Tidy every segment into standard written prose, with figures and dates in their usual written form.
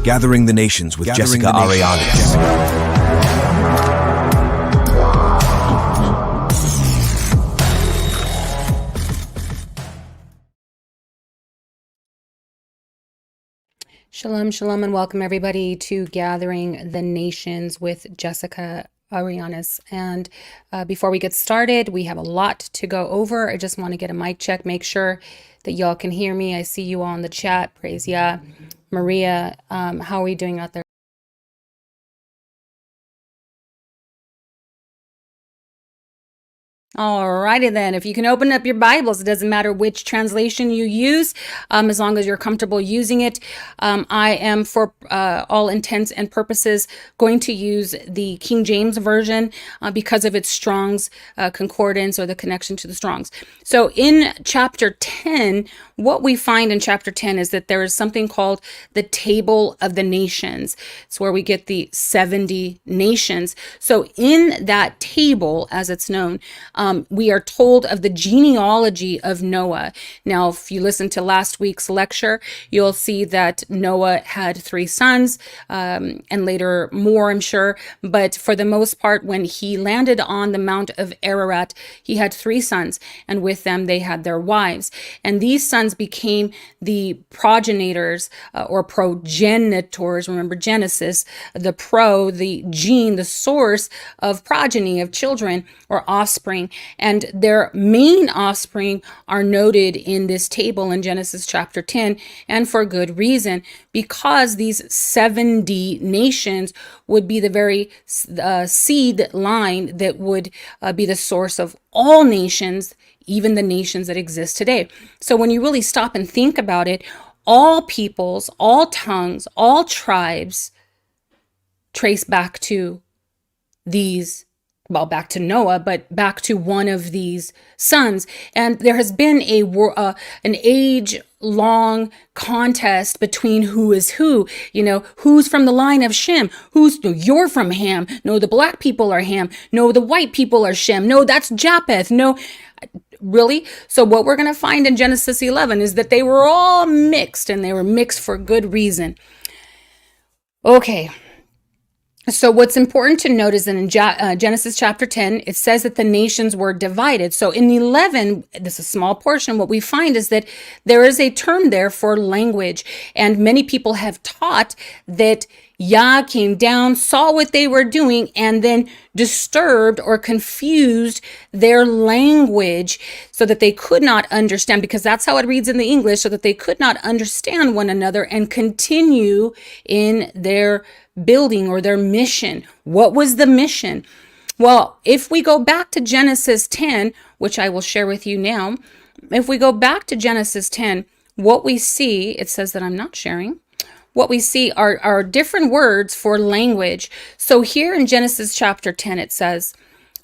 Gathering the Nations with Jessica Arianes. Shalom, shalom, and welcome everybody to Gathering the Nations with Jessica Arianes. And before we get started, we have a lot to go over. I just want to get a mic check, make sure that y'all can hear me. I see you all in the chat. Praise Yah. Maria, how are we doing out there? Alrighty then, if you can open up your Bibles, it doesn't matter which translation you use, as long as you're comfortable using it. I am, for all intents and purposes, going to use the King James Version because of its Strong's concordance, or the connection to the Strong's. So in chapter 10, what we find in chapter 10 is that there is something called the Table of the Nations. It's where we get the 70 nations. So in that table, as it's known, we are told of the genealogy of Noah. Now, if you listen to last week's lecture, you'll see that Noah had 3 sons, and later more, I'm sure. But for the most part, when he landed on the Mount of Ararat, he had 3 sons, and with them they had their wives. And these sons became the progenitors, or progenitors. Remember Genesis, the gene, the source of progeny, of children or offspring. And their main offspring are noted in this table in Genesis chapter 10, and for good reason, because these 70 nations would be the very seed line that would be the source of all nations, even the nations that exist today. So when you really stop and think about it, all peoples, all tongues, all tribes trace back to back to Noah, but back to one of these sons. And there has been an age-long contest between who is who. You know, who's from the line of Shem? You're from Ham. No, the black people are Ham. No, the white people are Shem. No, that's Japheth. No, really? So what we're going to find in Genesis 11 is that they were all mixed, and they were mixed for good reason. Okay. So what's important to note is that in Genesis chapter 10, it says that the nations were divided. So in 11, this is a small portion, what we find is that there is a term there for language. And many people have taught that Yah came down, saw what they were doing, and then disturbed or confused their language so that they could not understand, because that's how it reads in the English, so that they could not understand one another and continue in their building or their mission. What was the mission? Well, if we go back to Genesis 10, which I will share with you now, if we go back to Genesis 10, what we see, it says that I'm not sharing. What we see are different words for language. So here in Genesis chapter 10, it says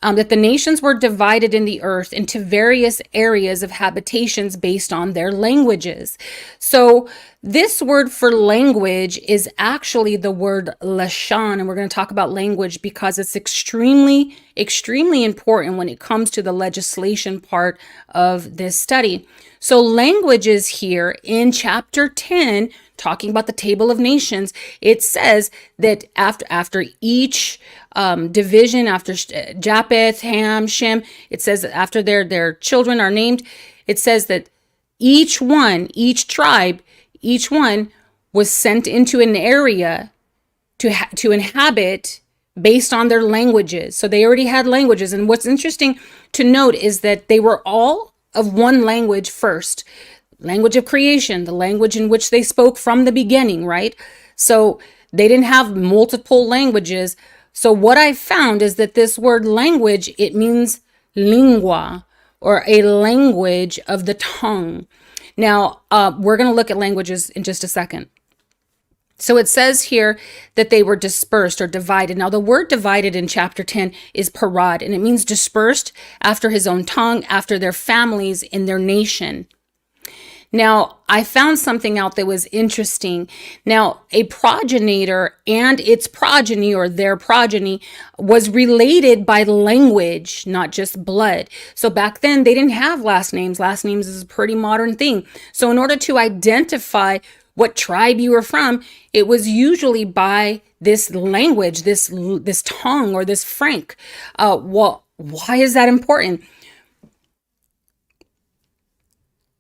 that the nations were divided in the earth into various areas of habitations based on their languages. So this word for language is actually the word lashon, and we're going to talk about language because it's extremely, extremely important when it comes to the legislation part of this study. So languages here in chapter 10, talking about the Table of Nations, it says that after each division, after Japheth, Ham, Shem, it says that after their children are named, it says that each tribe, each one was sent into an area to inhabit based on their languages. So they already had languages. And what's interesting to note is that they were all of one language first. Language of creation, the language in which they spoke from the beginning, right? So they didn't have multiple languages. So what I found is that this word language, it means lingua, or a language of the tongue. Now, we're going to look at languages in just a second. So it says here that they were dispersed or divided. Now, the word divided in chapter 10 is parad, and it means dispersed after his own tongue, after their families in their nation. Now, I found something out that was interesting. Now, a progenitor and its progeny, or their progeny, was related by language, not just blood. So back then, they didn't have last names. Last names is a pretty modern thing. So in order to identify what tribe you were from, it was usually by this language, this tongue, or this Frank. Well, why is that important?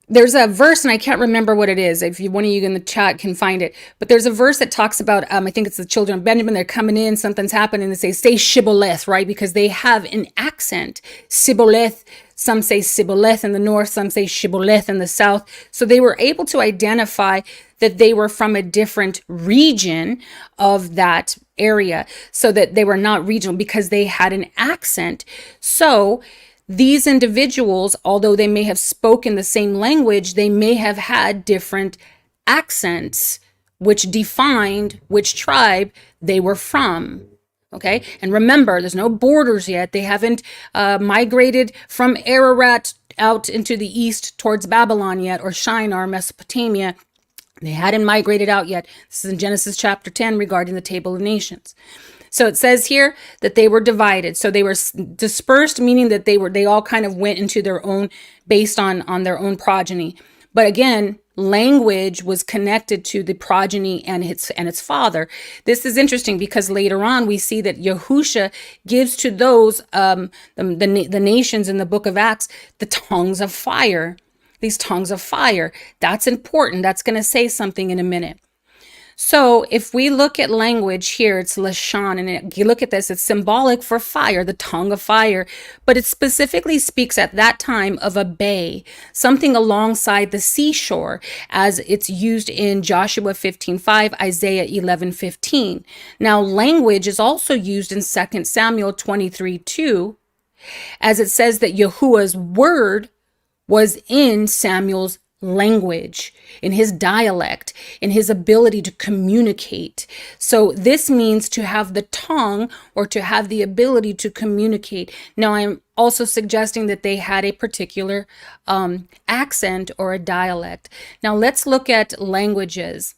There's a verse, and I can't remember what it is. If one of you in the chat can find it, but there's a verse that talks about, I think it's the children of Benjamin. They're coming in, something's happening. They say Shibboleth, right? Because they have an accent. Sibboleth. Some say Sibboleth in the north. Some say Shibboleth in the south. So they were able to identify that they were from a different region of that area, so that they were not regional because they had an accent. So these individuals, although they may have spoken the same language, they may have had different accents, which defined which tribe they were from. Okay. And remember, there's no borders yet. They haven't migrated from Ararat out into the east towards Babylon yet, or Shinar, Mesopotamia. They hadn't migrated out yet. This is in Genesis chapter 10 regarding the Table of Nations. So it says here that they were divided. So they were dispersed, meaning that they all kind of went into their own, based on their own progeny. But again, language was connected to the progeny and its father. This is interesting because later on we see that Yahusha gives to those the nations in the book of Acts the tongues of fire. These tongues of fire. That's important. That's going to say something in a minute. So if we look at language here, it's Lashon, and you look at this, it's symbolic for fire, the tongue of fire, but it specifically speaks at that time of a bay, something alongside the seashore, as it's used in Joshua 15:5, Isaiah 11:15. Now, language is also used in 2 Samuel 23:2, as it says that Yahuwah's word was in Samuel's language, in his dialect, in his ability to communicate. So this means to have the tongue, or to have the ability to communicate. Now, I'm also suggesting that they had a particular accent or a dialect. Now let's look at languages.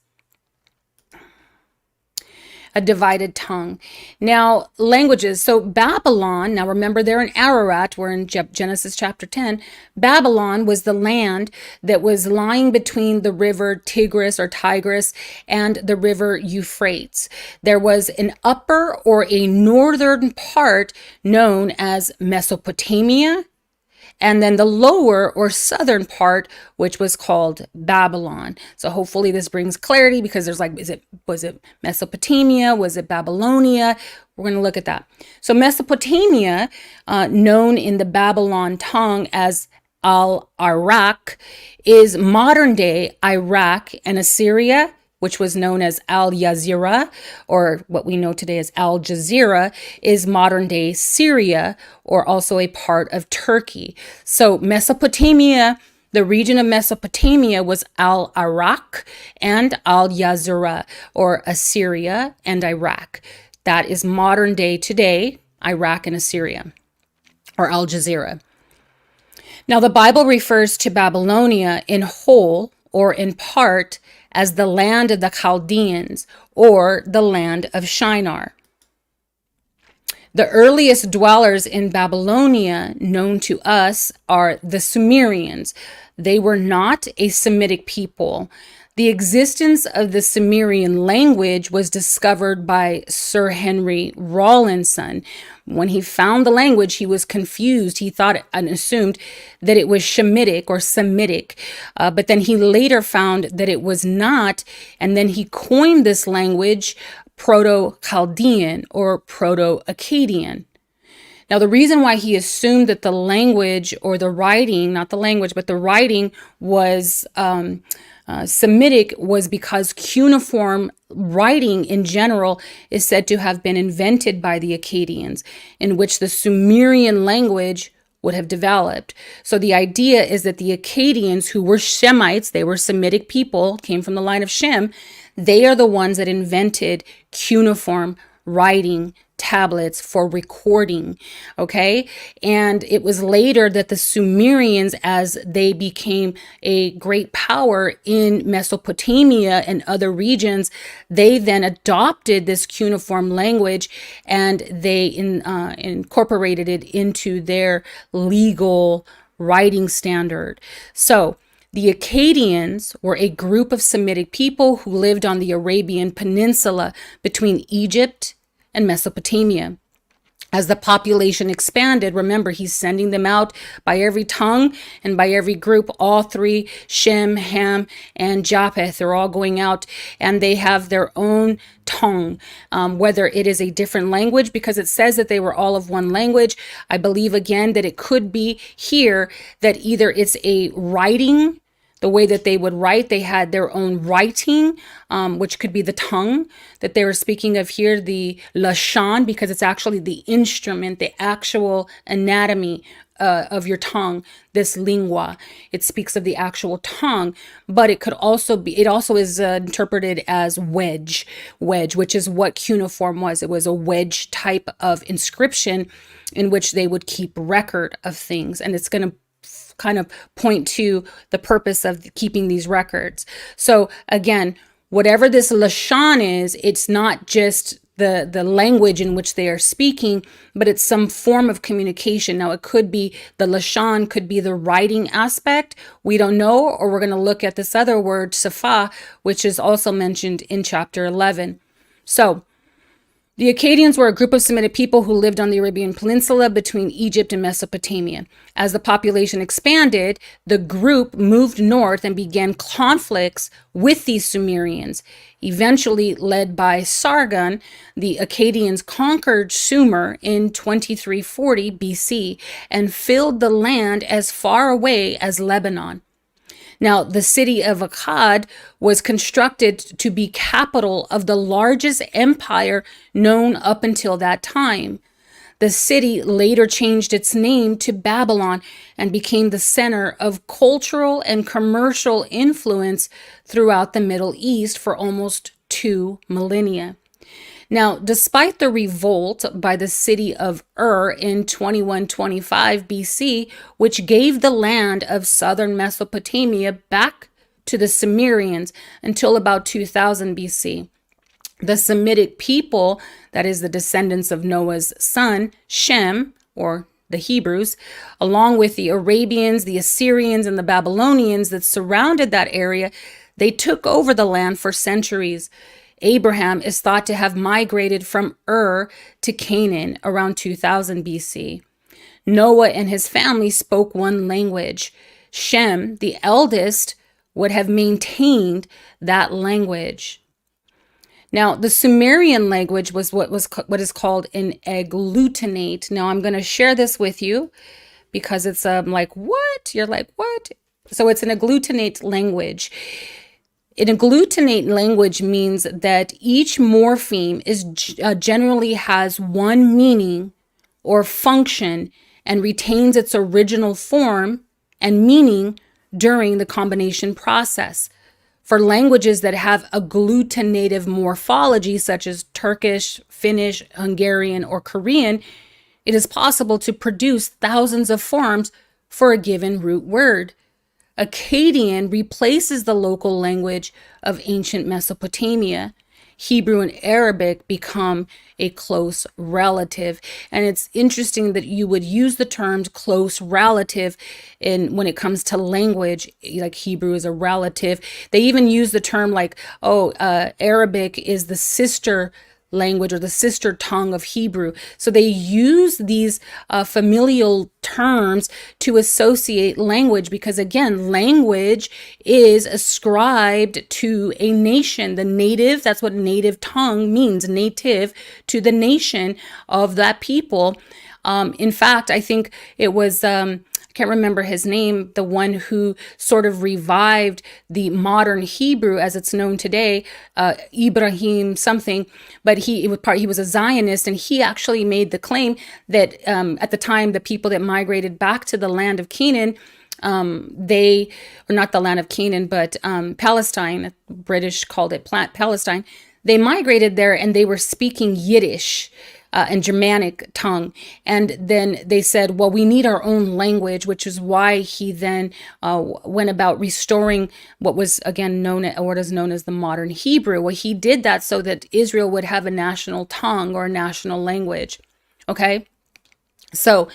A divided tongue. Now, languages. So Babylon, now remember they're in Ararat, we're in Genesis chapter 10. Babylon was the land that was lying between the river Tigris and the river Euphrates. There was an upper or a northern part known as Mesopotamia, and then the lower or southern part, which was called Babylon. So hopefully this brings clarity, because there's like, was it Mesopotamia? Was it Babylonia? We're going to look at that. So Mesopotamia, known in the Babylon tongue as Al-Arak, is modern day Iraq and Assyria, which was known as Al-Yazira, or what we know today as Al Jazeera, is modern day Syria, or also a part of Turkey. So Mesopotamia, the region of Mesopotamia, was Al-Arak and Al-Yazira, or Assyria and Iraq. That is modern day today, Iraq and Assyria, or Al Jazeera. Now, the Bible refers to Babylonia in whole or in part as the land of the Chaldeans, or the land of Shinar. The earliest dwellers in Babylonia known to us are the Sumerians. They were not a Semitic people. The existence of the Sumerian language was discovered by Sir Henry Rawlinson. When he found the language, he was confused. He thought and assumed that it was Shemitic or Semitic, but then he later found that it was not, and then he coined this language Proto-Chaldean or Proto-Akkadian. Now, the reason why he assumed that the language, or the writing, not the language, but the writing was Semitic, was because cuneiform writing in general is said to have been invented by the Akkadians, in which the Sumerian language would have developed. So the idea is that the Akkadians, who were Shemites, they were Semitic people, came from the line of Shem, they are the ones that invented cuneiform writing tablets for recording, okay? And it was later that the Sumerians, as they became a great power in Mesopotamia and other regions, they then adopted this cuneiform language, and they incorporated it into their legal writing standard. So The Akkadians were a group of Semitic people who lived on the Arabian Peninsula between Egypt and Mesopotamia. As the population expanded, remember, he's sending them out by every tongue and by every group. All three, Shem, Ham, and Japheth, they're all going out, and they have their own tongue, whether it is a different language, because it says that they were all of one language. I believe, again, that it could be here that either it's a writing, the way that they would write, they had their own writing, which could be the tongue that they were speaking of here, the lashon, because it's actually the instrument, the actual anatomy of your tongue, this lingua. It speaks of the actual tongue, but it could also be, it also is interpreted as wedge, which is what cuneiform was. It was a wedge type of inscription in which they would keep record of things. And it's going to kind of point to the purpose of keeping these records. So again, whatever this lashon is, it's not just the language in which they are speaking, but it's some form of communication. Now, it could be the lashon, could be the writing aspect. We don't know, or we're going to look at this other word, Safa, which is also mentioned in chapter 11. So the Akkadians were a group of Semitic people who lived on the Arabian Peninsula between Egypt and Mesopotamia. As the population expanded, the group moved north and began conflicts with these Sumerians. Eventually led by Sargon, the Akkadians conquered Sumer in 2340 BC and filled the land as far away as Lebanon. Now, the city of Akkad was constructed to be capital of the largest empire known up until that time. The city later changed its name to Babylon and became the center of cultural and commercial influence throughout the Middle East for almost 2 millennia. Now, despite the revolt by the city of in 2125 BC, which gave the land of southern Mesopotamia back to the Sumerians until about 2000 BC, the Semitic people, that is the descendants of Noah's son, Shem, or the Hebrews, along with the Arabians, the Assyrians, and the Babylonians that surrounded that area, they took over the land for centuries. Abraham is thought to have migrated from to Canaan around 2000 BC. Noah and his family spoke one language. Shem, the eldest, would have maintained that language. Now, the Sumerian language was what is called an agglutinate. Now, I'm going to share this with you because it's like, what? You're like, what? So it's an agglutinate language. An agglutinate language means that each morpheme is generally has one meaning or function and retains its original form and meaning during the combination process. For languages that have agglutinative morphology, such as Turkish, Finnish, Hungarian, or Korean, it is possible to produce thousands of forms for a given root word. Akkadian replaces the local language of ancient Mesopotamia. Hebrew and Arabic become a close relative. And it's interesting that you would use the terms close relative when it comes to language, like Hebrew is a relative. They even use the term like, Arabic is the sister language or the sister tongue of Hebrew. So they use these familial terms to associate language because, again, language is ascribed to a nation. The native, that's what native tongue means, native to the nation of that people. In fact, I think it was, I can't remember his name, the one who sort of revived the modern Hebrew as it's known today, Ibrahim something, but he was a Zionist, and he actually made the claim that at the time, the people that migrated back to the land of Canaan, they were not the land of Canaan, but Palestine, British called it Palestine. They migrated there and they were speaking Yiddish and Germanic tongue. And then they said, well, we need our own language, which is why he then went about restoring what was, again, what is known as the modern Hebrew. Well, he did that so that Israel would have a national tongue or a national language. Okay. So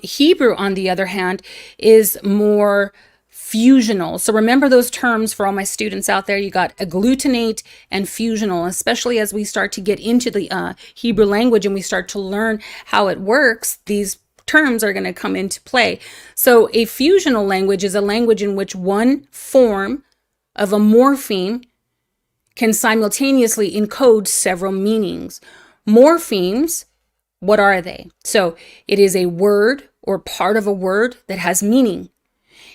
Hebrew, on the other hand, is more fusional. So remember those terms for all my students out there. You got agglutinate and fusional, especially as we start to get into the Hebrew language and we start to learn how it works. These terms are going to come into play. So a fusional language is a language in which one form of a morpheme can simultaneously encode several meanings. Morphemes, what are they? So it is a word or part of a word that has meaning.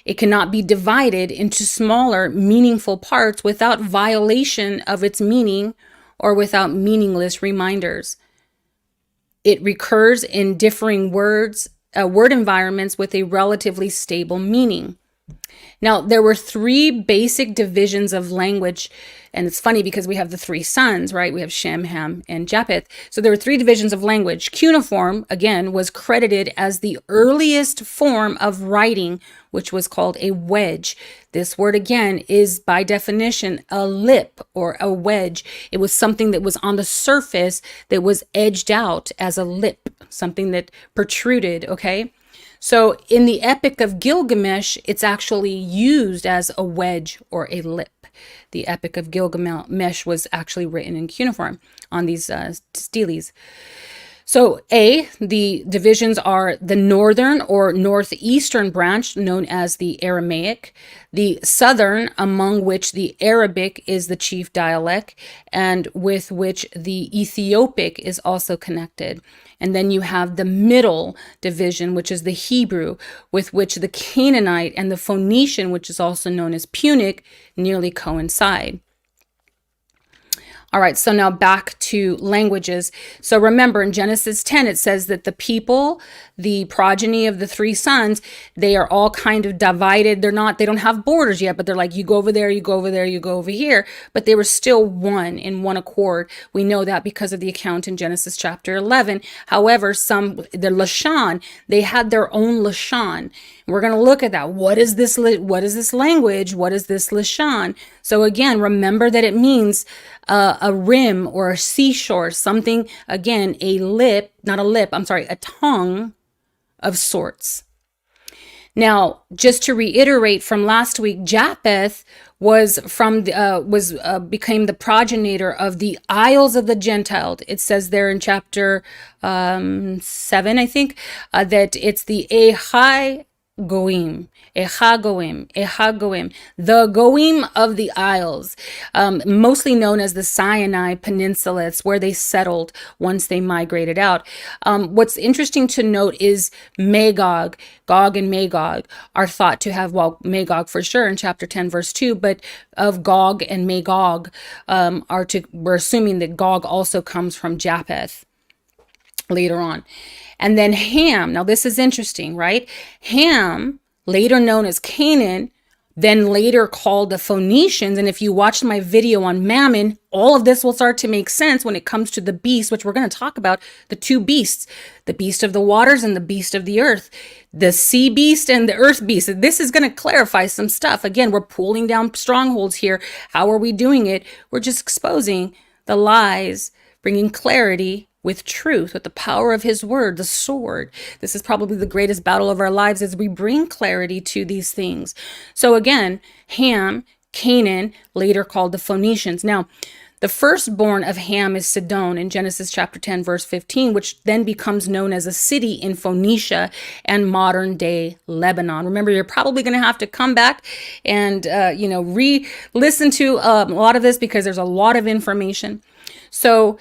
It cannot be divided into smaller, meaningful parts without violation of its meaning or without meaningless reminders. It recurs in differing word environments with a relatively stable meaning. Now, there were three basic divisions of language, and it's funny because we have the three sons, right? We have Shem, Ham, and Japheth. So there were three divisions of language. Cuneiform, again, was credited as the earliest form of writing, which was called a wedge. This word, again, is by definition a lip or a wedge. It was something that was on the surface that was edged out as a lip, something that protruded, okay? So in the Epic of Gilgamesh, it's actually used as a wedge or a lip. The Epic of Gilgamesh was actually written in cuneiform on these steles. So the divisions are the northern or northeastern branch, known as the Aramaic, the southern, among which the Arabic is the chief dialect, and with which the Ethiopic is also connected. And then you have the middle division, which is the Hebrew, with which the Canaanite and the Phoenician, which is also known as Punic, nearly coincide. All right, so now back to languages. So remember in Genesis 10, it says that the people, the progeny of the three sons, they are all kind of divided. They don't have borders yet, but they're like, you go over there, you go over there, you go over here. But they were still one in one accord. We know that because of the account in Genesis chapter 11. However, the Lashan, they had their own Lashan. We're going to look at that. What is this language? What is this Lashan? So again, remember that it means a rim or a seashore, something, again, a tongue of sorts. Now, just to reiterate from last week, Japheth became the progenitor of the Isles of the Gentile. It says there in chapter 7, I think, that it's the Goim, the Goim of the Isles, mostly known as the Sinai Peninsula. It's where they settled once they migrated out. What's interesting to note is Magog, Gog and Magog are thought to have, Magog for sure in chapter 10, verse 2, but of Gog and Magog, we're assuming that Gog also comes from Japheth later on. And then Ham, now this is interesting, right? Ham, later known as Canaan, then later called the Phoenicians. And if you watched my video on Mammon, all of this will start to make sense when it comes to the beast, which we're going to talk about, the two beasts, the beast of the waters and the beast of the earth, the sea beast and the earth beast. This is going to clarify some stuff. Again, we're pulling down strongholds here. How are we doing it? We're just exposing the lies, bringing clarity with truth, with the power of his word, the sword. This is probably the greatest battle of our lives as we bring clarity to these things. So again, Ham, Canaan, later called the Phoenicians. Now, the firstborn of Ham is Sidon in Genesis chapter 10, verse 15, which then becomes known as a city in Phoenicia and modern day Lebanon. Remember, you're probably going to have to come back and, re-listen to a lot of this because there's a lot of information. So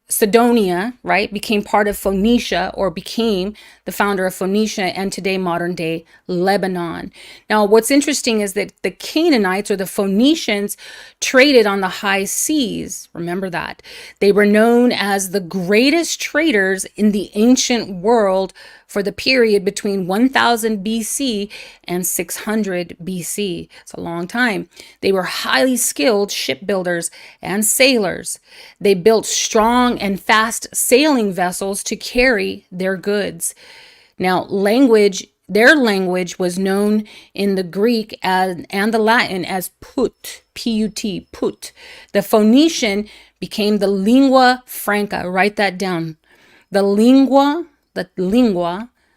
Sidonia, right, became part of Phoenicia, or became the founder of Phoenicia and today modern day Lebanon. Now, what's interesting is that the Canaanites or the Phoenicians traded on the high seas. Remember that. They were known as the greatest traders in the ancient world for the period between 1000 BC and 600 BC. It's a long time. They were highly skilled shipbuilders and sailors. They built strong and fast sailing vessels to carry their goods. Now, their language was known in the Greek and the Latin as Put, P-U-T, Put. The Phoenician became the lingua franca. Write that down. The lingua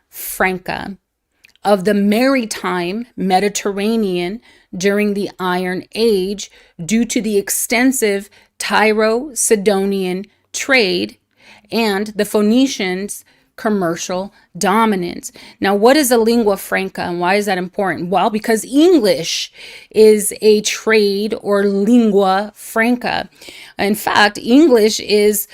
franca of the maritime Mediterranean during the Iron Age due to the extensive Tyro-Sidonian trade and the Phoenicians' commercial dominance. Now, what is a lingua franca and why is that important? Well, because English is a trade or lingua franca. In fact, English is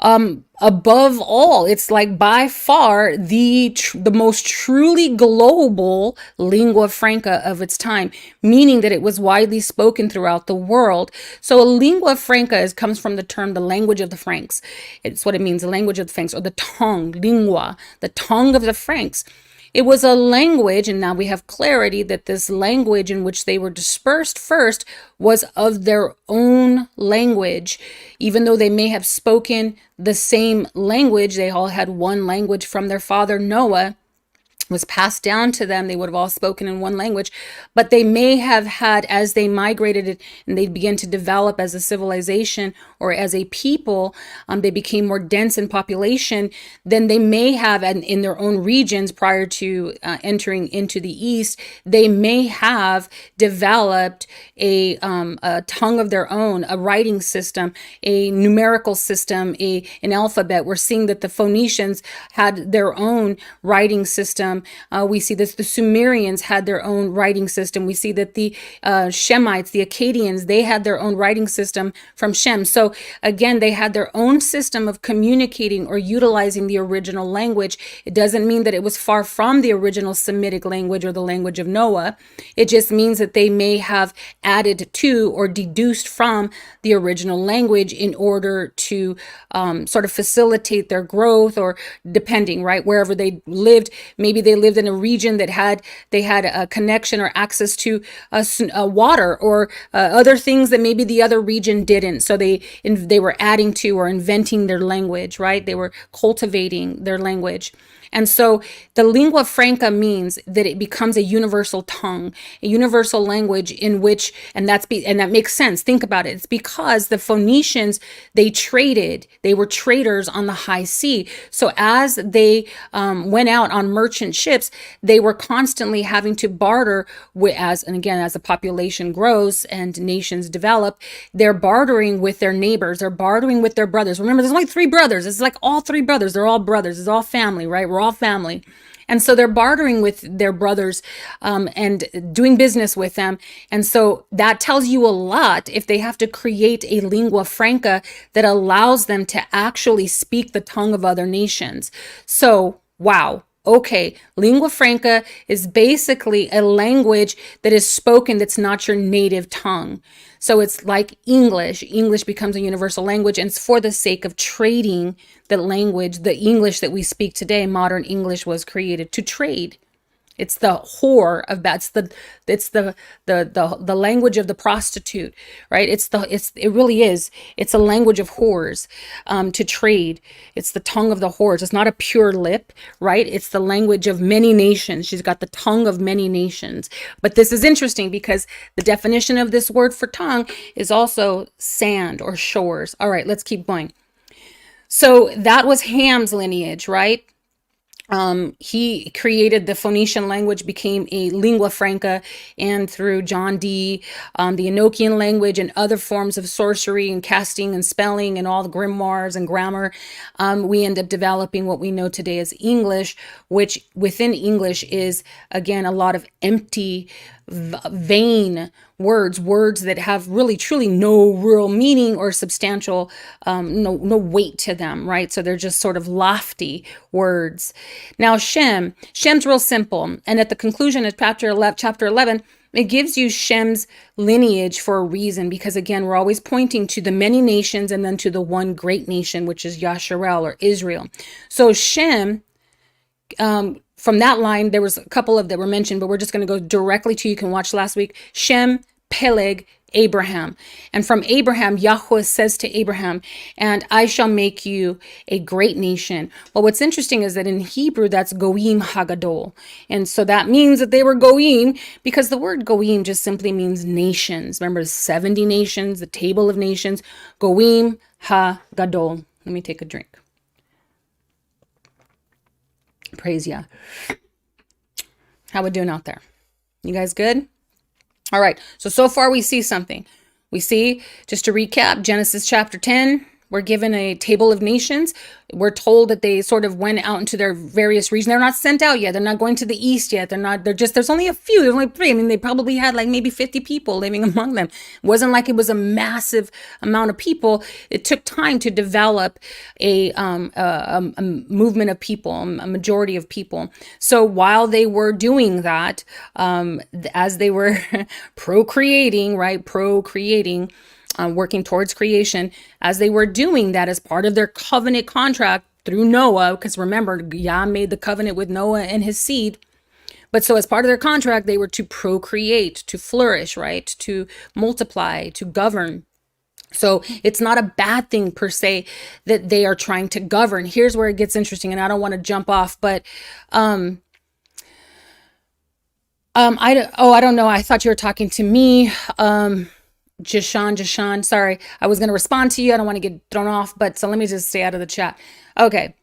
above all, it's like by far the most truly global lingua franca of its time, meaning that it was widely spoken throughout the world. So a lingua franca comes from the term the language of the Franks. It's what it means, the language of the Franks, or the tongue, lingua, the tongue of the Franks. It was a language, and now we have clarity that this language in which they were dispersed first was of their own language. Even though they may have spoken the same language, they all had one language from their father Noah, was passed down to them. They would have all spoken in one language, but they may have had, as they migrated and they began to develop as a civilization or as a people, they became more dense in population, then they may have, and in their own regions prior to entering into the East, they may have developed a tongue of their own, a writing system, a numerical system, an alphabet. We're seeing that the Phoenicians had their own writing system. We see this, the Sumerians had their own writing system. We see that the Shemites, the Akkadians, they had their own writing system from Shem. So again, they had their own system of communicating or utilizing the original language. It doesn't mean that it was far from the original Semitic language or the language of Noah. It just means that they may have added to or deduced from the original language in order to sort of facilitate their growth, or depending, right, wherever they lived. Maybe they lived in a region that had a connection or access to water or other things that maybe the other region didn't. So they were adding to or inventing their language, right? They were cultivating their language. And so the lingua franca means that it becomes a universal tongue, a universal language in which, and that makes sense. Think about it. It's because the Phoenicians, they were traders on the high sea. So as they went out on merchant ships, they were constantly having to barter as the population grows and nations develop, they're bartering with their neighbors, they're bartering with their brothers. Remember, there's only 3 brothers. It's like all 3 brothers. They're all brothers. It's all family, right? We're all family. And so they're bartering with their brothers and doing business with them. And so that tells you a lot if they have to create a lingua franca that allows them to actually speak the tongue of other nations. So, wow. Okay, lingua franca is basically a language that is spoken that's not your native tongue. So it's like English. English becomes a universal language, and it's for the sake of trading the language. The English that we speak today, modern English, was created to trade. It's the whore of that. It's the language of the prostitute, right? It really is. It's a language of whores, to trade. It's the tongue of the whores. It's not a pure lip, right? It's the language of many nations. She's got the tongue of many nations. But this is interesting because the definition of this word for tongue is also sand or shores. All right, let's keep going. So that was Ham's lineage, right? He created the Phoenician language, became a lingua franca, and through John Dee, the Enochian language and other forms of sorcery and casting and spelling and all the grimoires and grammar, we end up developing what we know today as English, which within English is, again, a lot of empty, vain words that have really truly no real meaning or substantial no weight to them, right? So they're just sort of lofty words. Now Shem's real simple, and at the conclusion of chapter 11, it gives you Shem's lineage for a reason, because again, we're always pointing to the many nations and then to the one great nation, which is Yasharel or Israel. So Shem, from that line, there was a couple of that were mentioned, but we're just going to go directly to, you can watch last week, Shem, Peleg, Abraham. And from Abraham, Yahuah says to Abraham, and I shall make you a great nation. Well, what's interesting is that in Hebrew, that's Goim Hagadol. And so that means that they were Goim, because the word Goim just simply means nations. Remember, 70 nations, the table of nations, Goim Hagadol. Let me take a drink. Praise Yah. How we doing out there? You guys good? All right. So far we see something. We see, just to recap, Genesis chapter 10, we're given a table of nations. We're told that they sort of went out into their various regions. They're not sent out yet. They're not going to the east yet. There's only a few. There's only 3. I mean, they probably had like maybe 50 people living among them. It wasn't like it was a massive amount of people. It took time to develop a movement of people, a majority of people. So while they were doing that, as they were procreating, working towards creation, as they were doing that as part of their covenant contract through Noah, because remember, Yah made the covenant with Noah and his seed. But so as part of their contract, they were to procreate, to flourish, right? To multiply, to govern. So it's not a bad thing per se that they are trying to govern. Here's where it gets interesting, and I don't want to jump off, but I don't know. I thought you were talking to me. Jashan, sorry. I was going to respond to you. I don't want to get thrown off, but so let me just stay out of the chat. Okay.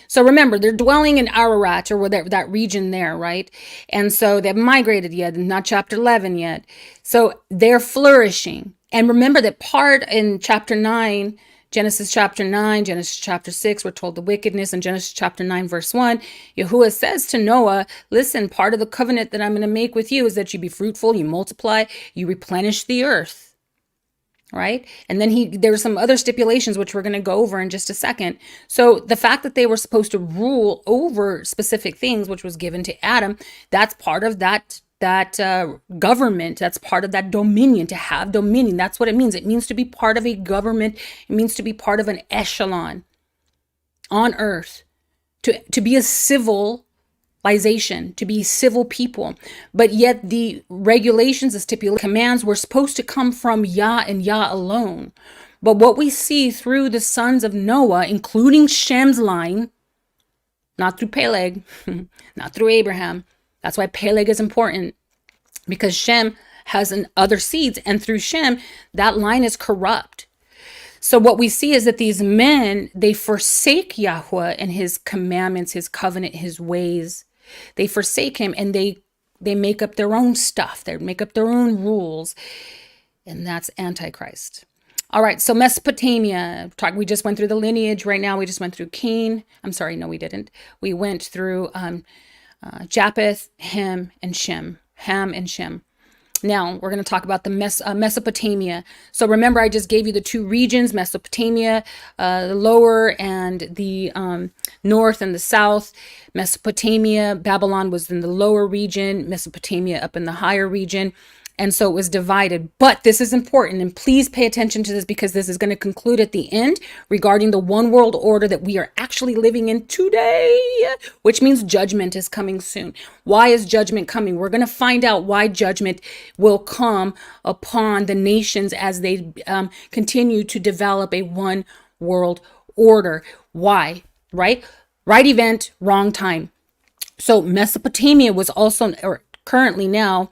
So remember, they're dwelling in Ararat, or that region there, right? And so they've migrated yet, not chapter 11 yet. So they're flourishing. And remember that part in chapter 9, Genesis chapter 9, Genesis chapter 6, we're told the wickedness. In Genesis chapter 9, verse 1, Yahuwah says to Noah, listen, part of the covenant that I'm going to make with you is that you be fruitful, you multiply, you replenish the earth. Right? And then there were some other stipulations, which we're going to go over in just a second. So the fact that they were supposed to rule over specific things, which was given to Adam, that's part of that government. That's part of that dominion, to have dominion. That's what it means. It means to be part of a government. It means to be part of an echelon on earth, to be a civilization, to be civil people. But yet the regulations, the stipulated commands were supposed to come from Yah and Yah alone. But what we see through the sons of Noah, including Shem's line, not through Peleg, not through Abraham. That's why Peleg is important, because Shem has other seeds, and through Shem, that line is corrupt. So what we see is that these men, they forsake Yahuwah and his commandments, his covenant, his ways. They forsake him, and they make up their own stuff. They make up their own rules. And that's Antichrist. All right. So Mesopotamia, we just went through the lineage. Right now, we just went through Cain. I'm sorry. No, we didn't. We went through Japheth, Ham, and Shem. Now we're going to talk about the Mesopotamia. So remember, I just gave you the 2 regions, Mesopotamia, the lower, and the north and the south. Mesopotamia, Babylon was in the lower region, Mesopotamia up in the higher region. And so it was divided. But this is important, and please pay attention to this, because this is going to conclude at the end regarding the one world order that we are actually living in today, which means judgment is coming soon. Why is judgment coming? We're going to find out why judgment will come upon the nations as they continue to develop a one world order. Why? Right event, wrong time. So Mesopotamia was also, or currently now,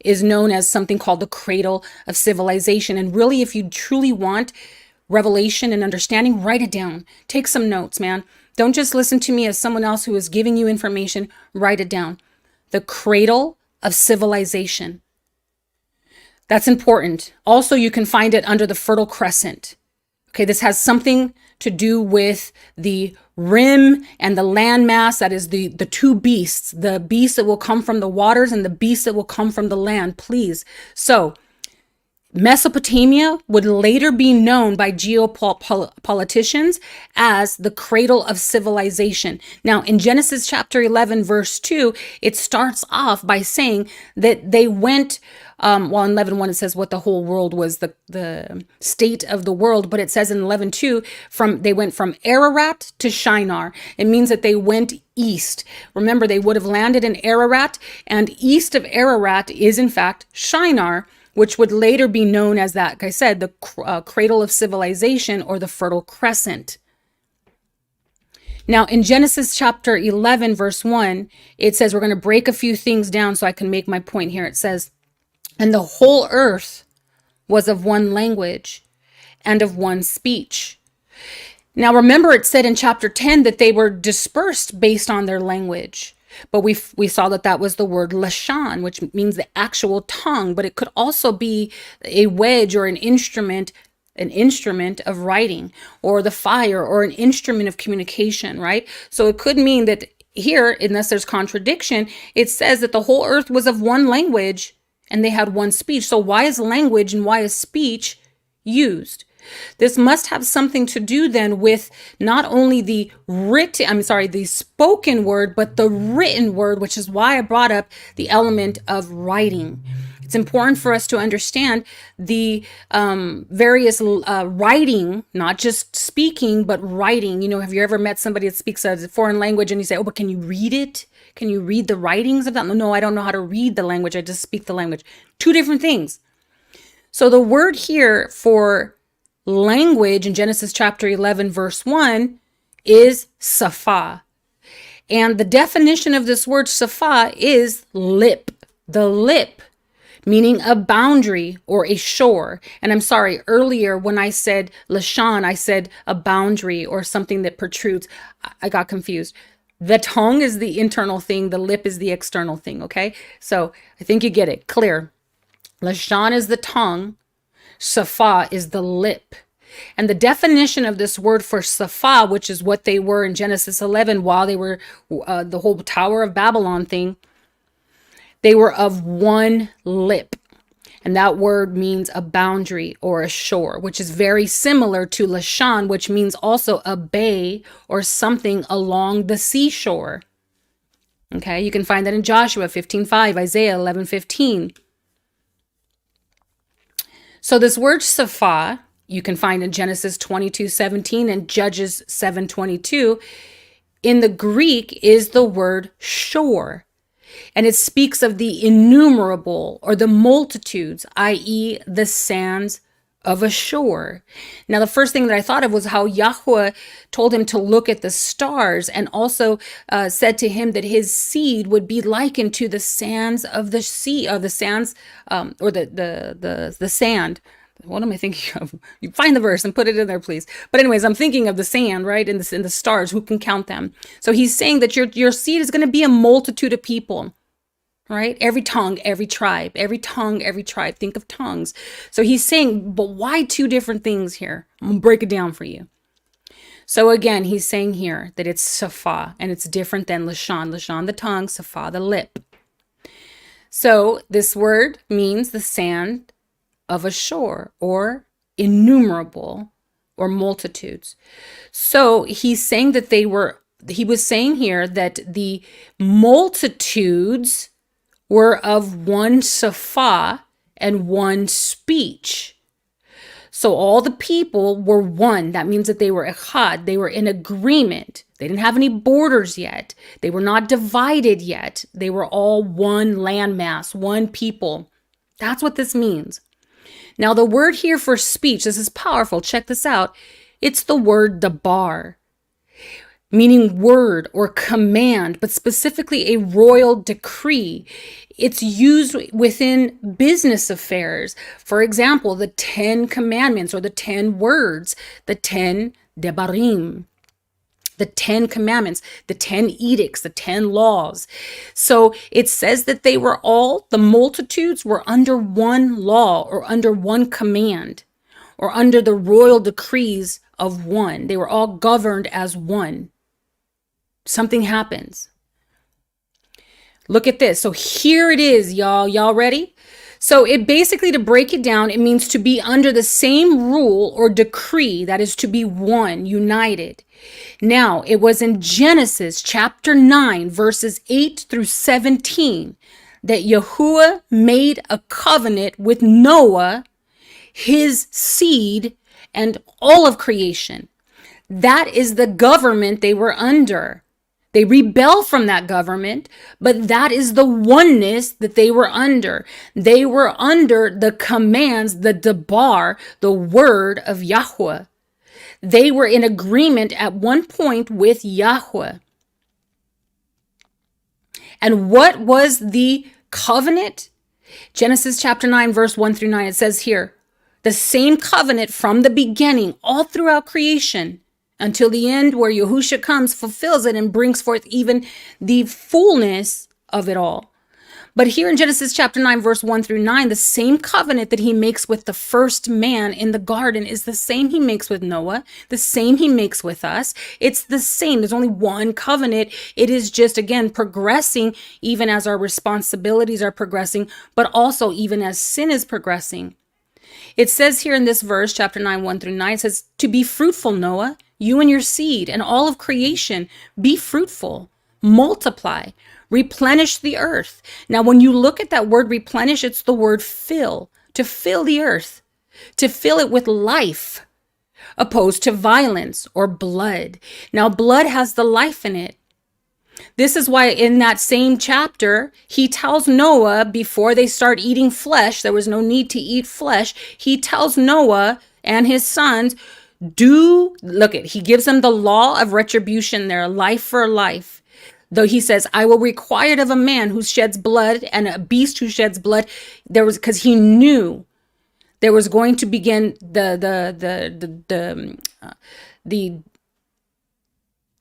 is known as something called the cradle of civilization. And really, if you truly want revelation and understanding, write it down. Take some notes, man. Don't just listen to me as someone else who is giving you information. Write it down. The cradle of civilization. That's important. Also, you can find it under the Fertile Crescent. Okay, this has something to do with the rim and the landmass. That is the 2 beasts, the beast that will come from the waters and the beast that will come from the land, please. So Mesopotamia would later be known by geopoliticians as the cradle of civilization. Now, in Genesis chapter 11, verse 2, it starts off by saying that they went, in 11:1 it says what the whole world was, the state of the world, but it says in 11:2, they went from Ararat to Shinar. It means that they went east. Remember, they would have landed in Ararat, and east of Ararat is in fact Shinar, which would later be known as that, like I said, the cradle of civilization, or the Fertile Crescent. Now, in Genesis chapter 11, verse 1, it says, we're going to break a few things down so I can make my point here. It says, and the whole earth was of one language and of one speech. Now, remember, it said in chapter 10 that they were dispersed based on their language. But we saw that that was the word lashan, which means the actual tongue, but it could also be a wedge or an instrument of writing, or the fire, or an instrument of communication, right? So it could mean that here, unless there's contradiction, it says that the whole earth was of one language and they had one speech. So why is language and why is speech used? This must have something to do then with not only the spoken word, but the written word, which is why I brought up the element of writing. It's important for us to understand the various writing, not just speaking, but writing. You know, have you ever met somebody that speaks a foreign language and you say, oh, but can you read it? Can you read the writings of that? No, I don't know how to read the language. I just speak the language. Two different things. So the word here for language in Genesis chapter 11, verse 1 is safa. And the definition of this word safa is lip, the lip, meaning a boundary or a shore. And I'm sorry, earlier when I said lashan, I said a boundary or something that protrudes. I got confused. The tongue is the internal thing. The lip is the external thing. Okay. So I think you get it clear. Lashan is the tongue. Safa is the lip. And the definition of this word for safa, which is what they were in Genesis 11, while they were the whole Tower of Babylon thing, they were of one lip. And that word means a boundary or a shore, which is very similar to lashan, which means also a bay or something along the seashore. Okay, you can find that in Joshua 15:5, Isaiah 11:15. So this word safa, you can find in Genesis 22:17 and Judges 7:22. In the Greek is the word shore. And it speaks of the innumerable or the multitudes, i.e. the sands of a shore. Now, the first thing that I thought of was how Yahuah told him to look at the stars, and also said to him that his seed would be likened to the sands of the sea, or the sands, or the sand. What am I thinking of? You find the verse and put it in there, please. But anyways, I'm thinking of the sand, right? And the stars, who can count them? So he's saying that your seed is going to be a multitude of people, right? Every tongue, every tribe, every tongue, every tribe. Think of tongues. So he's saying, but why two different things here? I'm going to break it down for you. So again, he's saying here that it's safa, and it's different than lashan. Lashan, the tongue, safa, the lip. So this word means the sand of a shore, or innumerable, or multitudes. So he's saying that he was saying here that the multitudes were of one safa and one speech. So all the people were one. That means that they were echad. They were in agreement. They didn't have any borders yet. They were not divided yet. They were all one landmass, one people. That's what this means. Now, the word here for speech, this is powerful. Check this out. It's the word dabar, meaning word or command, but specifically a royal decree. It's used within business affairs. For example, the 10 commandments, or the 10 words, the 10 debarim. The 10 commandments, the 10 edicts, the 10 laws. So it says that the multitudes were under one law, or under one command, or under the royal decrees of one. They were all governed as one. Something happens. Look at this. So here it is, y'all. Y'all ready? So it basically, to break it down, it means to be under the same rule or decree, that is to be one, united. Now, it was in Genesis chapter 9, verses 8 through 17, that Yahuah made a covenant with Noah, his seed, and all of creation. That is the government they were under. They rebel from that government, but that is the oneness that they were under. They were under the commands, the debar, the word of Yahuah. They were in agreement at one point with Yahuah. And what was the covenant? Genesis chapter 9, verse 1 through 9, it says here, the same covenant from the beginning, all throughout creation, until the end where Yahushua comes, fulfills it, and brings forth even the fullness of it all. But here in Genesis chapter 9, verse 1 through 9, the same covenant that he makes with the first man in the garden is the same he makes with Noah, the same he makes with us. It's the same. There's only one covenant. It is just, again, progressing even as our responsibilities are progressing, but also even as sin is progressing. It says here in this verse, chapter 9, 1 through 9, it says, to be fruitful, Noah, you and your seed, and all of creation, be fruitful, multiply, replenish the earth. Now, when you look at that word replenish, it's the word fill, to fill the earth, to fill it with life, opposed to violence or blood. Now, blood has the life in it. This is why in that same chapter, he tells Noah before they start eating flesh, there was no need to eat flesh. He tells Noah and his sons, he gives them the law of retribution there, life for life. Though he says, I will require it of a man who sheds blood and a beast who sheds blood. Because he knew there was going to begin the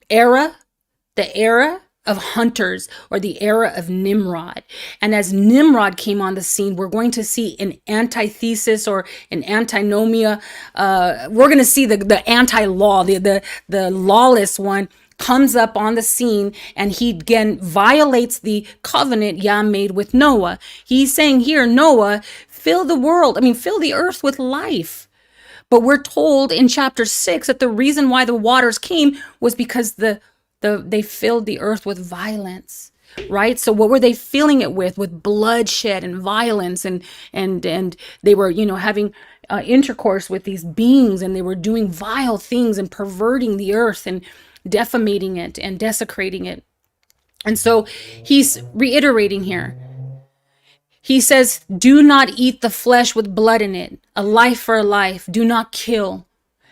era of hunters, or the era of Nimrod. And as Nimrod came on the scene, we're going to see an antithesis or an antinomia. We're going to see the anti-law, the lawless one comes up on the scene, and he again violates the covenant Yah made with Noah. He's saying here, Noah, fill the earth with life. But we're told in chapter 6 that the reason why the waters came was because they filled the earth with violence, right? So what were they filling it with? With bloodshed and violence, and they were, having intercourse with these beings, and they were doing vile things and perverting the earth and defamating it and desecrating it. And so he's reiterating here. He says, do not eat the flesh with blood in it, a life for a life. Do not kill.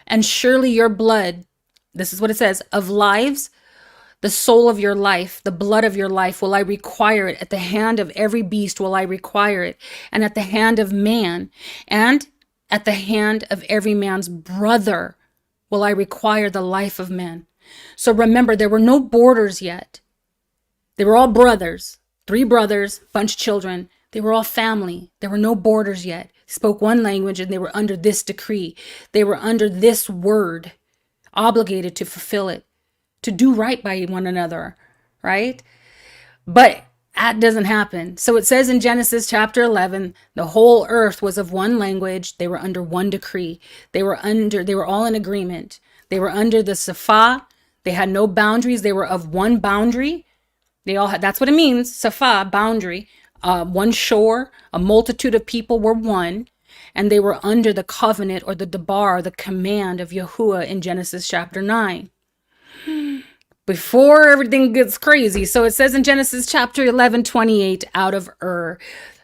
And surely your blood, this is what it says, of lives, the soul of your life, the blood of your life, will I require it. At the hand of every beast will I require it. And at the hand of man, and at the hand of every man's brother will I require the life of men. So remember, there were no borders yet. They were all brothers, 3 brothers, bunch of children. They were all family. There were no borders yet. They spoke one language, and they were under this decree. They were under this word, obligated to fulfill it, to do right by one another, right? But that doesn't happen. So it says in Genesis chapter 11, the whole earth was of one language. They were under one decree. They were all in agreement. They were under the Cepher. They had no boundaries. They were of one boundary. That's what it means, Cepher, boundary. One shore, a multitude of people were one, and they were under the covenant, or the debar, the command of Yahuah in Genesis chapter 9. Before everything gets crazy. So it says in Genesis chapter 11, 28, out of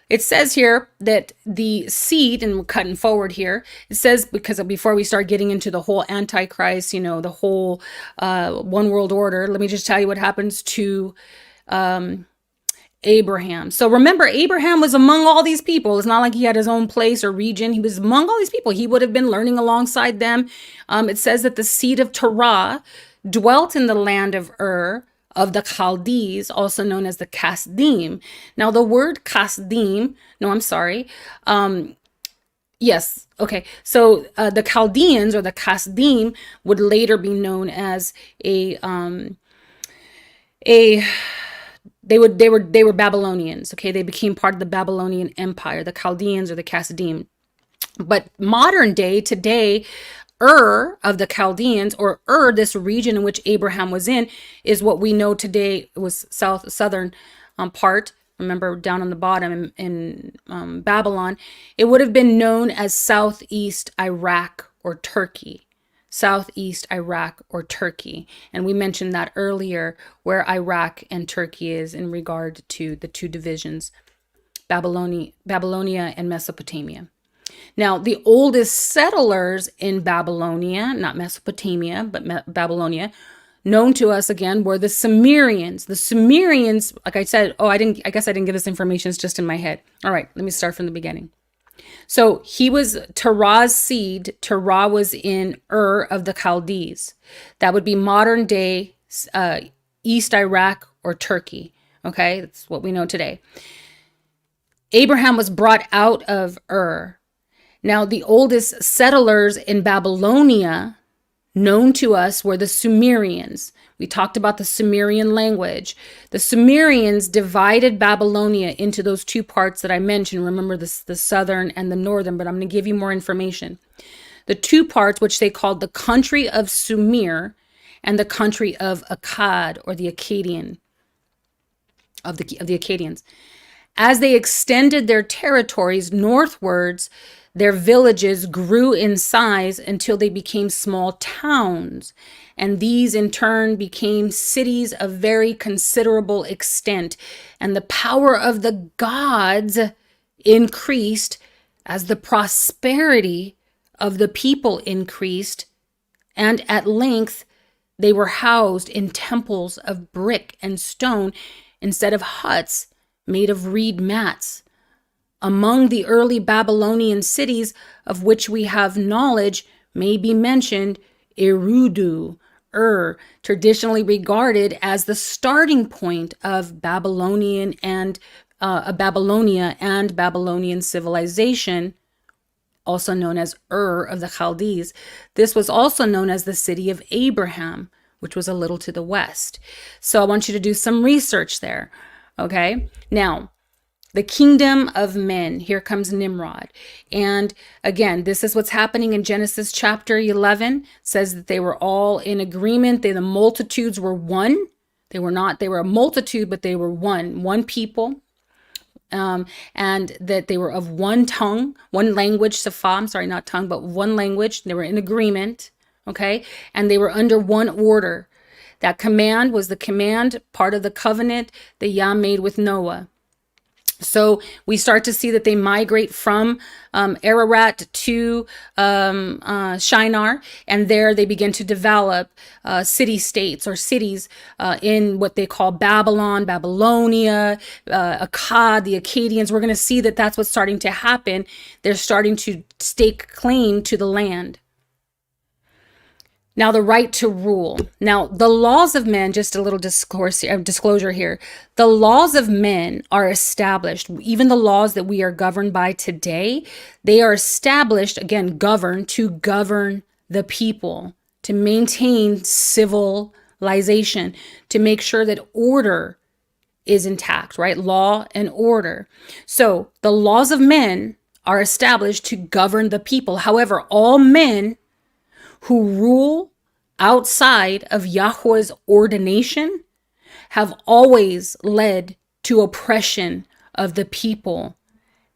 it says here that the seed, and we're cutting forward here, it says, because before we start getting into the whole Antichrist, the whole one world order, let me just tell you what happens to Abraham. So remember, Abraham was among all these people. It's not like he had his own place or region. He was among all these people. He would have been learning alongside them. It says that the seed of Torah dwelt in the land of of the Chaldees, also known as the Kasdim. Now the word Kasdim, yes, okay. So the Chaldeans, or the Kasdim, would later be known as they were Babylonians. Okay, they became part of the Babylonian Empire, the Chaldeans or the Kasdim. But modern day, today, of the Chaldeans, or this region in which Abraham was in, is what we know today. It was southern part. Remember, down on the bottom in Babylon, it would have been known as Southeast Iraq or Turkey. Southeast Iraq or Turkey. And we mentioned that earlier, where Iraq and Turkey is in regard to the 2 divisions, Babylonia and Mesopotamia. Now, the oldest settlers in Babylonia, not Mesopotamia, but Babylonia, known to us again, were the Sumerians. The Sumerians, like I said, I guess I didn't get this information, it's just in my head. All right, let me start from the beginning. So he was Terah's seed. Terah was in Ur of the Chaldees. That would be modern day East Iraq or Turkey. Okay, that's what we know today. Abraham was brought out of Ur. Now, the oldest settlers in Babylonia known to us were the Sumerians. We talked about the Sumerian language. The Sumerians divided Babylonia into those two parts that I mentioned. Remember the southern and the northern, but I'm going to give you more information. The two parts, which they called the country of Sumer and the country of Akkad, or the Akkadian, of the Akkadians. As they extended their territories northwards, their villages grew in size until they became small towns, and these in turn became cities of very considerable extent. And the power of the gods increased as the prosperity of the people increased, and at length they were housed in temples of brick and stone instead of huts made of reed mats. Among the early Babylonian cities of which we have knowledge may be mentioned Eridu, traditionally regarded as the starting point of Babylonia and Babylonian civilization, also known as Ur of the Chaldees. This was also known as the city of Abraham, which was a little to the west. So I want you to do some research there. Okay, now the kingdom of men. Here comes Nimrod. And again, this is what's happening in Genesis chapter 11. It says that they were all in agreement. The multitudes were one. They were a multitude, but they were one people. And that they were of one tongue, one language, one language. They were in agreement. Okay, and they were under one order. That command was the command, part of the covenant that Yah made with Noah. So we start to see that they migrate from Ararat to Shinar, and there they begin to develop city-states or cities in what they call Babylon, Babylonia, Akkad, the Akkadians. We're going to see that that's what's starting to happen. They're starting to stake claim to the land. Now, the right to rule. Now, the laws of men, just a little disclosure here. The laws of men are established. Even the laws that we are governed by today, they are established, again, to govern the people, to maintain civilization, to make sure that order is intact, right? Law and order. So the laws of men are established to govern the people. However, all men who rule outside of Yahuwah's ordination have always led to oppression of the people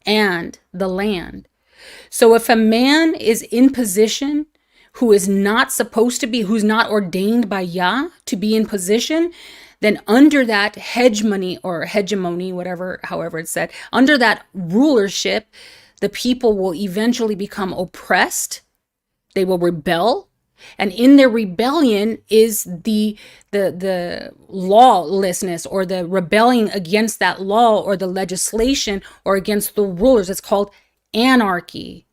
and the land. So if a man is in position who is not supposed to be, who's not ordained by Yah to be in position, then under that hegemony, however it's said, under that rulership, the people will eventually become oppressed. They will rebel. And in their rebellion is the lawlessness, or the rebelling against that law or the legislation or against the rulers. It's called anarchy.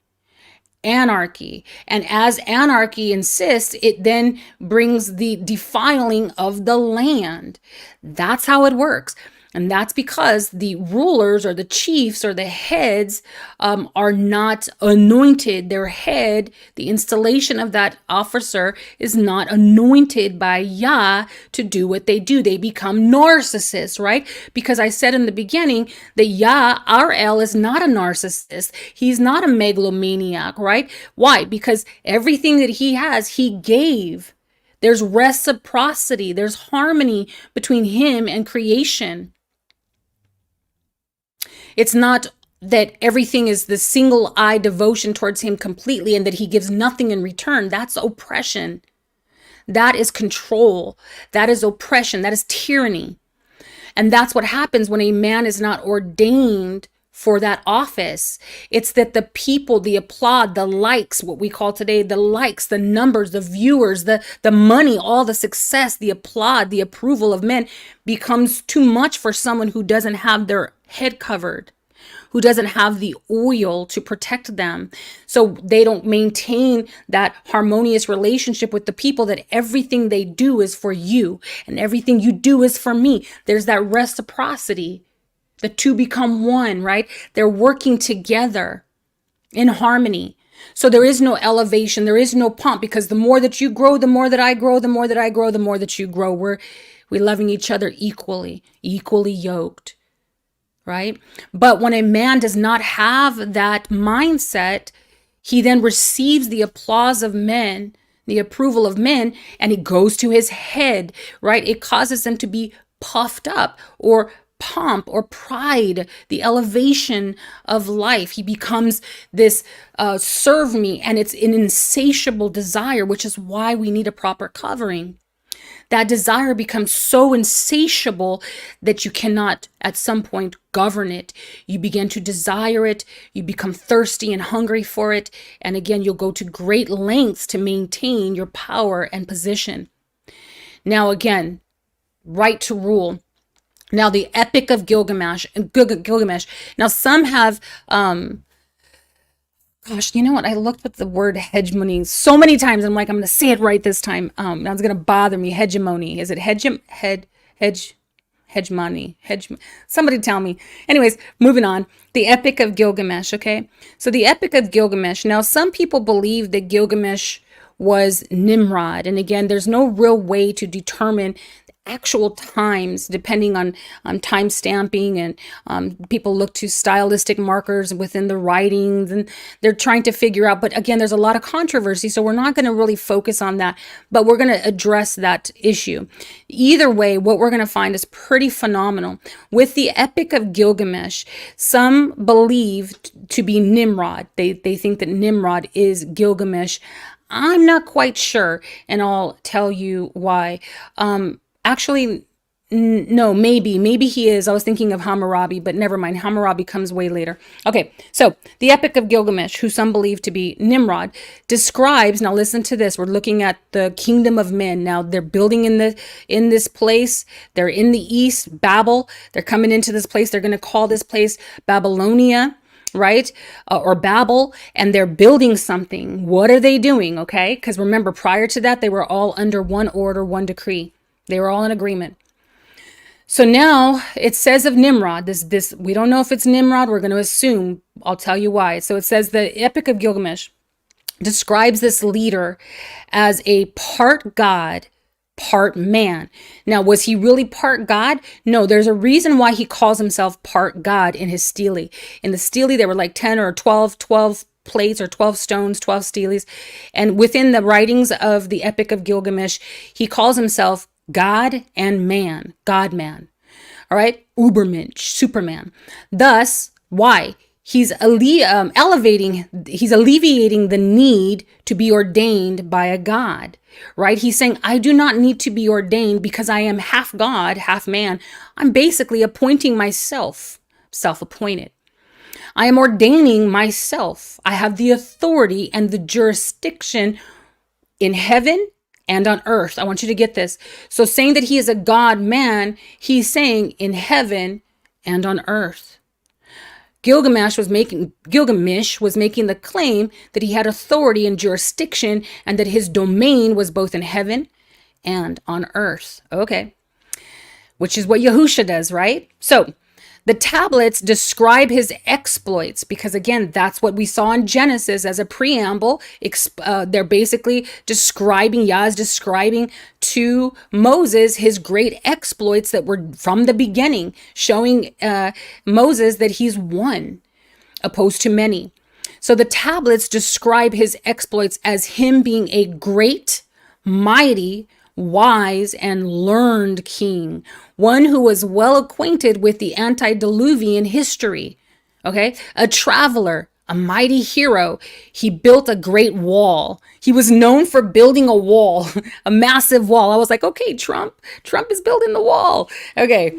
And as anarchy insists, it then brings the defiling of the land. That's how it works. And that's because the rulers or the chiefs or the heads are not anointed. Their head, the installation of that officer, is not anointed by Yah to do what they do. They become narcissists, right? Because I said in the beginning that Yah, RL, is not a narcissist. He's not a megalomaniac, right? Why? Because everything that he has, he gave. There's reciprocity. There's harmony between him and creation. It's not that everything is the single-eye devotion towards him completely and that he gives nothing in return. That's oppression. That is control. That is oppression. That is tyranny. And that's what happens when a man is not ordained for that office. It's that the people, the applaud, the likes, what we call today the likes, the numbers, the viewers, the money, all the success, the applaud, the approval of men becomes too much for someone who doesn't have their head covered, who doesn't have the oil to protect them. So they don't maintain that harmonious relationship with the people, that everything they do is for you and everything you do is for me. There's that reciprocity. The two become one, right? They're working together in harmony. So there is no elevation, there is no pomp, because the more that you grow, the more that I grow, the more that I grow, the more that you grow. We're loving each other equally yoked, right? But when a man does not have that mindset, he then receives the applause of men, the approval of men, and it goes to his head, right? It causes him to be puffed up, or pomp or pride, the elevation of life. He becomes this serve me, and it's an insatiable desire, which is why we need a proper covering. That desire becomes so insatiable that you cannot at some point govern it. You begin to desire it. You become thirsty and hungry for it. And again, you'll go to great lengths to maintain your power and position. Now, again, right to rule. Now, the Epic of Gilgamesh. Now, some have, gosh, you know what? I looked at the word hegemony so many times. I'm like, I'm going to say it right this time. Now it's going to bother me. Hegemony. Is it hegemony? Somebody tell me. Anyways, moving on. The Epic of Gilgamesh, okay? So the Epic of Gilgamesh. Now, some people believe that Gilgamesh was Nimrod. And again, there's no real way to determine actual times, depending on time stamping, and people look to stylistic markers within the writings, and they're trying to figure out. But again, there's a lot of controversy, so we're not going to really focus on that, but we're going to address that issue. Either way, what we're going to find is pretty phenomenal. With the Epic of Gilgamesh, some believe to be Nimrod. They think that Nimrod is Gilgamesh. I'm not quite sure, and I'll tell you why. Actually, no, maybe he is. I was thinking of Hammurabi, but never mind. Hammurabi comes way later. Okay, so the Epic of Gilgamesh, who some believe to be Nimrod, describes, now listen to this, we're looking at the kingdom of men. Now they're building in this place. They're in the east, Babel. They're coming into this place. They're going to call this place Babylonia, right? Or Babel, and they're building something. What are they doing? Okay, because remember, prior to that, they were all under one order, one decree. They were all in agreement. So now it says of Nimrod, this we don't know if it's Nimrod. We're going to assume. I'll tell you why. So it says the Epic of Gilgamesh describes this leader as a part God, part man. Now, was he really part God? No, there's a reason why he calls himself part God in his stele. In the stele, there were like 10 or 12 plates or 12 stones, 12 steles. And within the writings of the Epic of Gilgamesh, he calls himself God and man, God-man. All right, Ubermensch, Superman. Thus, why? He's alleviating the need to be ordained by a God, right? He's saying, I do not need to be ordained because I am half God, half man. I'm basically appointing myself, self-appointed. I am ordaining myself. I have the authority and the jurisdiction in heaven and on earth. I want you to get this. So saying that he is a God man, he's saying in heaven and on earth. Gilgamesh was making the claim that he had authority and jurisdiction, and that his domain was both in heaven and on earth. Okay. Which is what YHUH does, right? So the tablets describe his exploits, because again, that's what we saw in Genesis as a preamble. They're basically describing, Yah is describing to Moses his great exploits that were from the beginning, showing Moses that he's one opposed to many. So the tablets describe his exploits as him being a great, mighty, wise, and learned king, one who was well acquainted with the antediluvian history, okay? A traveler, a mighty hero. He built a great wall. He was known for building a wall, a massive wall. I was like, okay, Trump is building the wall. Okay.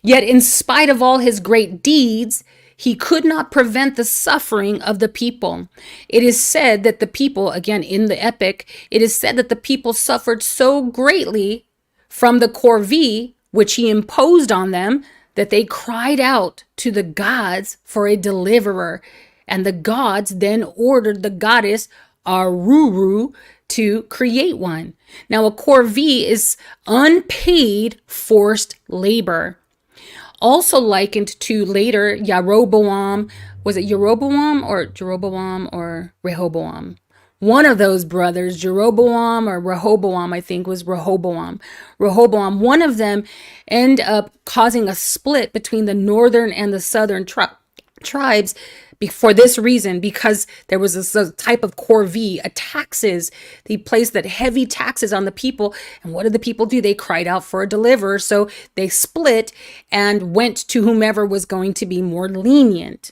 Yet in spite of all his great deeds, he could not prevent the suffering of the people. It is said that the people, again, in the epic, it is said that the people suffered so greatly from the corvée, which he imposed on them, that they cried out to the gods for a deliverer. And the gods then ordered the goddess Aruru to create one. Now, a corvée is unpaid forced labor. Also likened to later Jeroboam. Was it Jeroboam or Rehoboam? One of those brothers, Jeroboam or Rehoboam, I think was Rehoboam. One of them ended up causing a split between the northern and the southern tribes for this reason, because there was a type of corvée, a taxes. They placed that heavy taxes on the people. And what did the people do? They cried out for a deliverer. So they split and went to whomever was going to be more lenient.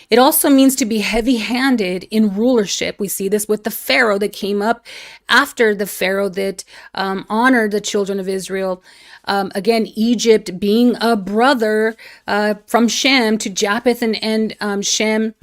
It also means to be heavy-handed in rulership. We see this with the Pharaoh that came up after the Pharaoh that honored the children of Israel. Again, Egypt being a brother from Shem to Japheth, and Shem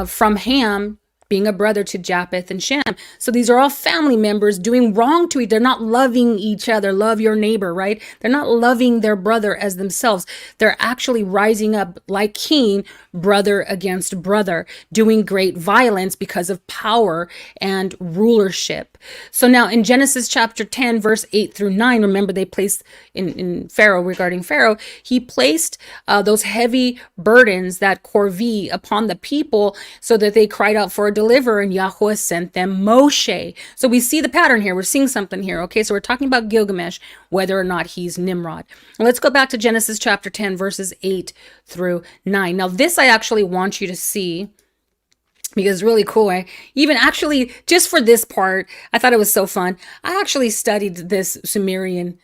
from Ham being a brother to Japheth and Shem. So these are all family members doing wrong to each other. They're not loving each other. Love your neighbor, right? They're not loving their brother as themselves. They're actually rising up like Cain, brother against brother, doing great violence because of power and rulership. So now in Genesis chapter 10, verse 8 through 9, remember they placed in Pharaoh, regarding Pharaoh, he placed those heavy burdens, that corvée, upon the people so that they cried out for a deliverer, and Yahuwah sent them Moshe. So we see the pattern here. We're seeing something here. Okay, so we're talking about Gilgamesh, whether or not he's Nimrod. Now let's go back to Genesis chapter 10, verses 8 through 9. Now this I actually want you to see, because it's really cool. Even actually, just for this part, I thought it was so fun. I actually studied this Sumerian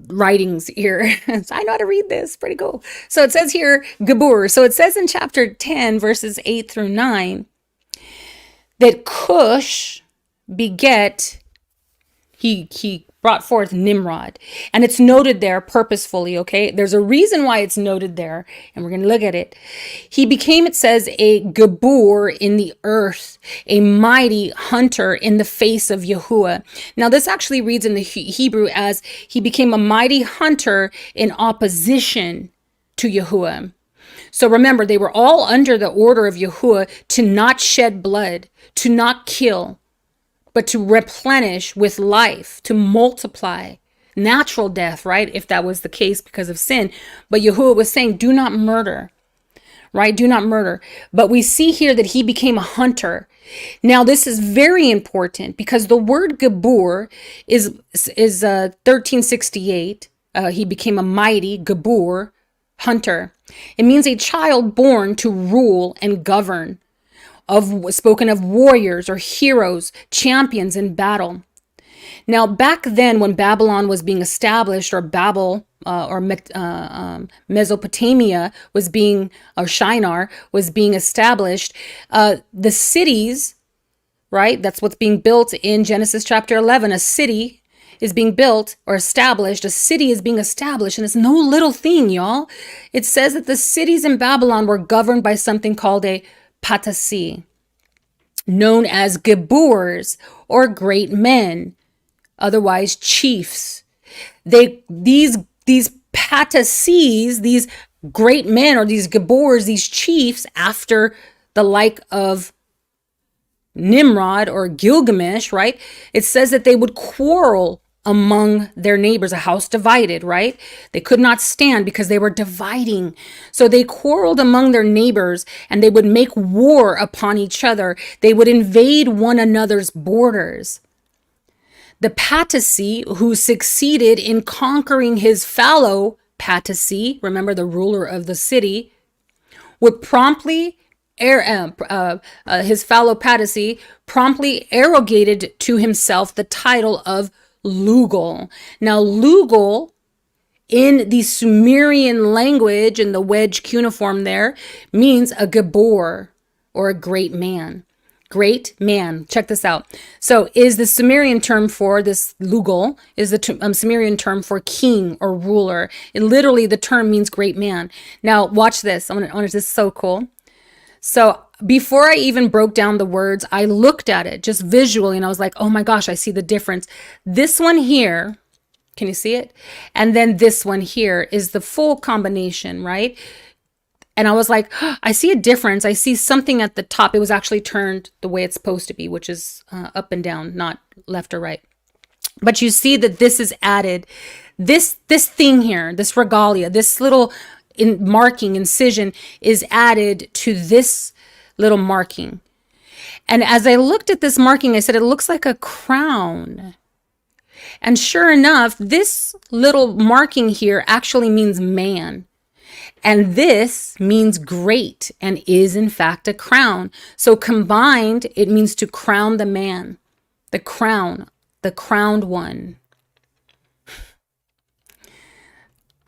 writings here. So I know how to read this. Pretty cool. So it says here, Gabur. So it says in chapter 10, verses 8 through 9, that Cush beget, he brought forth Nimrod. And it's noted there purposefully, okay? There's a reason why it's noted there, and we're going to look at it. He became, it says, a Gabur in the earth, a mighty hunter in the face of Yahuwah. Now, this actually reads in the Hebrew as he became a mighty hunter in opposition to Yahuwah. So remember, they were all under the order of Yahuwah to not shed blood, to not kill, but to replenish with life, to multiply. Natural death, right? If that was the case because of sin. But Yahuwah was saying, do not murder, right? Do not murder. But we see here that he became a hunter. Now, this is very important because the word Gabur is 1368. He became a mighty Gabur, hunter. It means a child born to rule and govern, spoken of warriors or heroes, champions in battle. Now, back then when Babylon was being established, or Mesopotamia was being, or Shinar was being established, the cities, right? That's what's being built in Genesis chapter 11. A city is being built or established. A city is being established, and it's no little thing, y'all. It says that the cities in Babylon were governed by something called a patasi, known as Gaburs, or great men, otherwise chiefs. These patasis, these great men, or these Gaburs, these chiefs, after the like of Nimrod or Gilgamesh, right? It says that they would quarrel among their neighbors, a house divided, right? They could not stand because they were dividing. So they quarreled among their neighbors, and they would make war upon each other. They would invade one another's borders. The Patasi, who succeeded in conquering his fellow Patasi, remember the ruler of the city, would promptly his fellow Patasi promptly arrogated to himself the title of Lugal. Now, Lugal in the Sumerian language, in the wedge cuneiform there, means a Gabor, or a great man. Great man. Check this out. So is the Sumerian term for this Lugal, is the Sumerian term for king or ruler. And literally the term means great man. Now watch this. This is so cool. So before I even broke down the words, I looked at it just visually, and I was like, oh my gosh, I see the difference. This one here, Can you see it? And then this one here is the full combination, right? And I was like, oh, I see a difference. I see something at the top. It was actually turned the way it's supposed to be, which is up and down, not left or right. But you see that this is added. This thing here, this regalia, this little marking, incision is added to this little marking. And as I looked at this marking, I said, it looks like a crown. And sure enough, this little marking here actually means man. And this means great and is in fact a crown. So combined, it means to crown the man, the crown, the crowned one.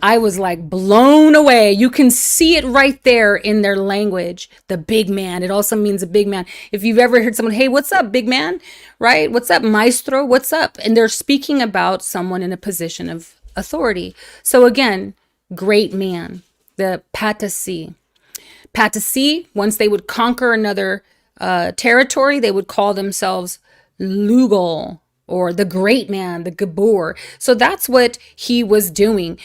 I was like blown away. You can see it right there in their language. The big man. It also means a big man. If you've ever heard someone, hey, what's up, big man? Right? What's up, maestro? What's up? And they're speaking about someone in a position of authority. So again, great man, the patasi. Patasi, once they would conquer another territory, they would call themselves Lugal, or the great man, the Gabor. So that's what he was doing.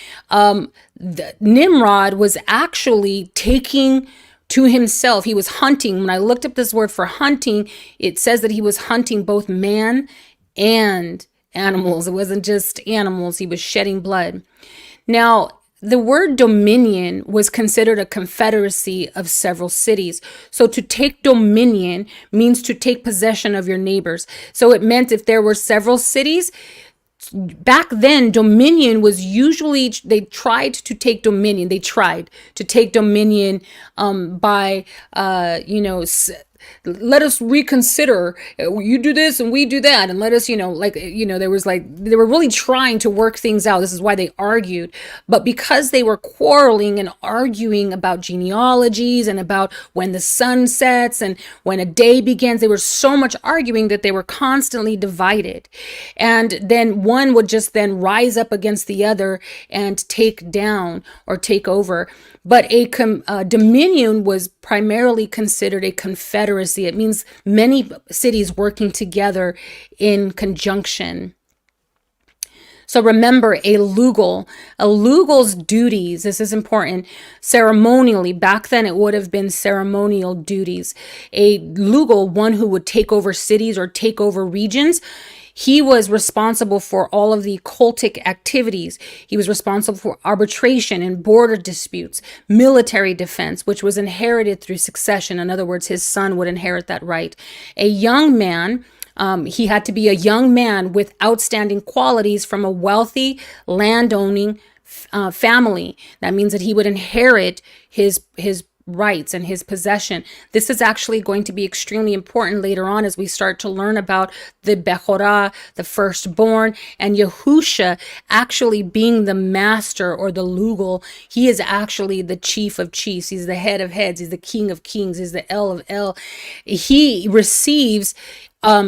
Nimrod was actually taking to himself. He was hunting. When I looked up this word for hunting, it says that he was hunting both man and animals. It wasn't just animals. He was shedding blood. Now, the word dominion was considered a confederacy of several cities. So to take dominion means to take possession of your neighbors. So it meant if there were several cities, back then, dominion was usually, they tried to take dominion. They tried to take dominion by, let us reconsider. You do this and we do that. And let us, there was they were really trying to work things out. This is why they argued. But because they were quarreling and arguing about genealogies and about when the sun sets and when a day begins, they were so much arguing that they were constantly divided. And then one would just then rise up against the other and take down or take over. But a dominion was primarily considered a confederacy. It means many cities working together in conjunction. So remember, a Lugal's duties, this is important, ceremonially, back then it would have been ceremonial duties. A Lugal, one who would take over cities or take over regions, he was responsible for all of the cultic activities. He was responsible for arbitration and border disputes, military defense, which was inherited through succession. In other words, his son would inherit that right. A young man, he had to be a young man with outstanding qualities from a wealthy landowning family. That means that he would inherit his rights and his possession. This is actually going to be extremely important later on as we start to learn about the Bechorah, the firstborn, and Yahusha actually being the master or the Lugal. He is actually the chief of chiefs. He's the head of heads. He's the king of kings. He's the El of El. He receives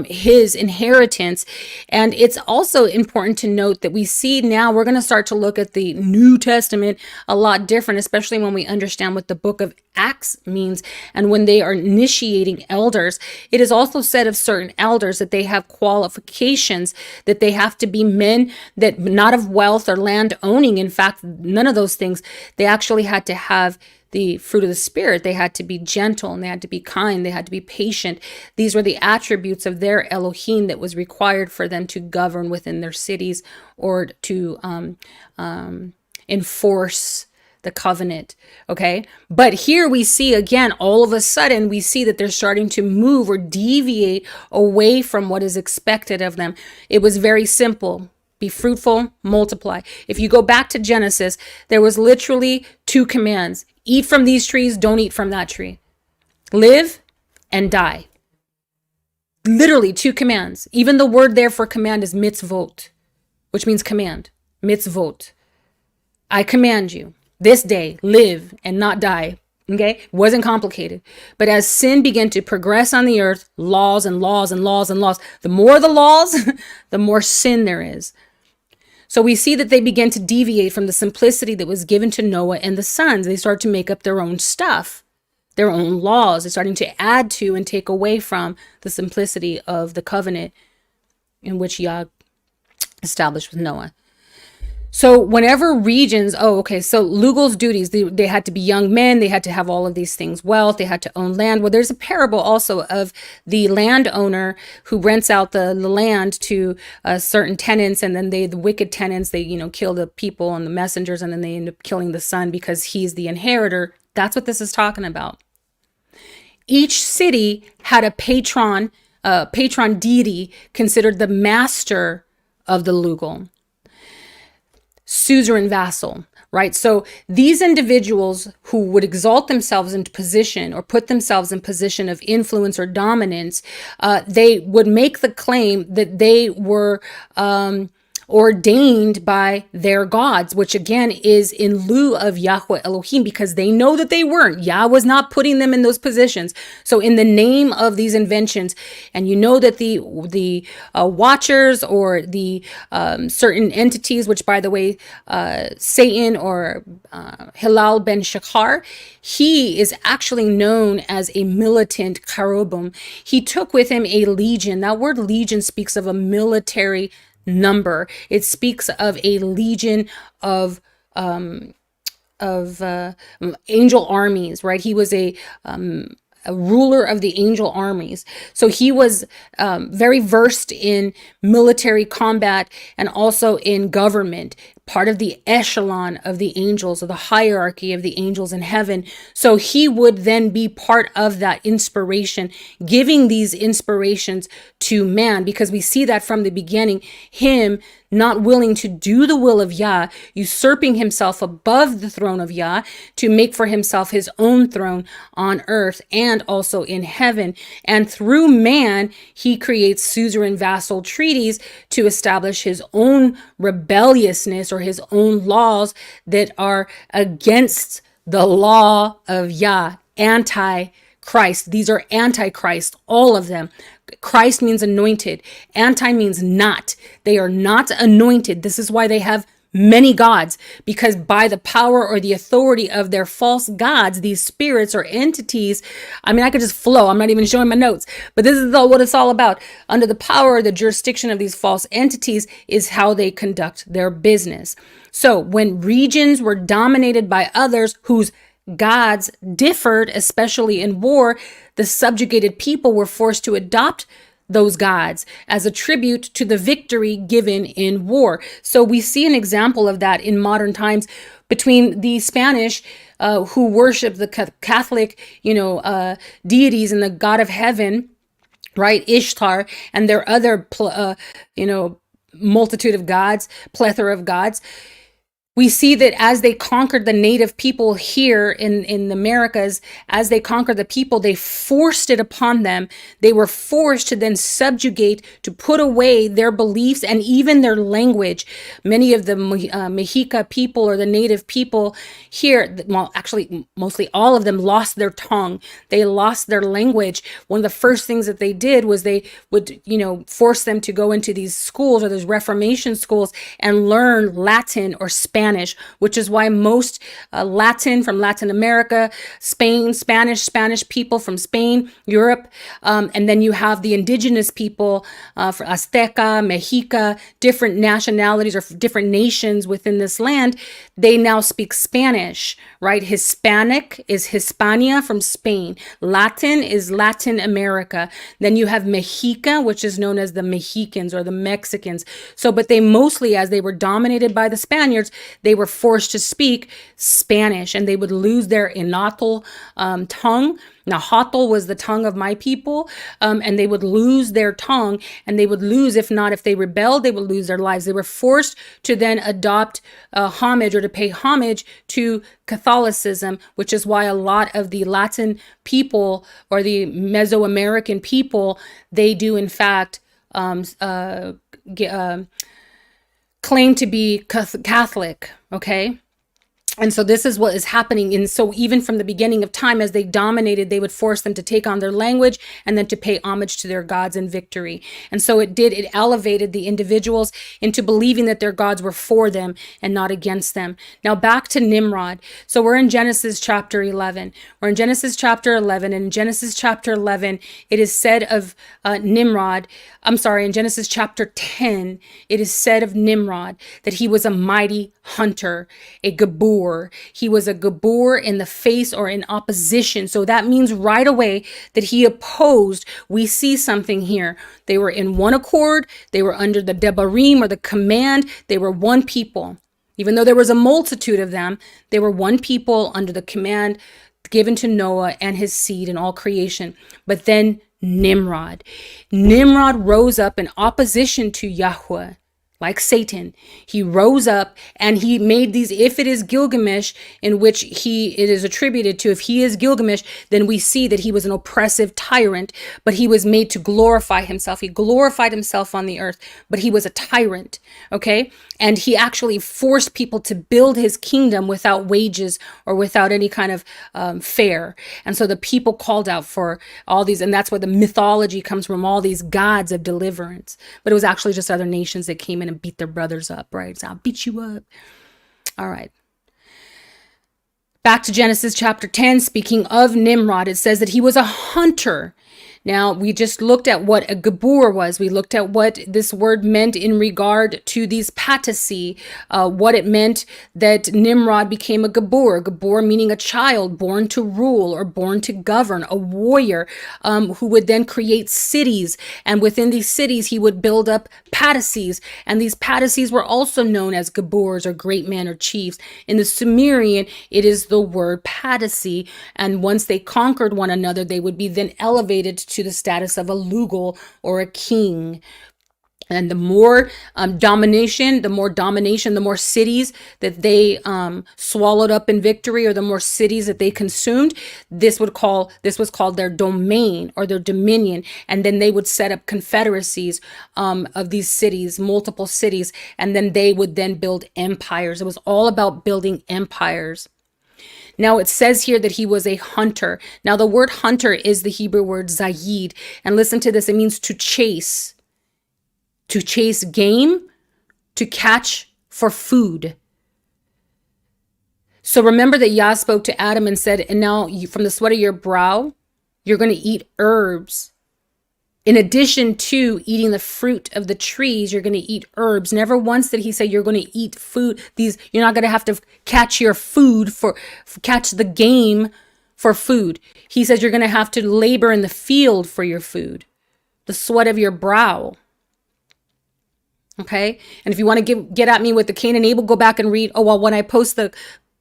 his inheritance. And it's also important to note that we see now we're going to start to look at the New Testament a lot different, especially when we understand what the book of Acts means. And when they are initiating elders, it is also said of certain elders that they have qualifications, that they have to be men that not of wealth or land owning. In fact, none of those things. They actually had to have the fruit of the Spirit. They had to be gentle and they had to be kind. They had to be patient. These were the attributes of their Elohim that was required for them to govern within their cities or to enforce the covenant. Okay. But here we see again, all of a sudden we see that they're starting to move or deviate away from what is expected of them. It was very simple. Be fruitful, multiply. If you go back to Genesis, there was literally 2 commands. Eat from these trees, don't eat from that tree. Live and die. Literally 2 commands. Even the word there for command is mitzvot, which means command. Mitzvot. I command you this day, live and not die. Okay? It wasn't complicated. But as sin began to progress on the earth, laws and laws and laws and laws, the more the laws, the more sin there is. So we see that they begin to deviate from the simplicity that was given to Noah and the sons. They start to make up their own stuff, their own laws. They're starting to add to and take away from the simplicity of the covenant in which Yah established with Noah. So whenever regions, so Lugal's duties, they had to be young men, they had to have all of these things, wealth, they had to own land. Well, there's a parable also of the landowner who rents out the land to certain tenants, and then the wicked tenants, they, kill the people and the messengers, and then they end up killing the son because he's the inheritor. That's what this is talking about. Each city had a patron deity considered the master of the Lugal. Suzerain vassal, right? So these individuals who would exalt themselves into position or put themselves in position of influence or dominance, they would make the claim that they were ordained by their gods, which again is in lieu of Yahweh Elohim, because they know that they weren't. Yah was not putting them in those positions. So in the name of these inventions, and that the watchers or the certain entities, which by the way, Satan or Hilal ben Shachar, he is actually known as a militant cherubim. He took with him a legion. That word legion speaks of a military number. It speaks of a legion of angel armies, right? He was a ruler of the angel armies. So he was very versed in military combat and also in government, part of the echelon of the angels, or the hierarchy of the angels in heaven. So he would then be part of that inspiration, giving these inspirations to man, because we see that from the beginning, him not willing to do the will of Yah, usurping himself above the throne of Yah to make for himself his own throne on earth and also in heaven. And through man, he creates suzerain vassal treaties to establish his own rebelliousness or his own laws that are against the law of Yah, anti-Christ. These are antichrist, all of them. Christ means anointed. Anti means not. They are not anointed. This is why they have many gods, because by the power or the authority of their false gods, these spirits or entities, I could just flow. I'm not even showing my notes, but this is what it's all about. Under the power or the jurisdiction of these false entities is how they conduct their business. So when regions were dominated by others whose gods differed, especially in war, the subjugated people were forced to adopt those gods as a tribute to the victory given in war. So we see an example of that in modern times between the Spanish who worship the Catholic, deities and the God of heaven, right, Ishtar, and their other, multitude of gods, plethora of gods. We see that as they conquered the native people here in the Americas, as they conquered the people, they forced it upon them. They were forced to then subjugate, to put away their beliefs and even their language. Many of the Mexica people or the native people here, well, actually, mostly all of them lost their tongue. They lost their language. One of the first things that they did was they would, force them to go into these schools or those Reformation schools and learn Latin or Spanish, which is why most Latin from Latin America, Spain, Spanish people from Spain, Europe, and then you have the indigenous people, for Azteca, Mexica, different nationalities or different nations within this land, they now speak Spanish, right? Hispanic is Hispania from Spain. Latin is Latin America. Then you have Mexica, which is known as the Mexicans or the Mexicans. So, but they mostly, as they were dominated by the Spaniards, they were forced to speak Spanish, and they would lose their Inatl tongue. Nahuatl was the tongue of my people, and they would lose their tongue, and they would lose, if they rebelled, they would lose their lives. They were forced to then adopt homage or to pay homage to Catholicism, which is why a lot of the Latin people or the Mesoamerican people, they do in fact claim to be Catholic, okay? And so this is what is happening. And so even from the beginning of time, as they dominated, they would force them to take on their language and then to pay homage to their gods in victory. And so it elevated the individuals into believing that their gods were for them and not against them. Now back to Nimrod. So we're in Genesis chapter 11. We're in Genesis chapter 11. And in Genesis chapter 11, it is said of Nimrod, in Genesis chapter 10, it is said of Nimrod that he was a mighty hunter, a Gabor. He was a Gabor in the face or in opposition. So that means right away that he opposed. We see something here. They were in one accord. They were under the Debarim or the command. They were one people. Even though there was a multitude of them, they were one people under the command given to Noah and his seed and all creation. But then Nimrod rose up in opposition to Yahuwah. Like Satan, he rose up and he made these, if it is Gilgamesh, in which it is attributed to, if he is Gilgamesh, then we see that he was an oppressive tyrant, but he was made to glorify himself. He glorified himself on the earth, but he was a tyrant, okay? And he actually forced people to build his kingdom without wages or without any kind of fare. And so the people called out for all these, and that's where the mythology comes from, all these gods of deliverance. But it was actually just other nations that came in and beat their brothers up, right? So I'll beat you up. All right. Back to Genesis chapter 10, speaking of Nimrod, it says that he was a hunter. Now, we just looked at what a Gabor was. We looked at what this word meant in regard to these patasy, what it meant that Nimrod became a Gabor meaning a child born to rule or born to govern, a warrior who would then create cities. And within these cities, he would build up patacies. And these patacies were also known as Gabors or great men or chiefs. In the Sumerian, it is the word patasy. And once they conquered one another, they would be then elevated to the status of a Lugal or a king. And the more domination, the more cities that they swallowed up in victory, or the more cities that they consumed, this was called their domain or their dominion. And then they would set up confederacies of these cities, multiple cities, and then they would then build empires. It was all about building empires. Now it says here that he was a hunter. Now the word hunter is the Hebrew word zayid. And listen to this. It means to chase game, to catch for food. So remember that Yah spoke to Adam and said, and now from the sweat of your brow, you're going to eat herbs. In addition to eating the fruit of the trees, you're going to eat herbs. Never once did he say you're going to eat food. You're not going to have to catch your food catch the game for food. He says you're going to have to labor in the field for your food, the sweat of your brow. Okay. And if you want to get at me with the Cain and Abel, go back and read. Oh, well, when I post the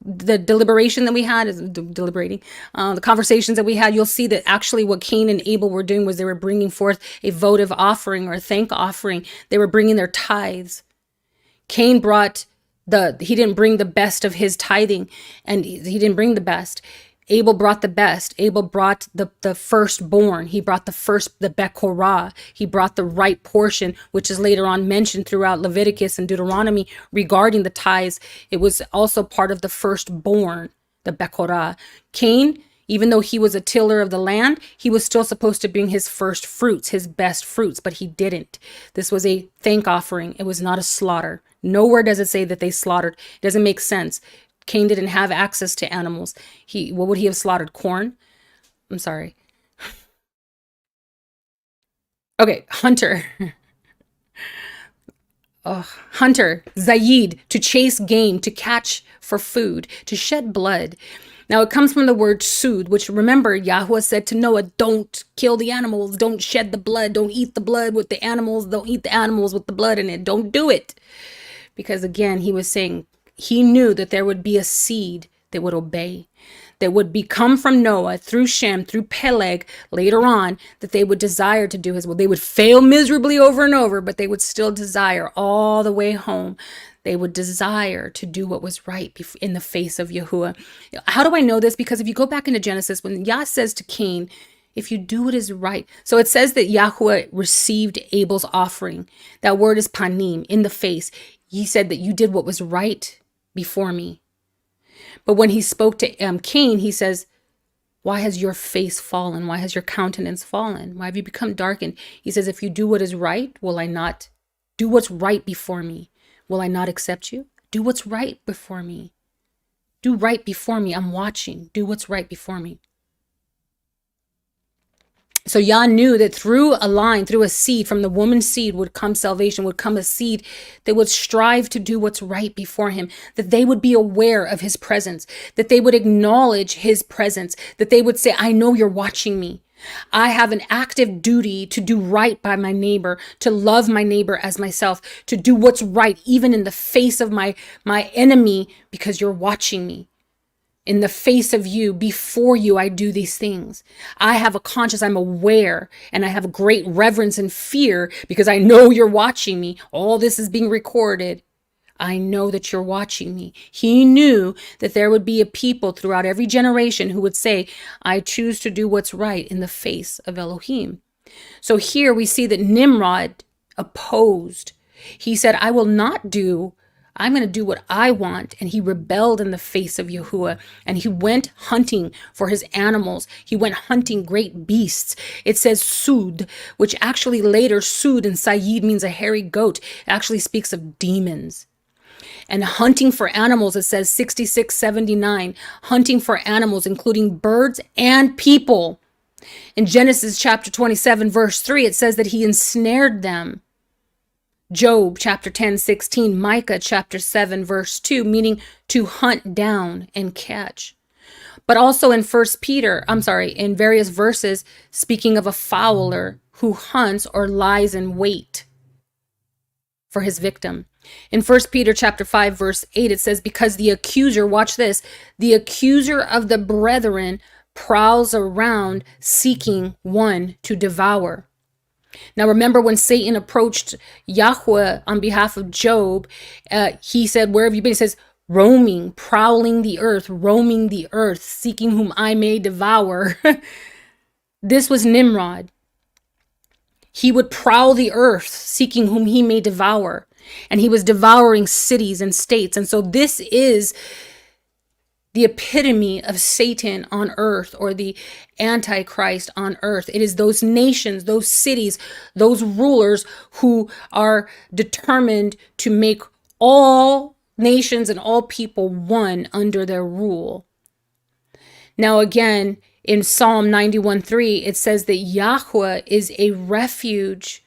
deliberation that we had, the conversations that we had, you'll see that actually what Cain and Abel were doing was they were bringing forth a votive offering or a thank offering. They were bringing their tithes. Cain he didn't bring the best of his tithing, and he didn't bring the best. Abel brought the best. Abel brought the firstborn. He brought the Bekorah. He brought the right portion, which is later on mentioned throughout Leviticus and Deuteronomy regarding the tithes. It was also part of the firstborn, the Bekorah. Cain, even though he was a tiller of the land, he was still supposed to bring his first fruits, his best fruits, but he didn't. This was a thank offering. It was not a slaughter. Nowhere does it say that they slaughtered. It doesn't make sense. Cain didn't have access to animals. What would he have slaughtered? Corn? I'm sorry. Okay, hunter. Hunter, Zayid, to chase game, to catch for food, to shed blood. Now it comes from the word soothe, which remember Yahuwah said to Noah, don't kill the animals, don't shed the blood, don't eat the blood with the animals, don't eat the animals with the blood in it, don't do it. Because again, he was saying, he knew that there would be a seed that would obey, that would come from Noah through Shem, through Peleg later on, that they would desire to do his will. They would fail miserably over and over, but they would still desire all the way home. They would desire to do what was right in the face of Yahuwah. How do I know this? Because if you go back into Genesis, when Yah says to Cain, if you do what is right. So it says that Yahuwah received Abel's offering. That word is panim, in the face. He said that you did what was right before me. But when he spoke to Cain, he says, why has your face fallen? Why has your countenance fallen? Why have you become darkened? He says, if you do what is right, will I not do what's right before me? Will I not accept you? Do what's right before me. Do right before me. I'm watching. Do what's right before me. So Yah knew that through a line, through a seed, from the woman's seed would come salvation, would come a seed that would strive to do what's right before him, that they would be aware of his presence, that they would acknowledge his presence, that they would say, I know you're watching me. I have an active duty to do right by my neighbor, to love my neighbor as myself, to do what's right, even in the face of my enemy, because you're watching me. In the face of you, before you, I do these things. I have a conscience, I'm aware, and I have great reverence and fear because I know you're watching me. All this is being recorded. I know that you're watching me. He knew that there would be a people throughout every generation who would say, I choose to do what's right in the face of Elohim. So here we see that Nimrod opposed. He said, I'm going to do what I want. And he rebelled in the face of Yahuwah. And he went hunting for his animals. He went hunting great beasts. It says Sud, which actually later Sud in Sayyid means a hairy goat. It actually speaks of demons. And hunting for animals, it says 6679, hunting for animals, including birds and people. In Genesis chapter 27, verse 3, it says that he ensnared them. Job chapter 10:16, Micah chapter 7 verse 2, meaning to hunt down and catch. But also in in various verses, speaking of a fowler who hunts or lies in wait for his victim. In 1 Peter chapter 5 verse 8, it says, because the accuser, watch this, the accuser of the brethren prowls around seeking one to devour. Now, remember when Satan approached Yahuwah on behalf of Job, he said, where have you been? He says, roaming, prowling the earth, seeking whom I may devour. This was Nimrod. He would prowl the earth, seeking whom he may devour. And he was devouring cities and states. And so this is the epitome of Satan on earth, or the Antichrist on earth. It is those nations, those cities, those rulers who are determined to make all nations and all people one under their rule. Now again, in Psalm 91:3, it says that Yahuwah is a refuge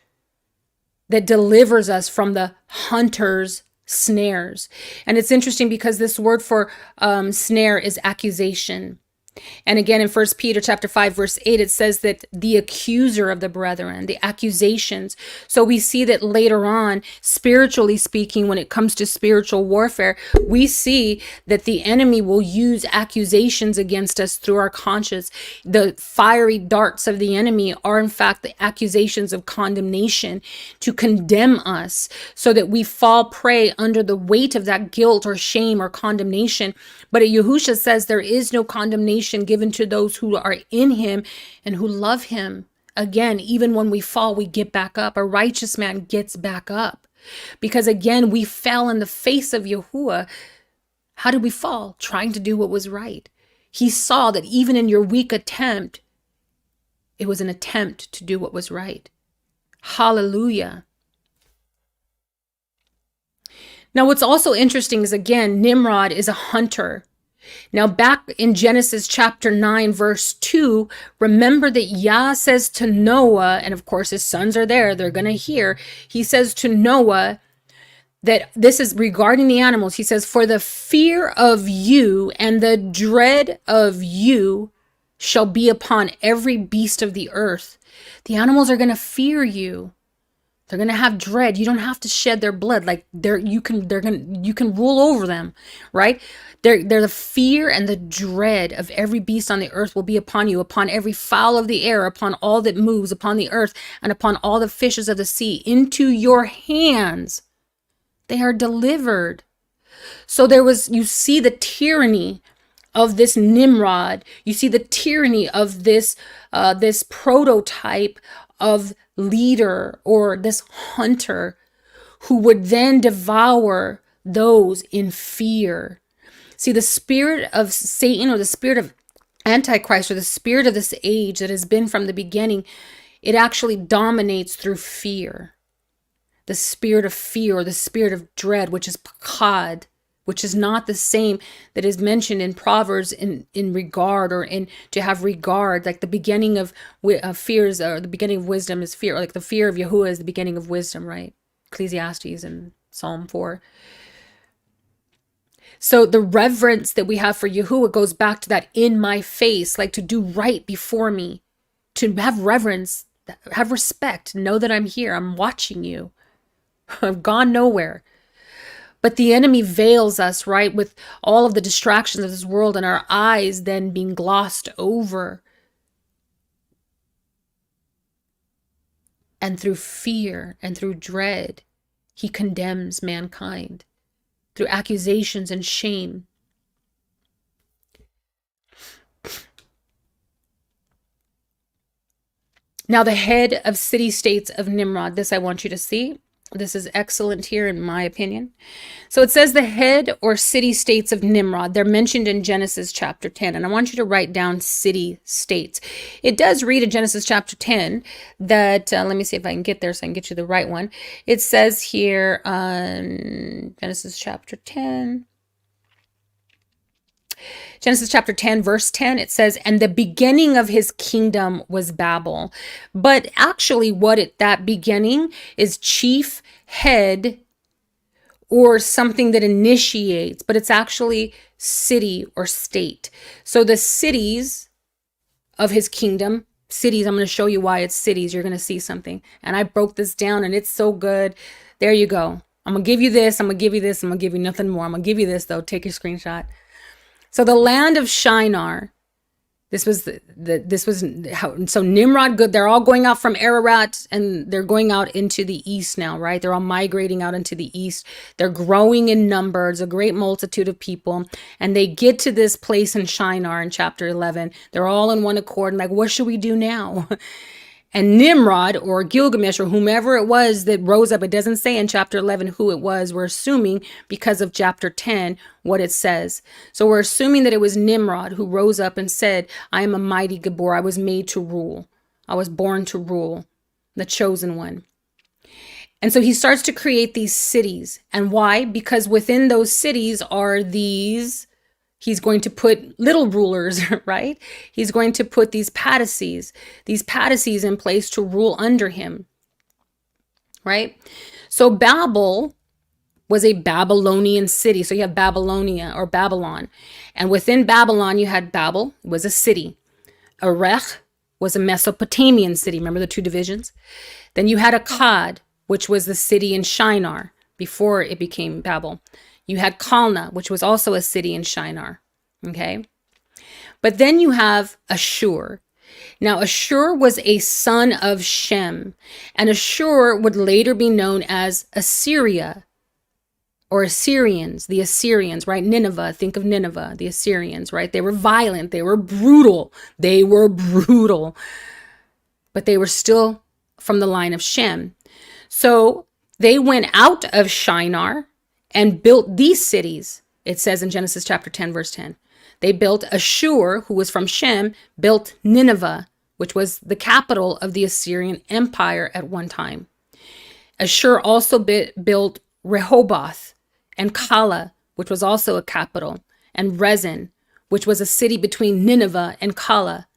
that delivers us from the hunter's snares. And it's interesting because this word for snare is accusation. And again, in 1 Peter chapter 5, verse 8, it says that the accuser of the brethren, the accusations. So we see that later on, spiritually speaking, when it comes to spiritual warfare, we see that the enemy will use accusations against us through our conscience. The fiery darts of the enemy are, in fact, the accusations of condemnation to condemn us so that we fall prey under the weight of that guilt or shame or condemnation. But Yahushua says there is no condemnation given to those who are in him and who love him. Again, even when we fall, we get back up. A righteous man gets back up. Because again, we fell in the face of Yahuwah. How did we fall? Trying to do what was right. He saw that even in your weak attempt, it was an attempt to do what was right. Hallelujah. Now, what's also interesting is, again, Nimrod is a hunter. Now, back in Genesis chapter 9, verse 2, remember that Yah says to Noah, and of course his sons are there, they're going to hear, he says to Noah that this is regarding the animals. He says, for the fear of you and the dread of you shall be upon every beast of the earth. The animals are going to fear you. They're going to have dread. You don't have to shed their blood. Like you can rule over them, right? They're the fear and the dread of every beast on the earth will be upon you, upon every fowl of the air, upon all that moves upon the earth, and upon all the fishes of the sea. Into your hands they are delivered. So you see the tyranny of this Nimrod. You see the tyranny of this prototype of leader, or this hunter, who would then devour those in fear. See, the spirit of Satan, or the spirit of Antichrist, or the spirit of this age that has been from the beginning, it actually dominates through fear. The spirit of fear, or the spirit of dread, which is pakad, which is not the same that is mentioned in Proverbs in regard, or in to have regard. Like the beginning of fears, or the beginning of wisdom is fear. Like the fear of Yahuwah is the beginning of wisdom, right? Ecclesiastes and Psalm 4. So the reverence that we have for Yahuwah goes back to that in my face, like to do right before me, to have reverence, have respect, know that I'm here, I'm watching you. I've gone nowhere. But the enemy veils us, right, with all of the distractions of this world, and our eyes then being glossed over. And through fear and through dread, he condemns mankind through accusations and shame. Now, the head of city-states of Nimrod, this I want you to see. This is excellent here, in my opinion. So it says the head or city-states of Nimrod. They're mentioned in Genesis chapter 10. And I want you to write down city-states. It does read in Genesis chapter 10 that, let me see if I can get there so I can get you the right one. It says here, Genesis chapter 10. Genesis chapter 10, verse 10, it says, and the beginning of his kingdom was Babel. But actually that beginning is chief, head, or something that initiates, but it's actually city or state. So the cities of his kingdom, cities, I'm going to show you why it's cities. You're going to see something. And I broke this down and it's so good. There you go. I'm going to give you this. I'm going to give you this. I'm going to give you nothing more. I'm going to give you this though. Take your screenshot. So the land of Shinar, so Nimrod, good. They're all going out from Ararat and they're going out into the east now, right? They're all migrating out into the east. They're growing in numbers, a great multitude of people. And they get to this place in Shinar in chapter 11. They're all in one accord and like, what should we do now? And Nimrod or Gilgamesh or whomever it was that rose up, it doesn't say in chapter 11 who it was. We're assuming because of chapter 10 what it says. So we're assuming that it was Nimrod who rose up and said, I am a mighty Gabor. I was made to rule. I was born to rule, the chosen one. And so he starts to create these cities. And why? Because within those cities are these, he's going to put little rulers, right? He's going to put these patrices in place to rule under him, right? So Babel was a Babylonian city. So you have Babylonia or Babylon. And within Babylon, you had Babel, it was a city. Erech was a Mesopotamian city. Remember the two divisions? Then you had Akkad, which was the city in Shinar before it became Babel. You had Kalna, which was also a city in Shinar, okay? But then you have Ashur. Now, Ashur was a son of Shem, and Ashur would later be known as Assyria or Assyrians, the Assyrians, right? Nineveh, think of Nineveh, the Assyrians, right? They were violent, they were brutal, but they were still from the line of Shem. So they went out of Shinar and built these cities. It says in Genesis chapter 10, verse 10. They built Ashur, who was from Shem, built Nineveh, which was the capital of the Assyrian Empire at one time. Ashur also built Rehoboth and Kala, which was also a capital, and Rezin, which was a city between Nineveh and Kala.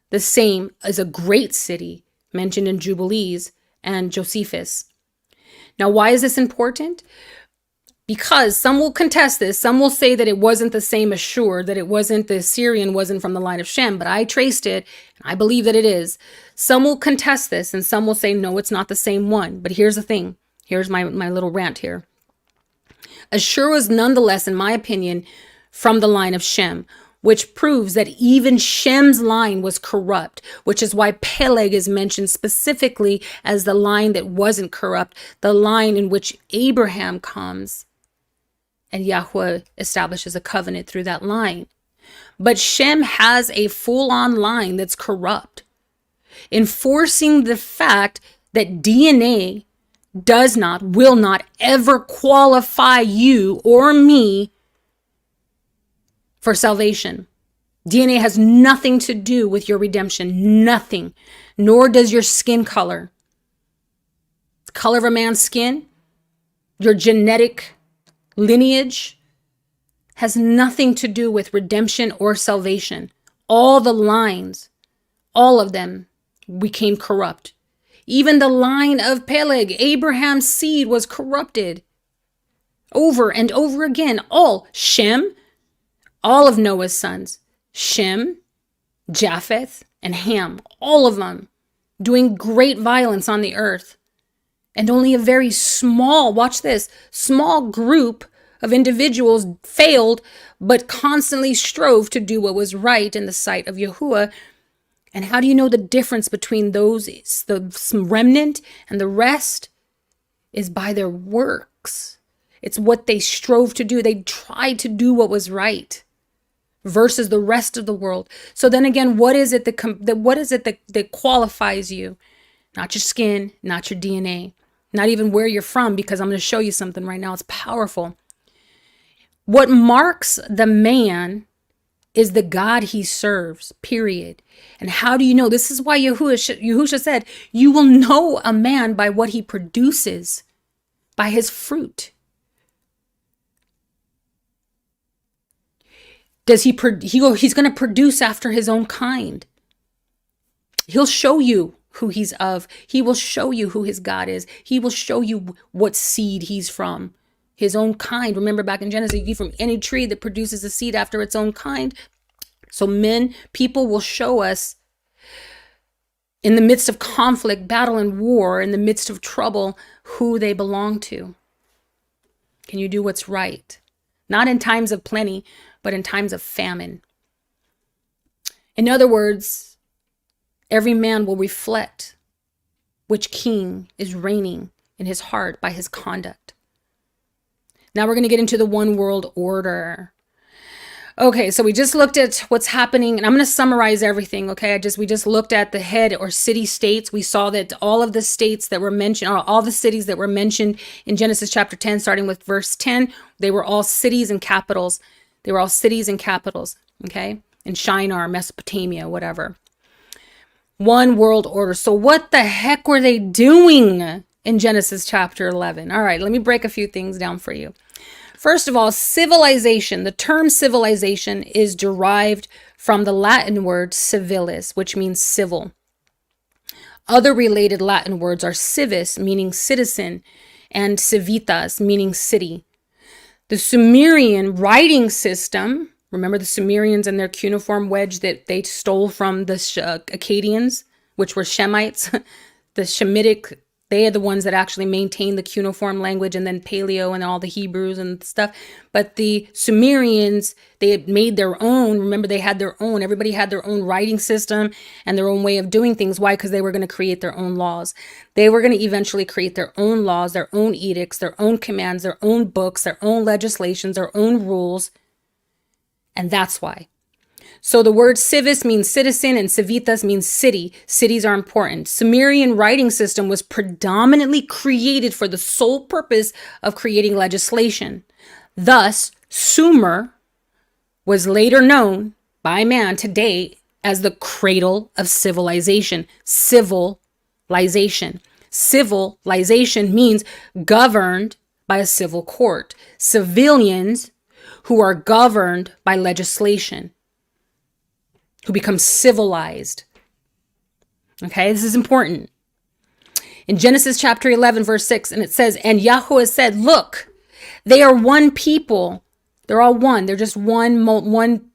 The same as a great city mentioned in Jubilees and Josephus. Now, why is this important? Because some will contest this. Some will say that it wasn't the same Ashur, that it wasn't, the Assyrian wasn't from the line of Shem, but I traced it, and I believe that it is. Some will contest this, and some will say, no, it's not the same one. But here's the thing. Here's my little rant here. Ashur was nonetheless, in my opinion, from the line of Shem, which proves that even Shem's line was corrupt, which is why Peleg is mentioned specifically as the line that wasn't corrupt, the line in which Abraham comes. And Yahuwah establishes a covenant through that line. But Shem has a full-on line that's corrupt, enforcing the fact that DNA will not ever qualify you or me for salvation. DNA has nothing to do with your redemption, nothing, nor does your skin color. The color of a man's skin, your genetic lineage has nothing to do with redemption or salvation. All the lines, all of them became corrupt. Even the line of Peleg, Abraham's seed, was corrupted over and over again. All Shem, all of Noah's sons, Shem, Japheth, and Ham, all of them doing great violence on the earth. And only a very small, watch this, small group of individuals failed, but constantly strove to do what was right in the sight of Yahuwah. And how do you know the difference between those, the remnant and the rest? Is by their works. It's what they strove to do. They tried to do what was right versus the rest of the world. So then again, what is it that qualifies you? Not your skin, not your DNA, not even where you're from, because I'm going to show you something right now. It's powerful. What marks the man is the God he serves, period. And how do you know? This is why Yahushua said, you will know a man by what he produces, by his fruit. He's going to produce after his own kind. He'll show you who he's of. He will show you who his God is. He will show you what seed he's from. His own kind. Remember back in Genesis, you eat from any tree that produces a seed after its own kind. So people will show us in the midst of conflict, battle, and war, in the midst of trouble, who they belong to. Can you do what's right? Not in times of plenty, but in times of famine. In other words, every man will reflect which king is reigning in his heart by his conduct. Now we're going to get into the one world order. Okay, so we just looked at what's happening, and I'm going to summarize everything, okay? We just looked at the head or city states. We saw that all of the states that were mentioned, or all the cities that were mentioned in Genesis chapter 10, starting with verse 10, they were all cities and capitals. They were all cities and capitals, okay? In Shinar, Mesopotamia, whatever. One world order. So what the heck were they doing in Genesis chapter 11? All right, let me break a few things down for you. First of all, civilization. The term civilization is derived from the Latin word civilis, which means civil. Other related Latin words are civis, meaning citizen, and civitas, meaning city. The Sumerian writing system, remember the Sumerians and their cuneiform wedge that they stole from the Akkadians, which were Shemites, the Shemitic. They are the ones that actually maintained the cuneiform language, and then Paleo and all the Hebrews and stuff. But the Sumerians, they had made their own. Remember, they had their own. Everybody had their own writing system and their own way of doing things. Why? Because they were going to create their own laws. They were going to eventually create their own laws, their own edicts, their own commands, their own books, their own legislations, their own rules. And that's why. So the word civis means citizen and civitas means city. Cities are important. Sumerian writing system was predominantly created for the sole purpose of creating legislation. Thus, Sumer was later known by man today as the cradle of civilization. Civilization. Civilization means governed by a civil court. Civilians who are governed by legislation, who become civilized. Okay, this is important. In Genesis chapter 11, verse 6, and it says, and Yahuwah said, look, they are one people. They're all one. They're just one.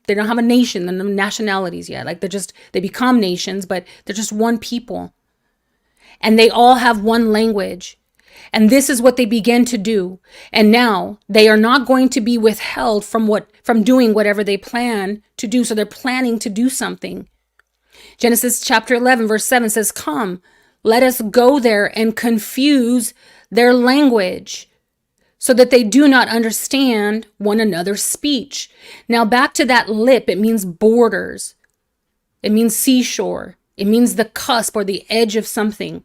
They don't have a nation and no nationalities yet. Like they become nations, but they're just one people. And they all have one language. And this is what they began to do. And now they are not going to be withheld from doing whatever they plan to do. So they're planning to do something. Genesis chapter 11, verse 7 says, come, let us go there and confuse their language so that they do not understand one another's speech. Now back to that lip, it means borders. It means seashore. It means the cusp or the edge of something.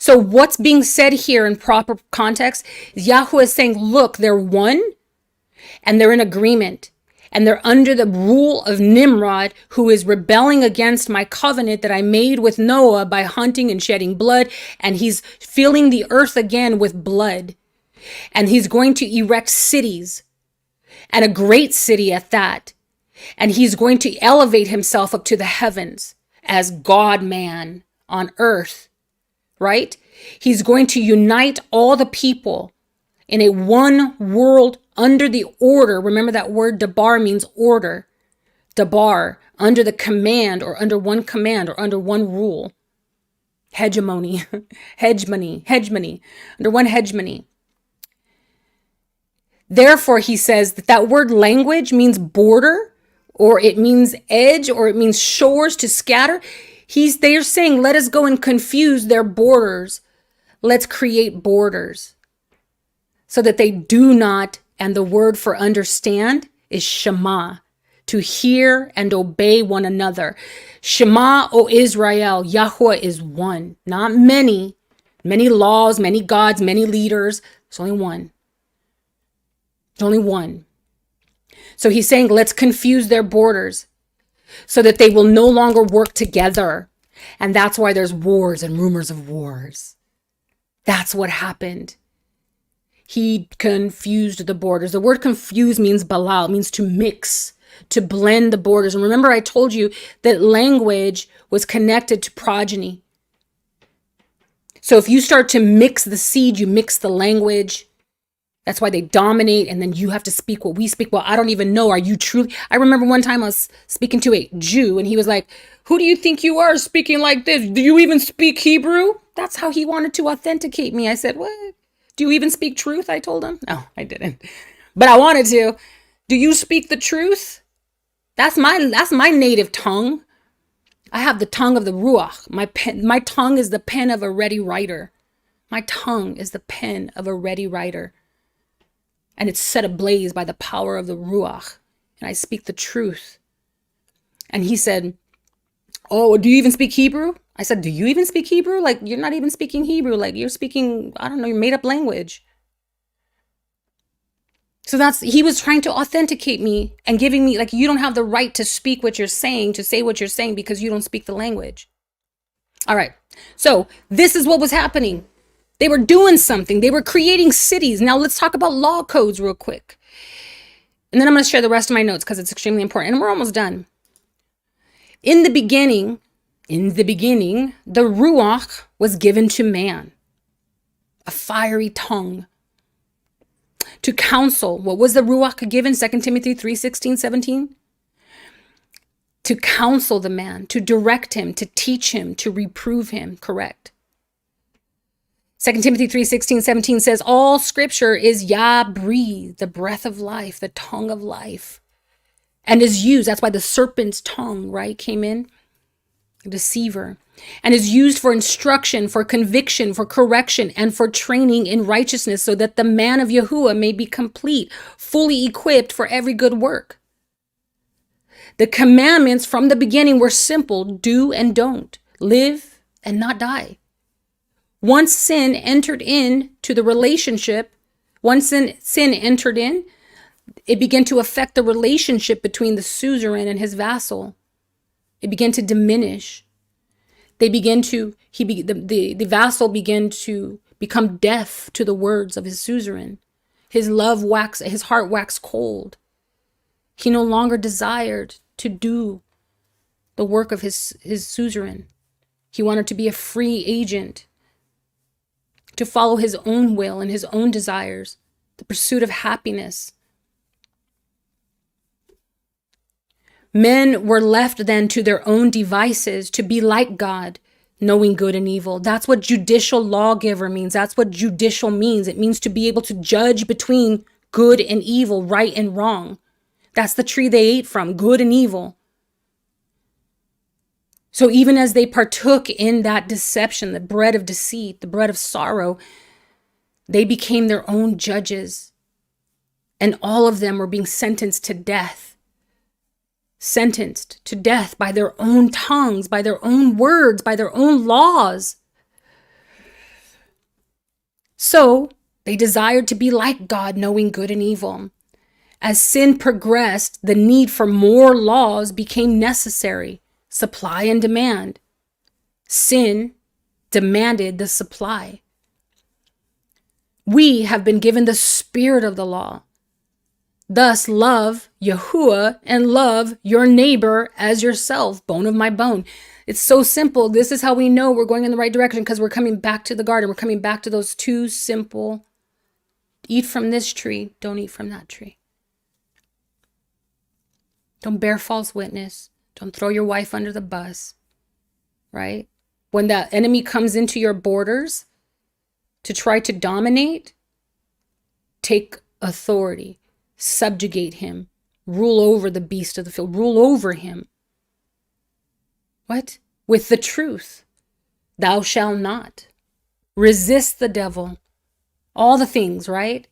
So what's being said here in proper context is Yahuwah is saying, look, they're one and they're in agreement. And they're under the rule of Nimrod, who is rebelling against my covenant that I made with Noah by hunting and shedding blood. And he's filling the earth again with blood. And he's going to erect cities, and a great city at that. And he's going to elevate himself up to the heavens as God-man on earth, right? He's going to unite all the people in a one world under the order. Remember that word Dabar means order. Dabar, under the command or under one command or under one rule. Hegemony, hegemony, under one hegemony. Therefore, he says that word language means border, or it means edge, or it means shores to scatter. They're saying, let us go and confuse their borders. Let's create borders so that they do not, and the word for understand is Shema, to hear and obey one another. Shema, O Israel, Yahuah is one, not many laws, many gods, many leaders. There's only one. There's only one. So he's saying, let's confuse their borders so that they will no longer work together. And that's why there's wars and rumors of wars. That's what happened. He confused the borders. The word confuse means balal, means to mix, to blend the borders. And remember, I told you that language was connected to progeny. So if you start to mix the seed, you mix the language. That's why they dominate, and then you have to speak what we speak. Well, I don't even know. Are you truly? I remember one time I was speaking to a Jew, and he was like, who do you think you are speaking like this? Do you even speak Hebrew? That's how he wanted to authenticate me. I said, what? Do you even speak truth? I told him. No, I didn't. But I wanted to. Do you speak the truth? That's my native tongue. I have the tongue of the Ruach. My tongue is the pen of a ready writer. My tongue is the pen of a ready writer. And it's set ablaze by the power of the Ruach. And I speak the truth. And he said, oh, do you even speak Hebrew? I said, do you even speak Hebrew? Like, you're not even speaking Hebrew. Like, you're speaking, I don't know, your made up language. So he was trying to authenticate me and giving me, like, you don't have the right to speak what you're saying, to say what you're saying, because you don't speak the language. All right. So this is what was happening. They were doing something. They were creating cities. Now let's talk about law codes real quick. And then I'm going to share the rest of my notes because it's extremely important. And we're almost done. In the beginning, the Ruach was given to man. A fiery tongue. To counsel. What was the Ruach given? 2 Timothy 3:16, 17. To counsel the man, to direct him, to teach him, to reprove him. Correct. 2 Timothy 3:16, 17 says, all scripture is Yah breathed, the breath of life, the tongue of life, and is used. That's why the serpent's tongue, right, came in, deceiver, and is used for instruction, for conviction, for correction, and for training in righteousness, so that the man of Yahuah may be complete, fully equipped for every good work. The commandments from the beginning were simple: do and don't, live and not die. Once sin entered into the relationship, sin entered in, it began to affect the relationship between the suzerain and his vassal. It began to diminish. The vassal began to become deaf to the words of his suzerain. His heart waxed cold. He no longer desired to do the work of his suzerain. He wanted to be a free agent, to follow his own will and his own desires, the pursuit of happiness. Men were left then to their own devices to be like God, knowing good and evil. That's what judicial lawgiver means. That's what judicial means. It means to be able to judge between good and evil, right and wrong. That's the tree they ate from, good and evil. So even as they partook in that deception, the bread of deceit, the bread of sorrow, they became their own judges. And all of them were being sentenced to death. Sentenced to death by their own tongues, by their own words, by their own laws. So they desired to be like God, knowing good and evil. As sin progressed, the need for more laws became necessary. Supply and demand. Sin demanded the supply. We have been given the spirit of the law. Thus, love Yahuah and love your neighbor as yourself, bone of my bone. It's so simple. This is how we know we're going in the right direction, because we're coming back to the garden. We're coming back to those two simple: eat from this tree, don't eat from that tree. Don't bear false witness. Don't throw your wife under the bus, right? When that enemy comes into your borders to try to dominate, take authority. Subjugate him, rule over the beast of the field, rule over him. What? With the truth. Thou shalt not. Resist the devil. All the things, right?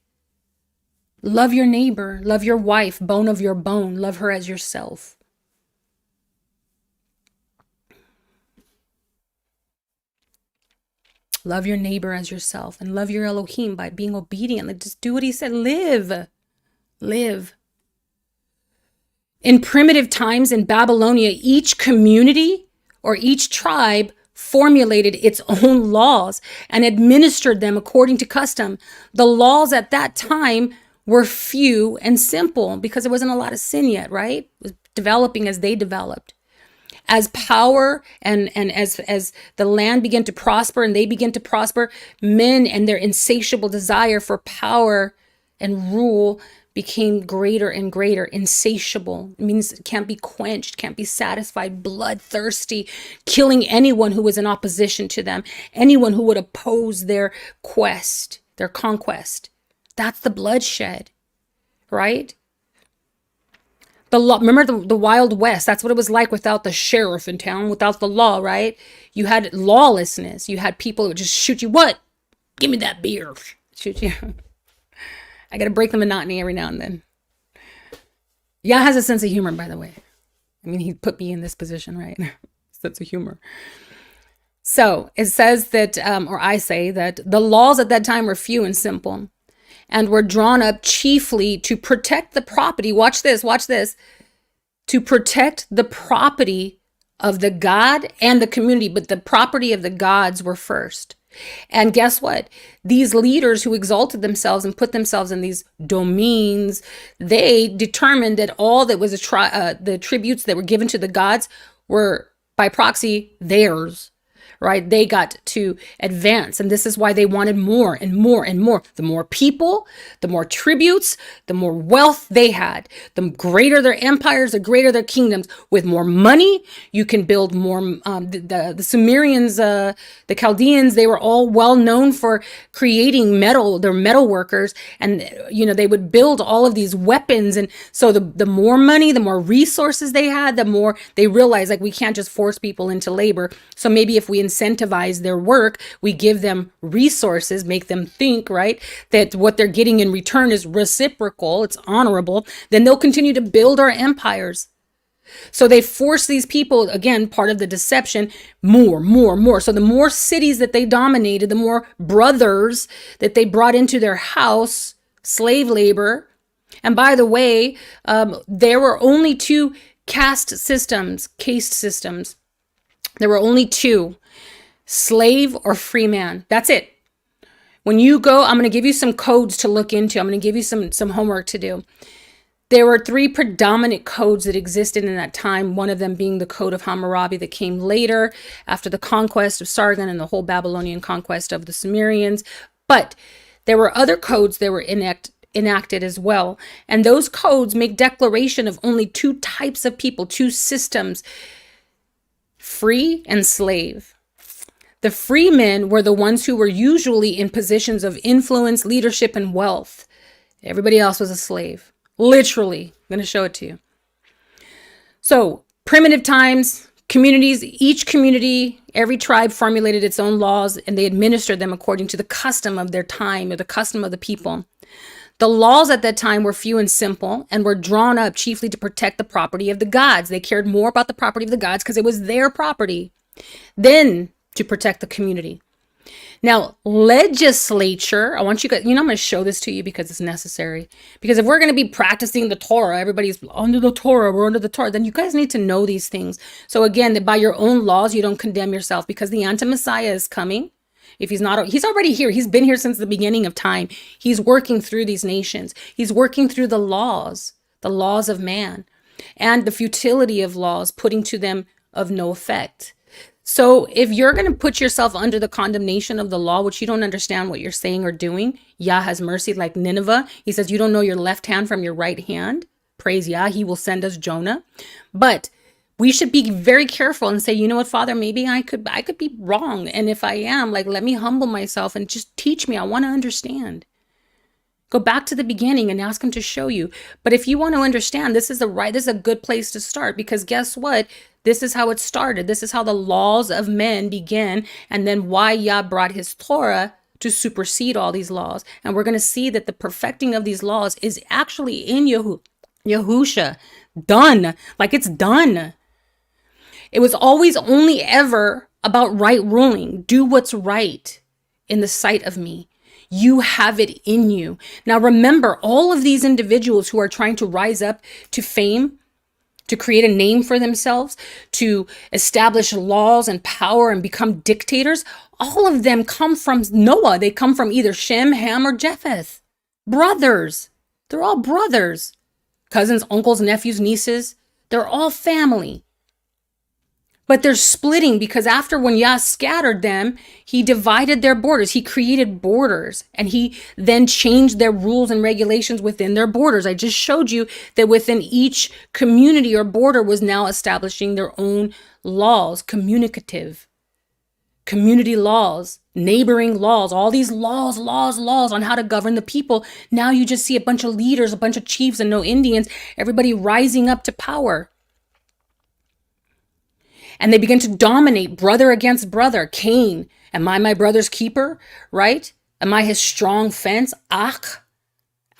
Love your neighbor, love your wife, bone of your bone, love her as yourself. Love your neighbor as yourself, and love your Elohim by being obedient. Like, just do what he said. Live. In primitive times in Babylonia, each community or each tribe formulated its own laws and administered them according to custom. The laws at that time were few and simple because there wasn't a lot of sin yet, right? It was developing as they developed. As power and as the land began to prosper and they began to prosper, men and their insatiable desire for power and rule became greater and greater. Insatiable. It means it can't be quenched, can't be satisfied, bloodthirsty, killing anyone who was in opposition to them, anyone who would oppose their quest, their conquest. That's the bloodshed, right? The law, remember the Wild West, that's what it was like without the sheriff in town, without the law, right? You had lawlessness. You had people who would just shoot you. What? Give me that beer. Shoot you. I got to break the monotony every now and then. Yah has a sense of humor, by the way. I mean, he put me in this position, right? Sense of humor. So it says that, or I say that the laws at that time were few and simple and were drawn up chiefly to protect the property. Watch this. To protect the property of the God and the community, but the property of the gods were first. And guess what? These leaders who exalted themselves and put themselves in these domains, they determined that all that was the tributes that were given to the gods were by proxy theirs, right? They got to advance. And this is why they wanted more and more and more. The more people, the more tributes, the more wealth they had, the greater their empires, the greater their kingdoms. With more money, you can build more. The Sumerians, the Chaldeans, they were all well known for creating metal. They're metal workers. And, they would build all of these weapons. And so the more money, the more resources they had, the more they realized, like, we can't just force people into labor. So maybe if we incentivize their work, we give them resources, make them think, right, that what they're getting in return is reciprocal, it's honorable, then they'll continue to build our empires. So they force these people, again, part of the deception, more. So the more cities that they dominated, the more brothers that they brought into their house, slave labor. And by the way, there were only two caste systems. There were only two. Slave or free man. That's it. When you go, I'm going to give you some codes to look into. I'm going to give you some homework to do. There were three predominant codes that existed in that time, one of them being the Code of Hammurabi that came later after the conquest of Sargon and the whole Babylonian conquest of the Sumerians. But there were other codes that were enacted as well. And those codes make declaration of only two types of people, two systems, free and slave. The free men were the ones who were usually in positions of influence, leadership, and wealth. Everybody else was a slave. Literally. I'm going to show it to you. So, primitive times, communities, each community, every tribe formulated its own laws, and they administered them according to the custom of their time or the custom of the people. The laws at that time were few and simple and were drawn up chiefly to protect the property of the gods. They cared more about the property of the gods because it was their property than to protect the community. Now, legislature, I want you guys, I'm going to show this to you because it's necessary. Because if we're going to be practicing the Torah, everybody's under the Torah, we're under the Torah, then you guys need to know these things. So again, that by your own laws, you don't condemn yourself, because the anti-Messiah is coming. If he's not, he's already here. He's been here since the beginning of time. He's working through these nations. He's working through the laws of man, and the futility of laws, putting to them of no effect. So if you're going to put yourself under the condemnation of the law, which you don't understand what you're saying or doing, Yah has mercy, like Nineveh. He says, you don't know your left hand from your right hand. Praise Yah. He will send us Jonah. But we should be very careful and say, you know what, Father, maybe I could be wrong. And if I am, like, let me humble myself and just teach me. I want to understand. Go back to the beginning and ask him to show you. But if you want to understand, this is a good place to start, because guess what? This is how it started. This is how the laws of men began, and then why Yah brought his Torah to supersede all these laws. And we're going to see that the perfecting of these laws is actually in Yahusha. Done. Like, it's done. It was always only ever about right ruling. Do what's right in the sight of me. You have it in you. Now remember, all of these individuals who are trying to rise up to fame, to create a name for themselves, to establish laws and power and become dictators, all of them come from Noah. They come from either Shem, Ham, or Japheth. Brothers. They're all brothers. Cousins, uncles, nephews, nieces. They're all family. But they're splitting because after, when Yah scattered them, he divided their borders. He created borders, and he then changed their rules and regulations within their borders. I just showed you that within each community or border was now establishing their own laws, communicative, community laws, neighboring laws, all these laws on how to govern the people. Now you just see a bunch of leaders, a bunch of chiefs, and no Indians, everybody rising up to power. And they begin to dominate, brother against brother. Cain, am I my brother's keeper? Right? Am I his strong fence? Ach,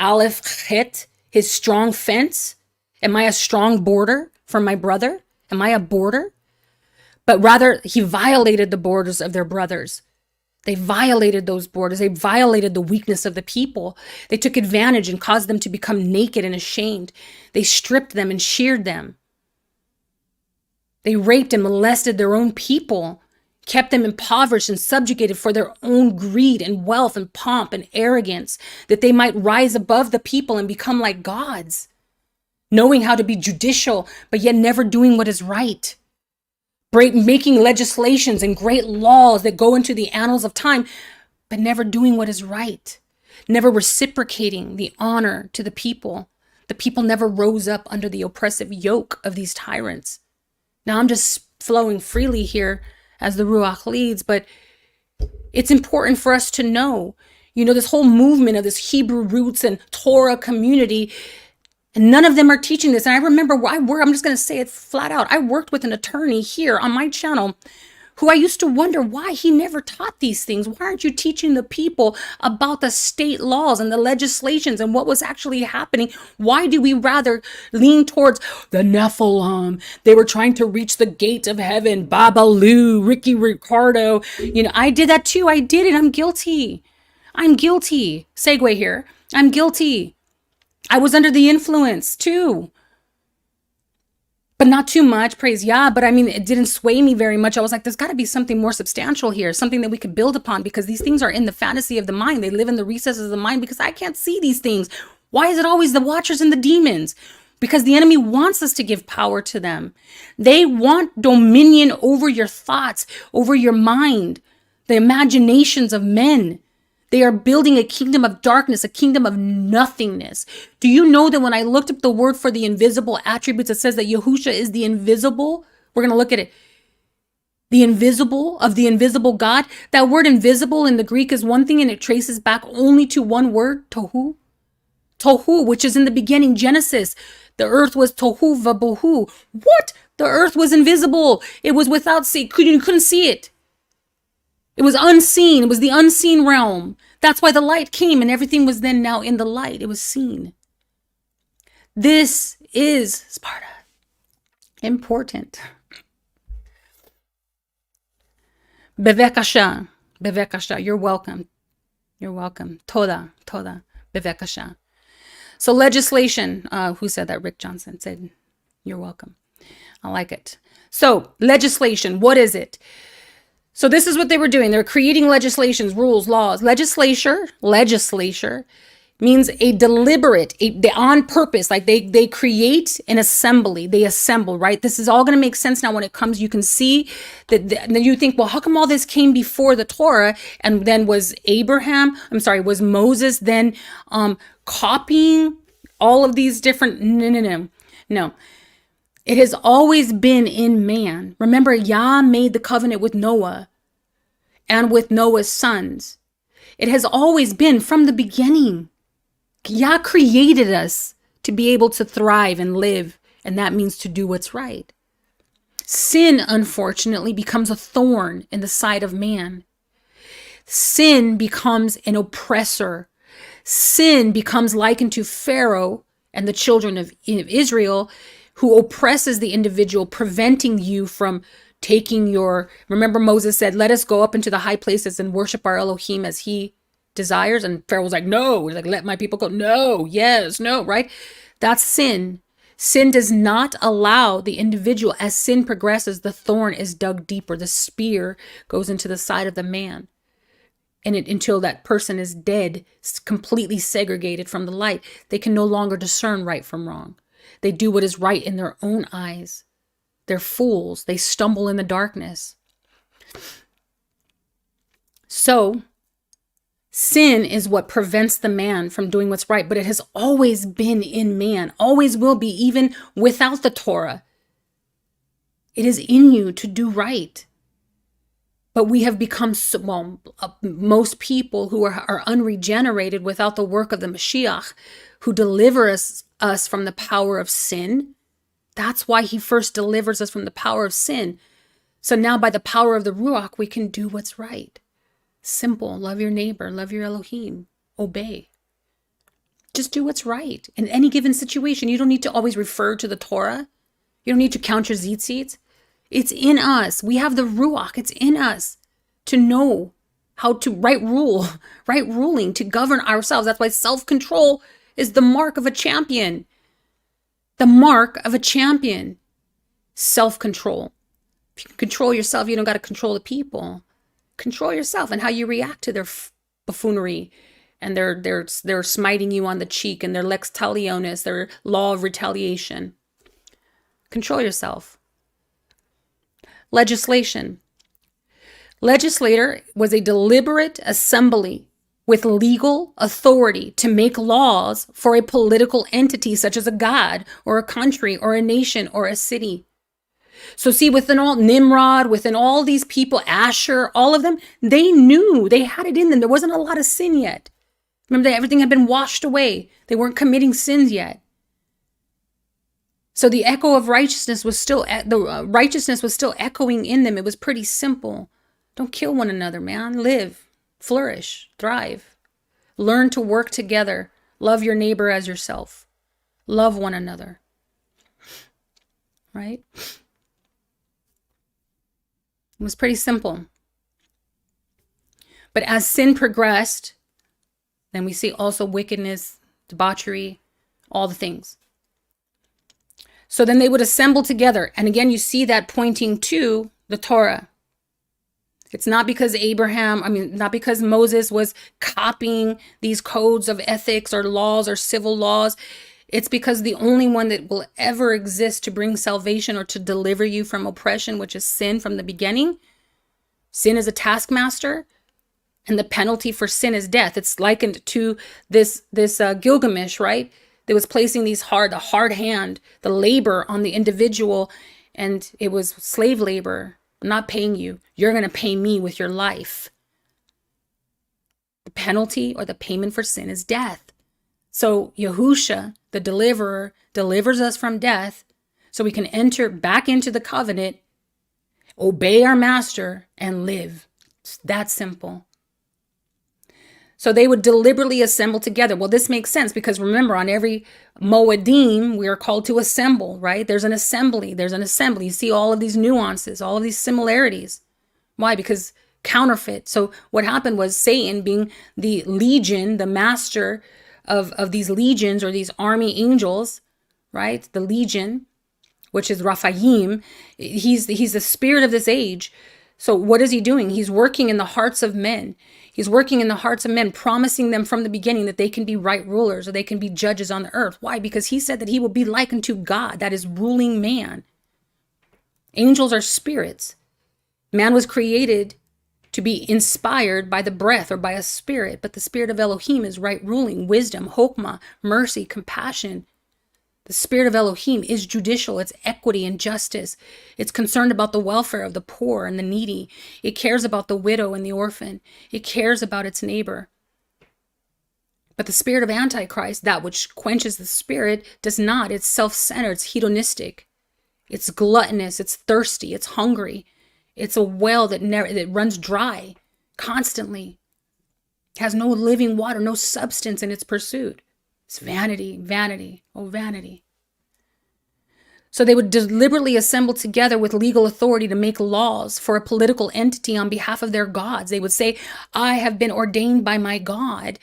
Aleph, Chet, his strong fence? Am I a strong border for my brother? Am I a border? But rather, he violated the borders of their brothers. They violated those borders. They violated the weakness of the people. They took advantage and caused them to become naked and ashamed. They stripped them and sheared them. They raped and molested their own people, kept them impoverished and subjugated for their own greed and wealth and pomp and arrogance, that they might rise above the people and become like gods, knowing how to be judicial, but yet never doing what is right. Making legislations and great laws that go into the annals of time, but never doing what is right, never reciprocating the honor to the people. The people never rose up under the oppressive yoke of these tyrants. Now I'm just flowing freely here as the Ruach leads, but it's important for us to know, this whole movement of this Hebrew roots and Torah community, and none of them are teaching this. And I remember I'm just going to say it flat out. I worked with an attorney here on my channel who I used to wonder why he never taught these things. Why aren't you teaching the people about the state laws and the legislations and what was actually happening? Why do we rather lean towards the Nephilim? They were trying to reach the gate of heaven. Babalu, Ricky Ricardo. I did that too. I did it. I'm guilty. Segue here. I'm guilty. I was under the influence too. But not too much, praise Yah. But it didn't sway me very much. I was like, there's got to be something more substantial here, something that we could build upon, because these things are in the fantasy of the mind. They live in the recesses of the mind because I can't see these things. Why is it always the watchers and the demons? Because the enemy wants us to give power to them. They want dominion over your thoughts, over your mind, the imaginations of men. They are building a kingdom of darkness, a kingdom of nothingness. Do you know that when I looked up the word for the invisible attributes, it says that Yahusha is the invisible? We're going to look at it. The invisible of the invisible God. That word invisible in the Greek is one thing, and it traces back only to one word, tohu. Tohu, which is in the beginning, Genesis. The earth was tohu vabohu. What? The earth was invisible. It was without see. You couldn't see it. It was unseen. It was the unseen realm. That's why the light came, and everything was then now in the light. It was seen. This is, Sparta, important. Bevekasha, Bevekasha, you're welcome. You're welcome. Toda, bevekasha. So legislation, who said that? Rick Johnson said, you're welcome. I like it. So legislation, what is it? So this is what they were doing. They're creating legislations, rules, laws. Legislature means a deliberate, on purpose, like they create an assembly, they assemble, right? This is all going to make sense now when it comes, you can see that, then you think, well, how come all this came before the Torah? And then was Moses then copying all of these different, no. It has always been in man. Remember, Yah made the covenant with Noah and with Noah's sons. It has always been from the beginning. Yah created us to be able to thrive and live, and that means to do what's right. Sin, unfortunately, becomes a thorn in the side of man. Sin becomes an oppressor. Sin becomes likened to Pharaoh and the children of Israel, who oppresses the individual, preventing you from taking remember Moses said, let us go up into the high places and worship our Elohim as he desires. And Pharaoh was like, no. He's like, let my people go. No, yes, no, right? That's sin. Sin does not allow the individual. As sin progresses, the thorn is dug deeper. The spear goes into the side of the man. And until that person is dead, completely segregated from the light, they can no longer discern right from wrong. They do what is right in their own eyes. They're fools. They stumble in the darkness. So, sin is what prevents the man from doing what's right, but it has always been in man, always will be, even without the Torah. It is in you to do right. But we have become, most people who are unregenerated without the work of the Mashiach, who delivers us from the power of sin. That's why he first delivers us from the power of sin. So now by the power of the Ruach, we can do what's right. Simple. Love your neighbor. Love your Elohim. Obey. Just do what's right. In any given situation, you don't need to always refer to the Torah. You don't need to count your tzitzits. It's in us. We have the Ruach. It's in us to know how to right ruling, to govern ourselves. That's why self-control is the mark of a champion. The mark of a champion. Self-control. If you can control yourself, you don't got to control the people. Control yourself and how you react to their buffoonery and their smiting you on the cheek and their lex talionis, their law of retaliation. Control yourself. Legislation. Legislator was a deliberate assembly with legal authority to make laws for a political entity such as a god or a country or a nation or a city. So see, within all Nimrod, within all these people, Asher, all of them, they knew, they had it in them. There wasn't a lot of sin yet. Remember, everything had been washed away. They weren't committing sins yet. So the echo of righteousness was still, righteousness was still echoing in them. It was pretty simple. Don't kill one another, man. Live, flourish, thrive. Learn to work together. Love your neighbor as yourself. Love one another. Right? It was pretty simple. But as sin progressed, then we see also wickedness, debauchery, all the things. So then they would assemble together. And again, you see that pointing to the Torah. It's not because not because Moses was copying these codes of ethics or laws or civil laws. It's because the only one that will ever exist to bring salvation or to deliver you from oppression, which is sin from the beginning. Sin is a taskmaster, and the penalty for sin is death. It's likened to this Gilgamesh, right? That was placing the hard hand, the labor on the individual, and it was slave labor. I'm not paying you. You're going to pay me with your life. The penalty or the payment for sin is death. So Yahusha, the deliverer, delivers us from death so we can enter back into the covenant, obey our master, and live. It's that simple. So they would deliberately assemble together. Well, this makes sense because remember, on every Moedim, we are called to assemble, right? There's an assembly. You see all of these nuances, all of these similarities. Why? Because counterfeit. So what happened was Satan, being the legion, the master of these legions or these army angels, right? The legion, which is Raphaim, he's the spirit of this age. So what is he doing? He's working in the hearts of men. He's working in the hearts of men, promising them from the beginning that they can be right rulers or they can be judges on the earth. Why? Because he said that he will be like unto God, that is ruling man. Angels are spirits. Man was created to be inspired by the breath or by a spirit, but the spirit of Elohim is right ruling, wisdom, chokmah, mercy, compassion. The spirit of Elohim is judicial. It's equity and justice. It's concerned about the welfare of the poor and the needy. It cares about the widow and the orphan. It cares about its neighbor. But the spirit of Antichrist, that which quenches the spirit, does not. It's self-centered. It's hedonistic. It's gluttonous. It's thirsty. It's hungry. It's a well that runs dry constantly. It has no living water, no substance in its pursuit. It's vanity, vanity, oh vanity. So they would deliberately assemble together with legal authority to make laws for a political entity on behalf of their gods. They would say, I have been ordained by my God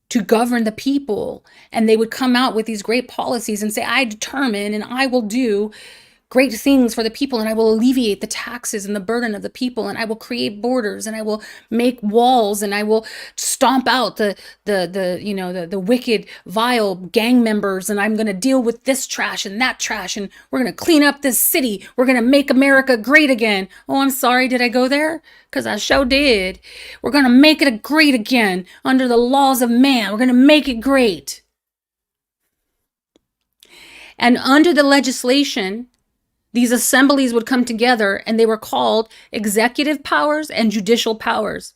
to govern the people. And they would come out with these great policies and say, I determine and I will do great things for the people, and I will alleviate the taxes and the burden of the people, and I will create borders, and I will make walls, and I will stomp out the wicked, vile gang members, and I'm going to deal with this trash and that trash, and we're going to clean up this city. We're going to make America great again. Oh, I'm sorry, did I go there? Because I sure did. We're going to make it great again under the laws of man. We're going to make it great. And under the legislation, these assemblies would come together, and they were called executive powers and judicial powers.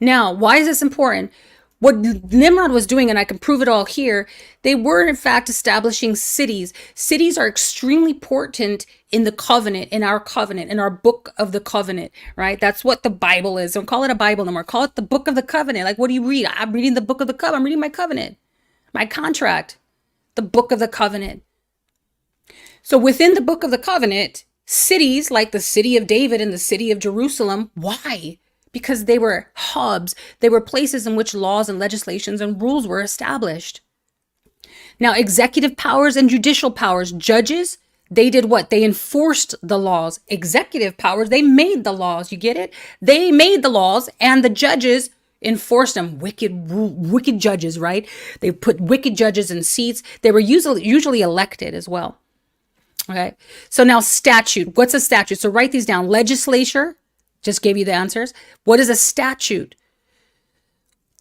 Now, why is this important? What Nimrod was doing, and I can prove it all here, they were in fact establishing cities. Cities are extremely important in the covenant, in our book of the covenant, right? That's what the Bible is. Don't call it a Bible no more. Call it the book of the covenant. Like, what do you read? I'm reading the book of the covenant. I'm reading my covenant, my contract, the book of the covenant. So within the book of the covenant, cities like the city of David and the city of Jerusalem, why? Because they were hubs. They were places in which laws and legislations and rules were established. Now, executive powers and judicial powers, judges, they did what? They enforced the laws. Executive powers, they made the laws. You get it? They made the laws, and the judges enforced them. Wicked judges, right? They put wicked judges in seats. They were usually elected as well. Okay, so now statute. What's a statute? So write these down. Legislature, just gave you the answers. What is a statute?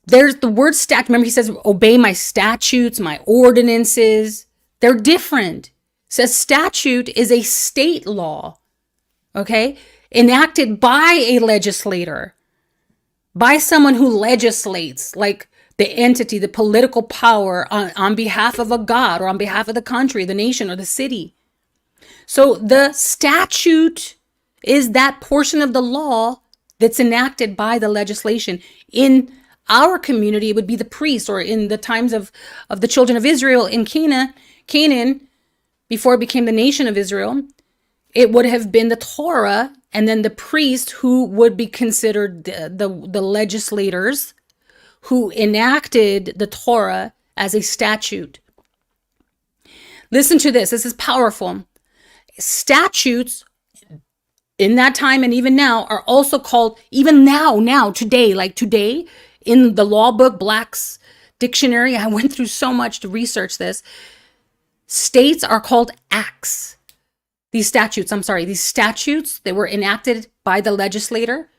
There's the word statute. Remember, he says, obey my statutes, my ordinances. They're different. It says statute is a state law, okay, enacted by a legislator, by someone who legislates, like the entity, the political power on behalf of a god or on behalf of the country, the nation, or the city. So the statute is that portion of the law that's enacted by the legislation. In our community, it would be the priest, or in the times of the children of Israel in Canaan, before it became the nation of Israel, it would have been the Torah, and then the priest, who would be considered the legislators who enacted the Torah as a statute. Listen to this. This is powerful. Statutes in that time and even now are also called, even now, today, like today, in the law book, Black's Dictionary, I went through so much to research this. States are called acts. These statutes, they were enacted by the legislator.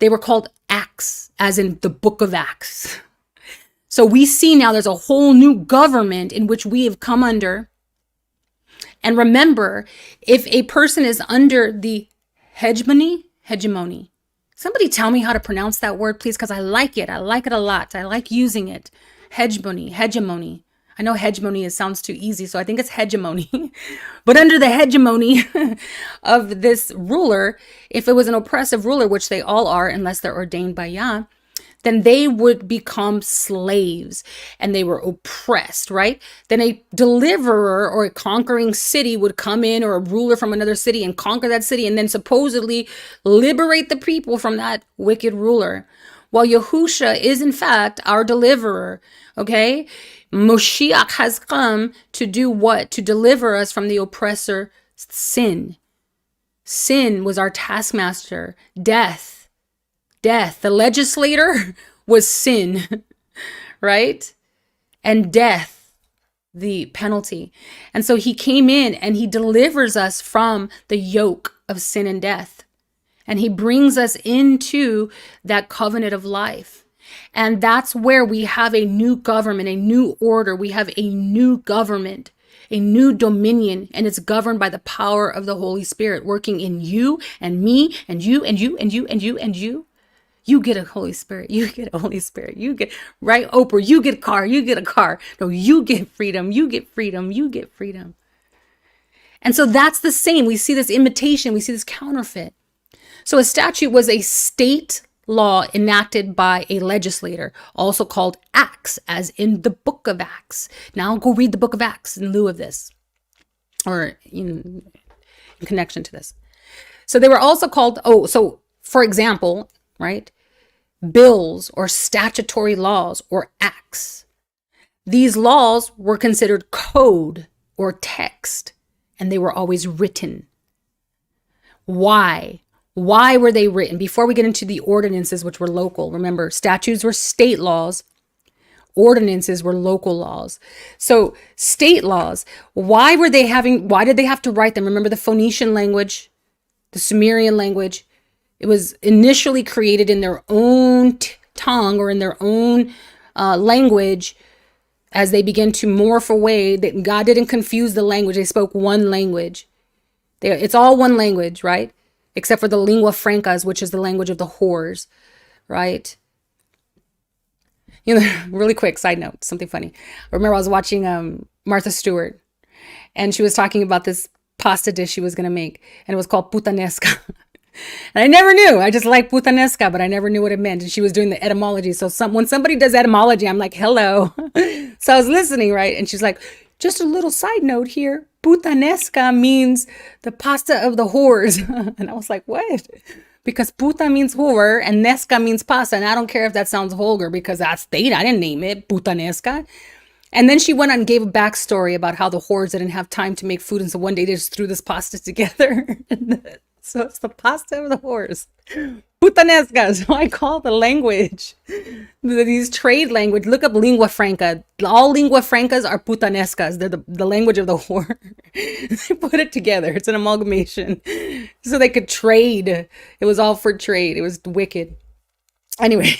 They were called acts, as in the book of Acts. So we see now there's a whole new government in which we have come under. And remember, if a person is under the hegemony, somebody tell me how to pronounce that word, please, because I like it. I like it a lot. I like using it. Hegemony. I know hegemony sounds too easy, so I think it's hegemony. But under the hegemony of this ruler, if it was an oppressive ruler, which they all are, unless they're ordained by Yah, then they would become slaves and they were oppressed, right? Then a deliverer or a conquering city would come in, or a ruler from another city, and conquer that city, and then supposedly liberate the people from that wicked ruler. Well, Yahusha is in fact our deliverer, okay? Moshiach has come to do what? To deliver us from the oppressor, sin. Sin was our taskmaster. Death. The legislator was sin, right? And death, the penalty. And so he came in and he delivers us from the yoke of sin and death. And he brings us into that covenant of life. And that's where we have a new government, a new order. We have a new government, a new dominion, and it's governed by the power of the Holy Spirit working in you and me and you and you and you and you and you. You get a Holy Spirit. You get a Holy Spirit. You get, right, Oprah, you get a car. You get a car. No, you get freedom. You get freedom. You get freedom. And so that's the same. We see this imitation. We see this counterfeit. So a statute was a state law enacted by a legislator, also called acts, as in the book of Acts. Now go read the book of Acts in lieu of this, or in connection to this. So they were also called, so for example, right, bills or statutory laws or acts. These laws were considered code or text, and they were always written. Why? Why were they written? Before we get into the ordinances, which were local, remember, statutes were state laws, ordinances were local laws. So state laws, why did they have to write them? Remember the Phoenician language, the Sumerian language? It was initially created in their own tongue or in their own language. As they began to morph away, that God didn't confuse the language. They spoke one language. It's all one language, right? Except for the lingua francas, which is the language of the whores, right? You know, really quick side note, something funny. I remember I was watching Martha Stewart, and she was talking about this pasta dish she was going to make, and it was called putanesca. And I never knew. I just like putanesca, but I never knew what it meant. And she was doing the etymology. So when somebody does etymology, I'm like, hello. So I was listening, right? And she's like, just a little side note here. Putanesca means the pasta of the whores. And I was like, what? Because puta means whore and nesca means pasta. And I don't care if that sounds vulgar because I didn't name it putanesca. And then she went on and gave a backstory about how the whores didn't have time to make food. And so one day they just threw this pasta together. So it's the pasta of the whores. Putanesca. So I call the language, these trade language. Look up lingua franca. All lingua francas are putanescas. They're the language of the whore. They put it together. It's an amalgamation. So they could trade. It was all for trade. It was wicked. Anyway.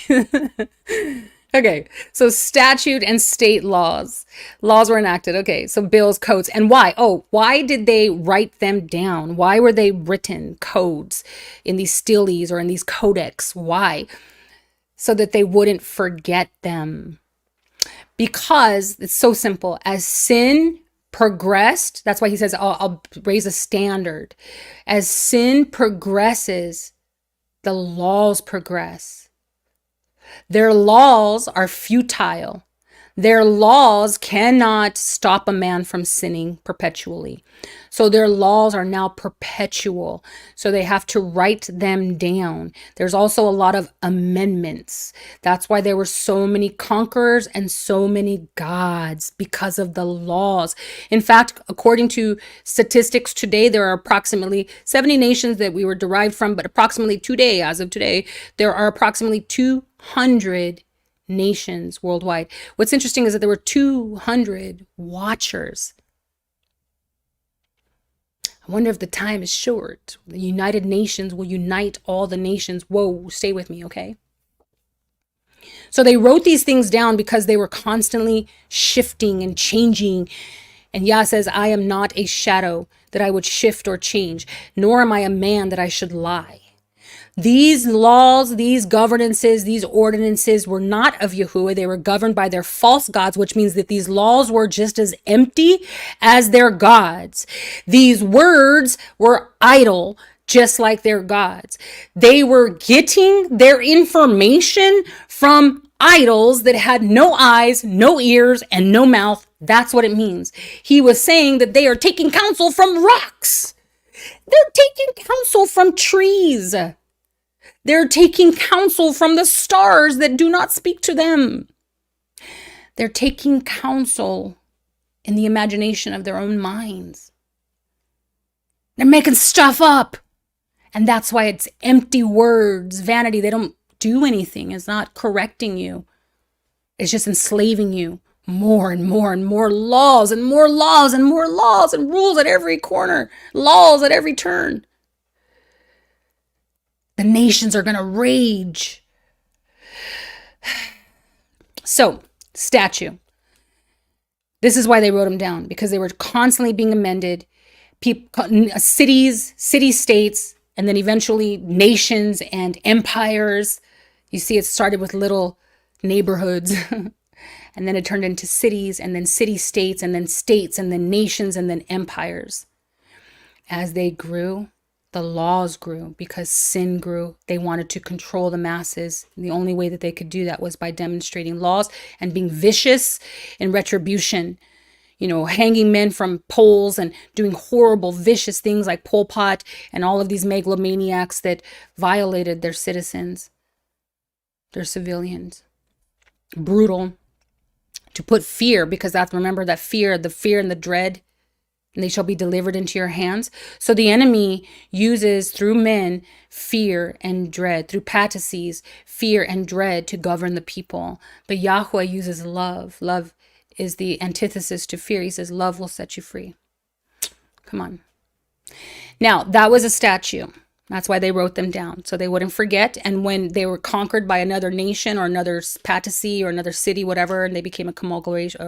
Okay, so statute and state laws. Laws were enacted. Okay, so bills, codes. And why? Why did they write them down? Why were they written, codes, in these steles or in these codex? Why? So that they wouldn't forget them. Because it's so simple. As sin progressed, that's why he says, I'll raise a standard. As sin progresses, the laws progress. Their laws are futile. Their laws cannot stop a man from sinning perpetually. So their laws are now perpetual. So they have to write them down. There's also a lot of amendments. That's why there were so many conquerors and so many gods, because of the laws. In fact, according to statistics today, there are approximately 70 nations that we were derived from, but approximately today, as of today, there are approximately 200 nations worldwide. What's interesting is that there were 200 watchers. I wonder if the time is short. The United Nations will unite all the nations. Whoa, stay with me, okay? So they wrote these things down because they were constantly shifting and changing. And Yah says, I am not a shadow that I would shift or change, nor am I a man that I should lie. These laws, these governances, these ordinances were not of Yahuwah. They were governed by their false gods, which means that these laws were just as empty as their gods. These words were idle. just like their gods. They were getting their information from idols that had no eyes, no ears, and no mouth. That's what it means. He was saying that they are taking counsel from rocks. They're taking counsel from trees. They're taking counsel from the stars that do not speak to them. They're taking counsel in the imagination of their own minds. They're making stuff up. And that's why it's empty words, vanity. They don't do anything. It's not correcting you. It's just enslaving you. More and more and more laws and more laws and more laws and rules at every corner. Laws at every turn. The nations are going to rage. So, statute. This is why they wrote them down, because they were constantly being amended. Cities, city-states, and then eventually nations and empires. You see, it started with little neighborhoods, and then it turned into cities, and then city-states, and then nations, and then empires. As they grew, the laws grew because sin grew. They wanted to control the masses. And the only way that they could do that was by demonstrating laws and being vicious in retribution. You know, hanging men from poles and doing horrible, vicious things like Pol Pot and all of these megalomaniacs that violated their citizens, their civilians. Brutal. To put fear, because that's, remember that fear, the fear and the dread, and they shall be delivered into your hands. So the enemy uses through men fear and dread, through patencies, fear and dread to govern the people. But Yahuwah uses love. Love is the antithesis to fear. He says, love will set you free. Come on. Now, that was a statue. That's why they wrote them down, so they wouldn't forget. And when they were conquered by another nation or another patency or another city, whatever, and they became a conglomeration, a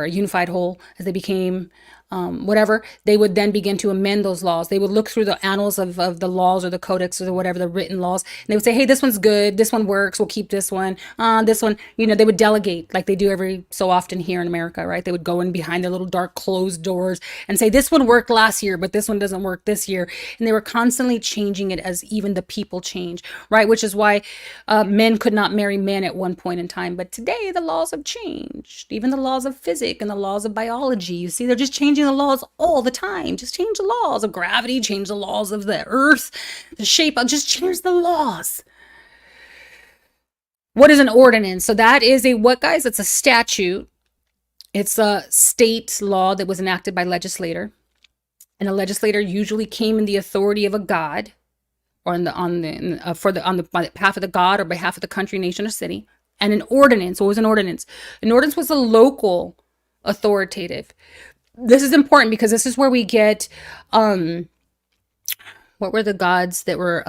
unified whole, as they became whatever, they would then begin to amend those laws. They would look through the annals of the laws or the codex or whatever, the written laws, and they would say, hey, this one's good, this one works, we'll keep this one, they would delegate like they do every so often here in America, right? They would go in behind their little dark closed doors and say, this one worked last year, but this one doesn't work this year. And they were constantly changing it as even the people change, right? Which is why men could not marry men at one point in time. But today the laws have changed, even the laws of physics and the laws of biology. You see, they're just changing the laws all the time. Just change the laws of gravity, change the laws of the earth, the shape, just change the laws. What is an ordinance? So that is what, guys? It's a statute. It's a state law that was enacted by legislator. And a legislator usually came in the authority of a god, or on behalf of the god or behalf of the country, nation, or city. And an ordinance. What was an ordinance? An ordinance was a local authoritative. This is important because this is where we get what were the gods that were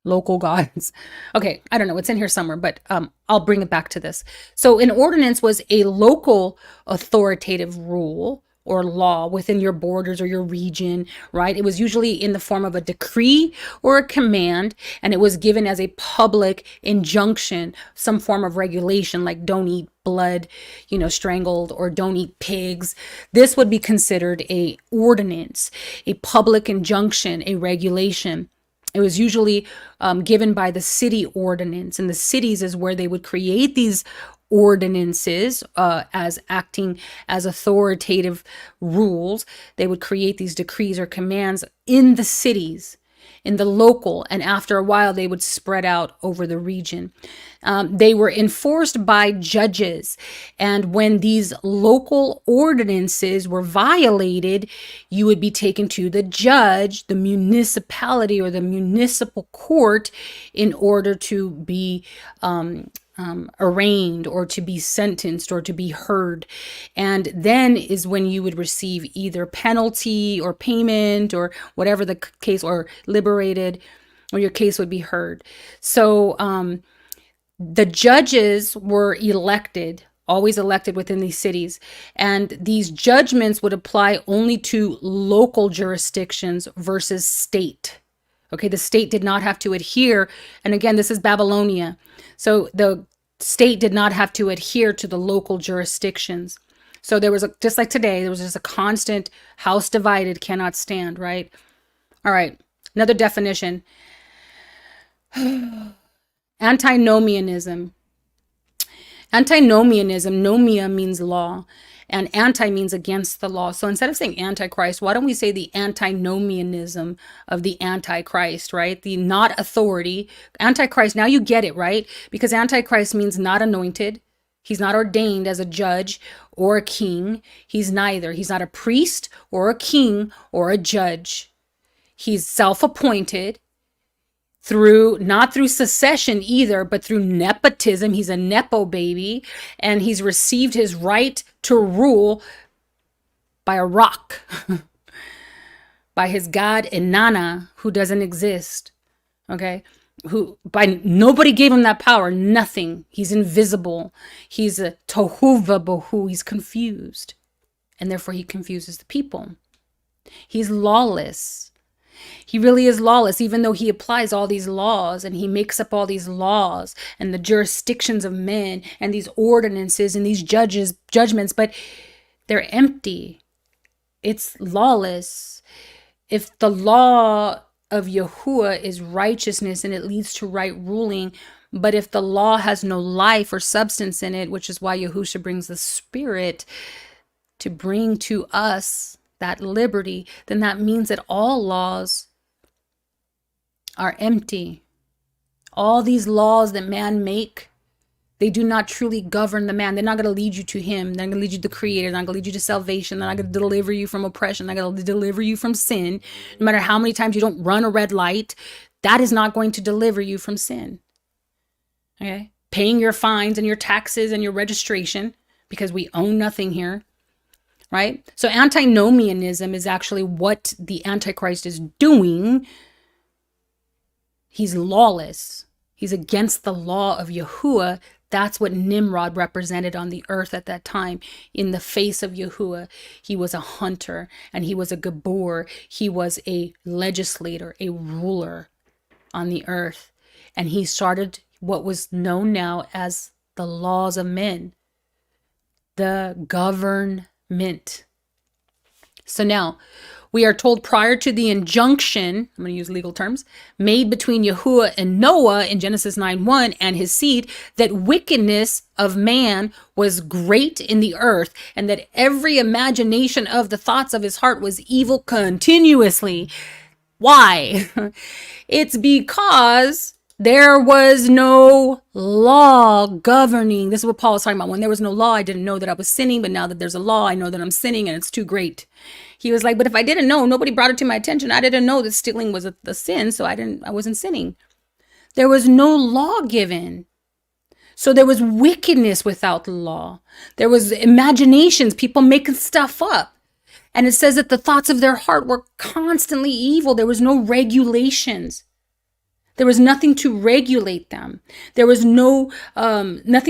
local gods? Okay, I don't know, it's in here somewhere, but I'll bring it back to this. So an ordinance was a local authoritative rule or law within your borders or your region, right? It was usually in the form of a decree or a command, and it was given as a public injunction, some form of regulation, like don't eat blood, strangled, or don't eat pigs. This would be considered a ordinance, a public injunction, a regulation. It was usually given by the city ordinance, and the cities is where they would create these ordinances as acting as authoritative rules. They would create these decrees or commands in the cities, in the local, and after a while they would spread out over the region. They were enforced by judges, and when these local ordinances were violated, you would be taken to the judge, the municipality or the municipal court, in order to be arraigned or to be sentenced or to be heard. And then is when you would receive either penalty or payment or whatever the case, or liberated, or your case would be heard. So the judges were elected, always elected within these cities, and these judgments would apply only to local jurisdictions versus state. Okay, the state did not have to adhere. And again, this is Babylonia. So the state did not have to adhere to the local jurisdictions. So there was just like today, there was just a constant house divided cannot stand, right? All right. Another definition. Antinomianism. Antinomianism, nomia means law, and anti means against the law. So instead of saying Antichrist, why don't we say the antinomianism of the Antichrist, right? The not authority. Antichrist, now you get it, right? Because Antichrist means not anointed. He's not ordained as a judge or a king. He's neither. He's not a priest or a king or a judge. He's self-appointed. Not through secession either, but through nepotism. He's a nepo baby, and he's received his right to rule by a rock, by his god Inanna, who doesn't exist. Okay, nobody gave him that power. Nothing. He's invisible. He's a tohu vabohu. He's confused, and therefore he confuses the people. He's lawless. He really is lawless, even though he applies all these laws and he makes up all these laws and the jurisdictions of men and these ordinances and these judgments, but they're empty. It's lawless. If the law of Yahuah is righteousness and it leads to right ruling, but if the law has no life or substance in it, which is why Yahushua brings the Spirit to bring to us that liberty, then that means that all laws are empty. All these laws that man make, they do not truly govern the man. They're not going to lead you to him. They're not going to lead you to the Creator. They're not going to lead you to salvation. They're not going to deliver you from oppression. They're going to deliver you from sin. No matter how many times you don't run a red light, that is not going to deliver you from sin. Okay? Paying your fines and your taxes and your registration, because we own nothing here. Right? So antinomianism is actually what the Antichrist is doing. He's lawless. He's against the law of Yahuah. That's what Nimrod represented on the earth at that time. In the face of Yahuah, he was a hunter and he was a gabor. He was a legislator, a ruler on the earth. And he started what was known now as the laws of men, the government. So now we are told prior to the injunction, I'm going to use legal terms, made between Yahuah and Noah in Genesis 9:1 and his seed, that wickedness of man was great in the earth, and that every imagination of the thoughts of his heart was evil continuously. Why? It's because there was no law governing. This is what Paul was talking about. When there was no law, I didn't know that I was sinning, but now that there's a law, I know that I'm sinning, and it's too great. He was like, but if I didn't know, nobody brought it to my attention. I didn't know that stealing was a sin, so I wasn't sinning. There was no law given. So there was wickedness without the law. There was imaginations, people making stuff up. And it says that the thoughts of their heart were constantly evil. There was no regulations. There was nothing to regulate them. There was nothing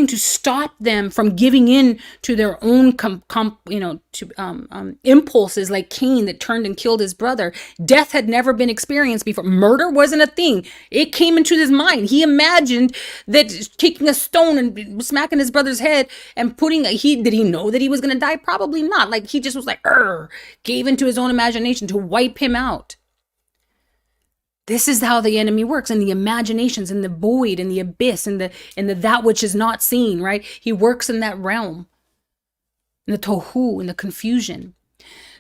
to stop them from giving in to their own, impulses, like Cain that turned and killed his brother. Death had never been experienced before. Murder wasn't a thing. It came into his mind. He imagined that taking a stone and smacking his brother's head and did he know that he was going to die? Probably not. Like he just was like, gave into his own imagination to wipe him out. This is how the enemy works, in the imaginations, in the void, in the abyss, in the that which is not seen, right? He works in that realm, in the tohu, in the confusion.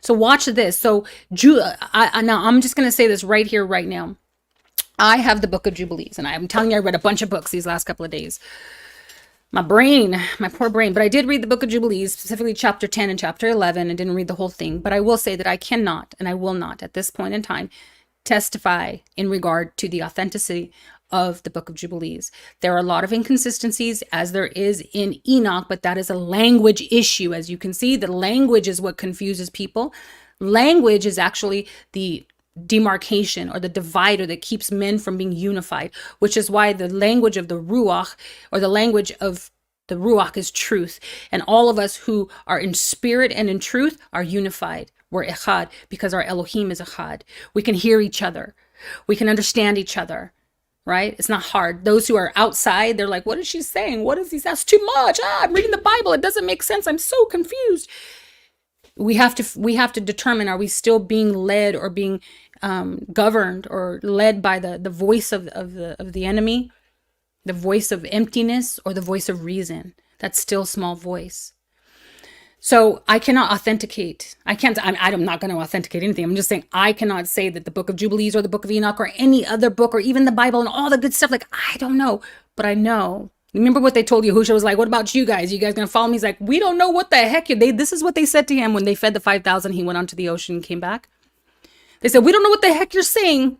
So watch this. So now I'm just going to say this right here, right now. I have the book of Jubilees, and I'm telling you, I read a bunch of books these last couple of days. My poor brain, but I did read the book of Jubilees, specifically chapter 10 and chapter 11, and didn't read the whole thing. But I will say that I cannot, and I will not at this point in time, testify in regard to the authenticity of the book of Jubilees. There are a lot of inconsistencies, as there is in Enoch, but that is a language issue. As you can see, the language is what confuses people. Language is actually the demarcation or the divider that keeps men from being unified, which is why the language of the Ruach, or the language of the Ruach, is truth. And all of us who are in spirit and in truth are unified. We're echad because our Elohim is echad. We can hear each other. We can understand each other. right? It's not hard. Those who are outside, they're like, what is she saying? What is this? That's too much. I'm reading the Bible. It doesn't make sense. I'm so confused. We have to determine, are we still being led or being governed or led by the voice of the enemy, the voice of emptiness, or the voice of reason, that still small voice. So I cannot authenticate. I'm not going to authenticate anything. I'm just saying I cannot say that the book of Jubilees or the book of Enoch or any other book or even the Bible and all the good stuff. Like, I don't know, but I know. Remember what they told Yahushua was like, what about you guys? You guys going to follow me? He's like, we don't know what the heck. This is what they said to him when they fed the 5,000. He went onto the ocean and came back. They said, we don't know what the heck you're saying,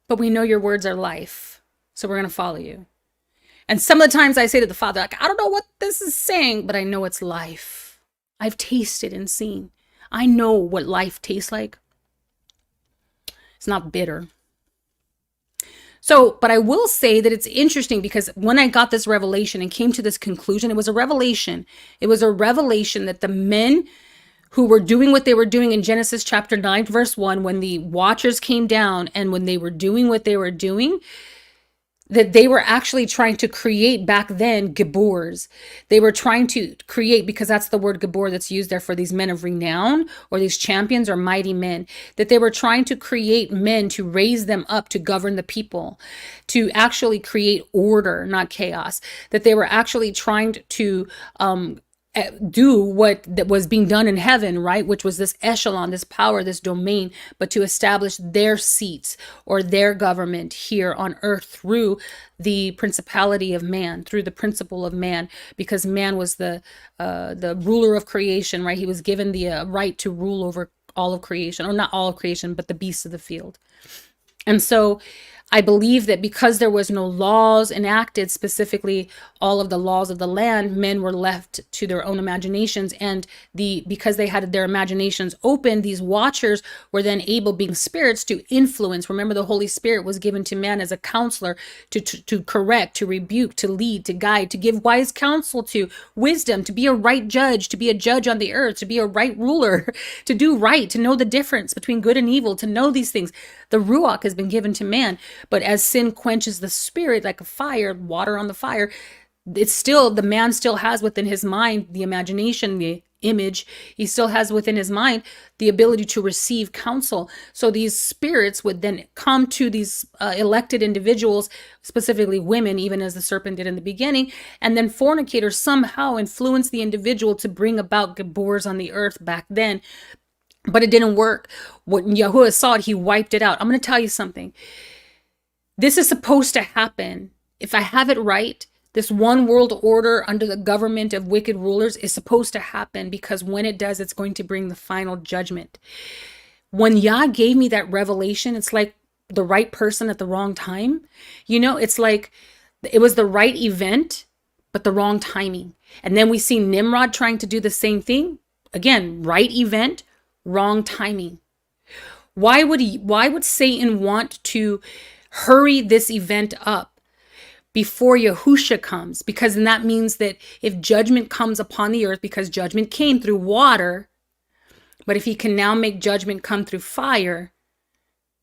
but we know your words are life. So we're going to follow you. And some of the times I say to the Father, like, I don't know what this is saying, but I know it's life. I've tasted and seen. I know what life tastes like. It's not bitter. So, but I will say that it's interesting because when I got this revelation and came to this conclusion, it was a revelation. It was a revelation that the men who were doing what they were doing in Genesis chapter 9, verse 1, when the watchers came down and when they were doing what they were doing, that they were actually trying to create back then Gibors. They were trying to create, because that's the word Gibor that's used there for these men of renown or these champions or mighty men, that they were trying to create men to raise them up to govern the people, to actually create order, not chaos, that they were actually trying to do what that was being done in heaven, right? Which was this echelon, this power, this domain, but to establish their seats or their government here on earth through the principality of man, through the principle of man, because man was the ruler of creation, right? He was given the right to rule over all of creation, or not all of creation, but the beasts of the field. And so I believe that because there was no laws enacted, specifically all of the laws of the land, men were left to their own imaginations. And because they had their imaginations open, these watchers were then able, being spirits, to influence. Remember, the Holy Spirit was given to man as a counselor to correct, to rebuke, to lead, to guide, to give wise counsel, to wisdom, to be a right judge, to be a judge on the earth, to be a right ruler, to do right, to know the difference between good and evil, to know these things. The Ruach has been given to man. But as sin quenches the spirit like a fire, water on the fire, it's still, the man still has within his mind the imagination, the image. He still has within his mind the ability to receive counsel. So these spirits would then come to these elected individuals, specifically women, even as the serpent did in the beginning, and then fornicators somehow influence the individual to bring about Gibors on the earth back then. But it didn't work. When Yahuwah saw it, he wiped it out. I'm going to tell you something. This is supposed to happen. If I have it right, this one world order under the government of wicked rulers is supposed to happen, because when it does, it's going to bring the final judgment. When Yah gave me that revelation, it's like the right person at the wrong time. You know, it's like it was the right event, but the wrong timing. And then we see Nimrod trying to do the same thing. Again, right event, wrong timing. Why would Satan want to hurry this event up before Yahushua comes? Because then that means that if judgment comes upon the earth, because judgment came through water, but if he can now make judgment come through fire,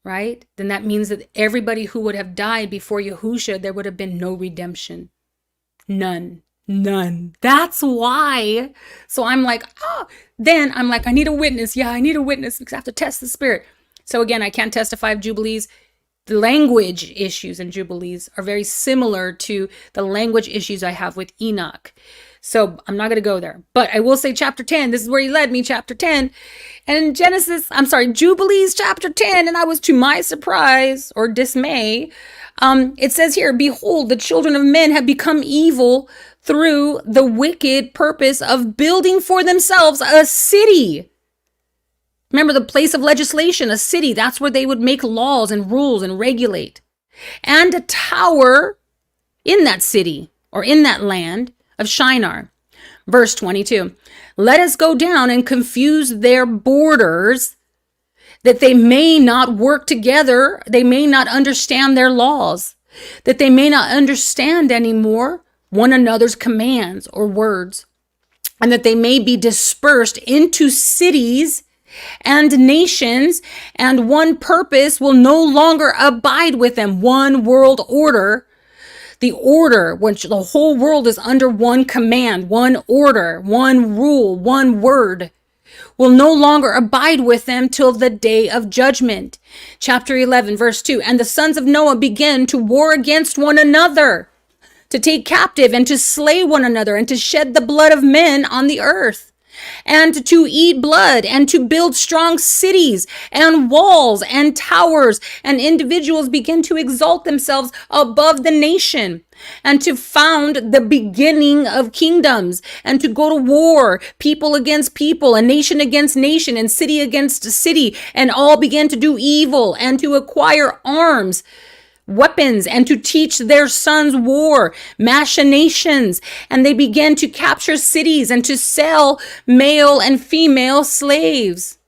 right? Then that means that everybody who would have died before Yahushua, there would have been no redemption. None. That's why. So I'm like, then I'm like, I need a witness. Yeah, I need a witness because I have to test the spirit. So again, I can't testify of Jubilees. The language issues in Jubilees are very similar to the language issues I have with Enoch. So I'm not going to go there. But I will say chapter 10, this is where he led me, chapter 10. And Jubilees chapter 10. And I was, to my surprise or dismay, it says here, behold, the children of men have become evil through the wicked purpose of building for themselves a city. Remember, the place of legislation, a city, that's where they would make laws and rules and regulate. And a tower in that city or in that land of Shinar. Verse 22, let us go down and confuse their borders, that they may not work together, they may not understand their laws, that they may not understand anymore one another's commands or words, and that they may be dispersed into cities and nations, and one purpose will no longer abide with them. One world order, the order which the whole world is under one command, one order, one rule, one word, will no longer abide with them till the day of judgment. Chapter 11, verse 2, and the sons of Noah began to war against one another, to take captive and to slay one another and to shed the blood of men on the earth, and to eat blood and to build strong cities and walls and towers. And individuals begin to exalt themselves above the nation and to found the beginning of kingdoms and to go to war, people against people, and nation against nation, and city against city, and all began to do evil and to acquire arms, weapons, and to teach their sons war, machinations, and they began to capture cities and to sell male and female slaves.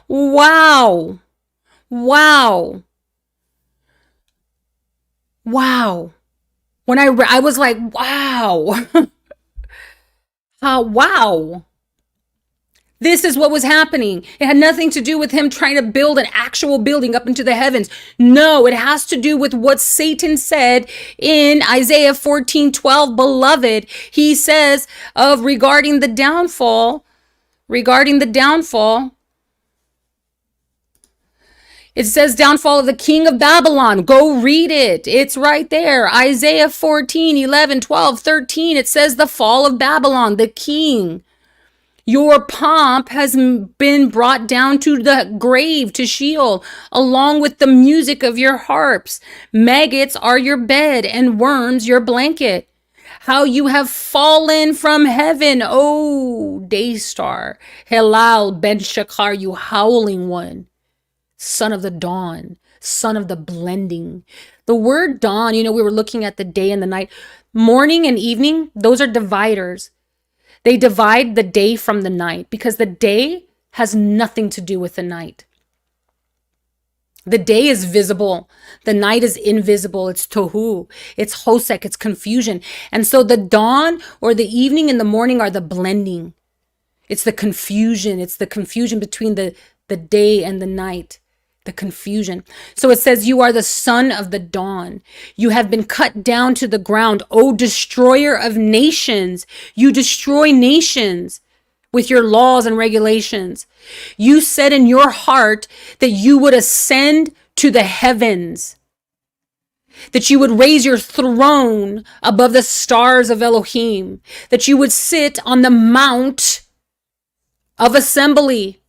Wow. Wow. Wow. When I was like, wow. Wow. This is what was happening. It had nothing to do with him trying to build an actual building up into the heavens. No, it has to do with what Satan said in Isaiah 14:12. Beloved, he says of regarding the downfall, it says downfall of the king of Babylon. Go read it. It's right there. Isaiah 14:11, 12, 13. It says the fall of Babylon, the king. Your pomp has been brought down to the grave, to Sheol, along with the music of your harps. Maggots are your bed and worms your blanket. How you have fallen from heaven, O day star. Helal ben Shakar, you howling one. Son of the dawn, son of the blending. The word dawn, we were looking at the day and the night. Morning and evening, those are dividers. They divide the day from the night because the day has nothing to do with the night. The day is visible. The night is invisible. It's tohu. It's hosek. It's confusion. And so the dawn or the evening and the morning are the blending. It's the confusion. It's the confusion between the day and the night. The confusion. So it says, you are the son of the dawn. You have been cut down to the ground, O destroyer of nations. You destroy nations with your laws and regulations. You said in your heart that you would ascend to the heavens, that you would raise your throne above the stars of Elohim, that you would sit on the mount of assembly.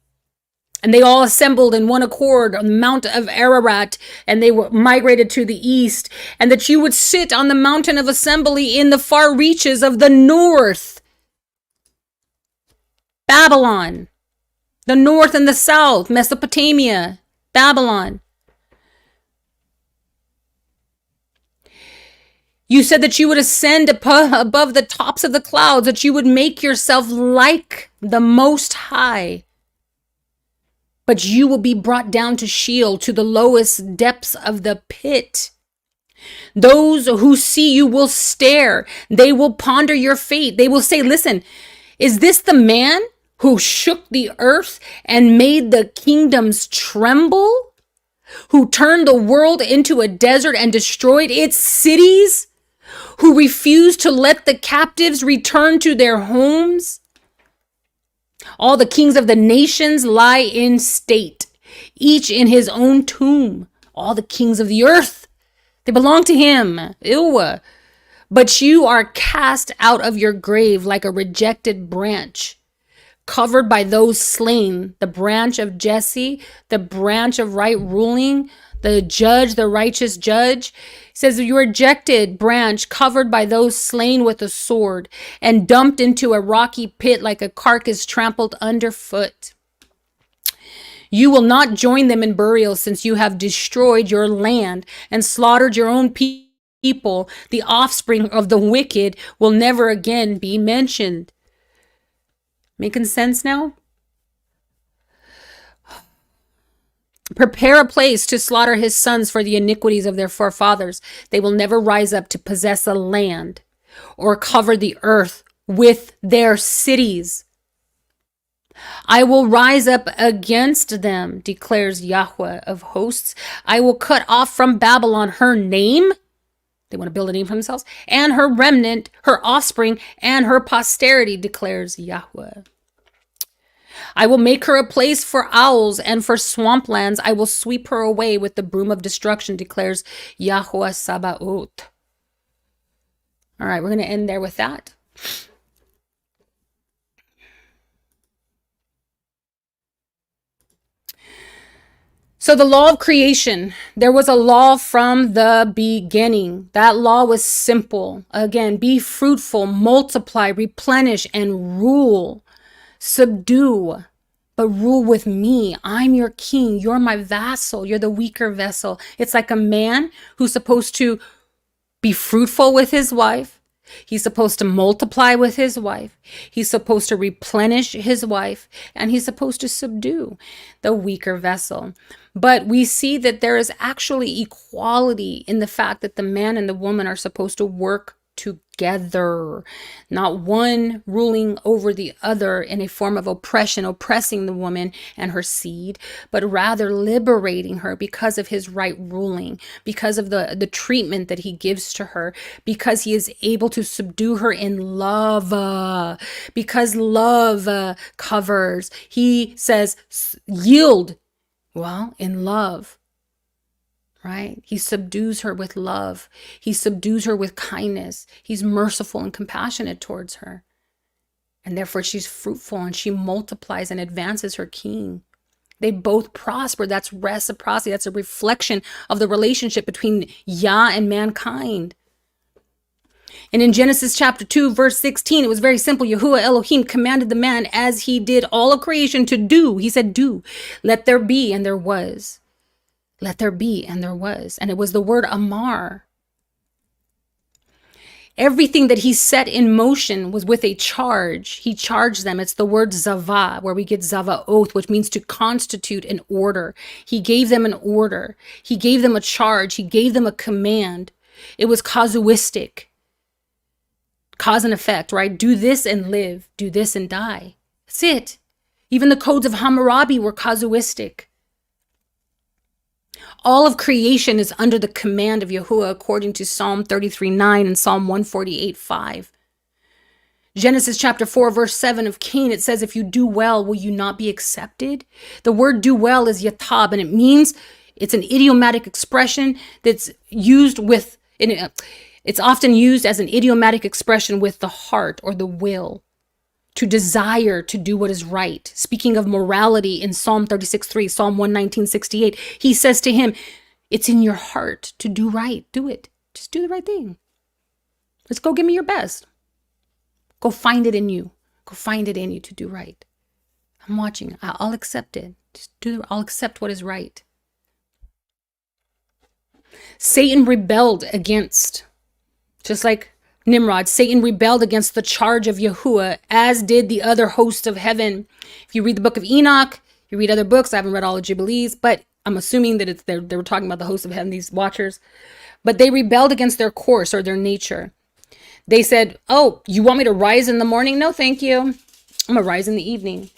And they all assembled in one accord on the Mount of Ararat, and they were migrated to the east, and that you would sit on the mountain of assembly in the far reaches of the north. Babylon, the north and the south, Mesopotamia, Babylon. You said that you would ascend above the tops of the clouds, that you would make yourself like the Most High. But you will be brought down to Sheol, to the lowest depths of the pit. Those who see you will stare. They will ponder your fate. They will say, listen, is this the man who shook the earth and made the kingdoms tremble? Who turned the world into a desert and destroyed its cities? Who refused to let the captives return to their homes? All the kings of the nations lie in state, each in his own tomb. All the kings of the earth, they belong to him. Ew. But you are cast out of your grave like a rejected branch, covered by those slain, the branch of Jesse, the branch of right ruling, the judge, the righteous judge. He says, you rejected branch covered by those slain with a sword and dumped into a rocky pit like a carcass trampled underfoot. You will not join them in burial, since you have destroyed your land and slaughtered your own people. The offspring of the wicked will never again be mentioned. Making sense now? Prepare a place to slaughter his sons for the iniquities of their forefathers. They will never rise up to possess a land or cover the earth with their cities. I will rise up against them, declares Yahweh of hosts. I will cut off from Babylon her name. They want to build a name for themselves. And her remnant, her offspring, and her posterity, declares Yahweh. I will make her a place for owls and for swamplands. I will sweep her away with the broom of destruction, declares Yahweh Sabaoth. All right, we're going to end there with that. So the law of creation, there was a law from the beginning. That law was simple. Again, be fruitful, multiply, replenish, and rule. Subdue, but rule with me. I'm your king. You're my vassal. You're the weaker vessel. It's like a man who's supposed to be fruitful with his wife. He's supposed to multiply with his wife. He's supposed to replenish his wife, and he's supposed to subdue the weaker vessel. But we see that there is actually equality in the fact that the man and the woman are supposed to work together, not one ruling over the other in a form of oppression, oppressing the woman and her seed, but rather liberating her because of his right ruling, because of the treatment that he gives to her, because he is able to subdue her in love, because love covers. He says, yield, well, in love. Right? He subdues her with love. He subdues her with kindness. He's merciful and compassionate towards her. And therefore she's fruitful and she multiplies and advances her king. They both prosper. That's reciprocity. That's a reflection of the relationship between Yah and mankind. And in Genesis chapter 2, verse 16, it was very simple. Yahuwah Elohim commanded the man as he did all of creation to do. He said, do. Let there be, and there was. Let there be, and there was. And it was the word Amar. Everything that he set in motion was with a charge. He charged them. It's the word Zavah, where we get Zavaoth, which means to constitute an order. He gave them an order. He gave them a charge. He gave them a command. It was casuistic. Cause and effect, right? Do this and live. Do this and die. That's it. Even the codes of Hammurabi were casuistic. All of creation is under the command of Yahuwah according to Psalm 33:9 and Psalm 148:5. Genesis chapter 4, verse 7 of Cain, it says, if you do well, will you not be accepted? The word do well is yatab, and it means it's an idiomatic expression that's used with, it's often used as an idiomatic expression with the heart or the will. To desire to do what is right. Speaking of morality in Psalm 36:3, Psalm 119:68, he says to him, it's in your heart to do right. Do it. Just do the right thing. Let's go give me your best. Go find it in you. Go find it in you to do right. I'm watching. I'll accept it. I'll accept what is right. Satan rebelled against, just like Nimrod, Satan rebelled against the charge of Yahuwah, as did the other hosts of heaven. If you read the book of Enoch, you read other books, I haven't read all of Jubilees, but I'm assuming that they were talking about the hosts of heaven, these watchers. But they rebelled against their course or their nature. They said, oh, you want me to rise in the morning? No, thank you. I'm going to rise in the evening.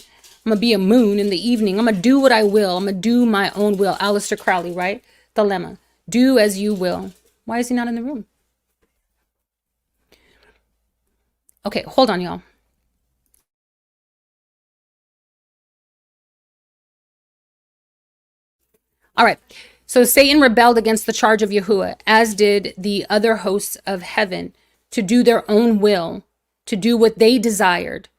I'm going to be a moon in the evening. I'm going to do what I will. I'm going to do my own will. Aleister Crowley, right? Dilemma. Do as you will. Why is he not in the room? Okay, hold on, y'all. All right. So Satan rebelled against the charge of Yahuwah, as did the other hosts of heaven, to do their own will, to do what they desired.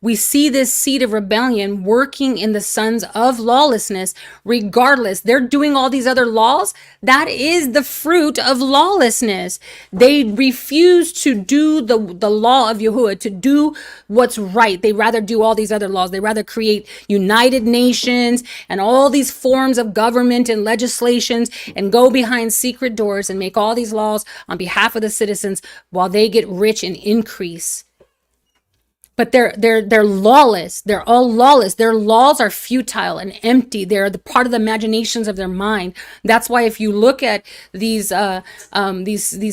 We see this seed of rebellion working in the sons of lawlessness, regardless. They're doing all these other laws. That is the fruit of lawlessness. They refuse to do the law of Yahuwah, to do what's right. They rather do all these other laws. They rather create United Nations and all these forms of government and legislations and go behind secret doors and make all these laws on behalf of the citizens while they get rich and increase. But they're lawless. They're all lawless. Their laws are futile and empty. They're the part of the imaginations of their mind. That's why if you look at these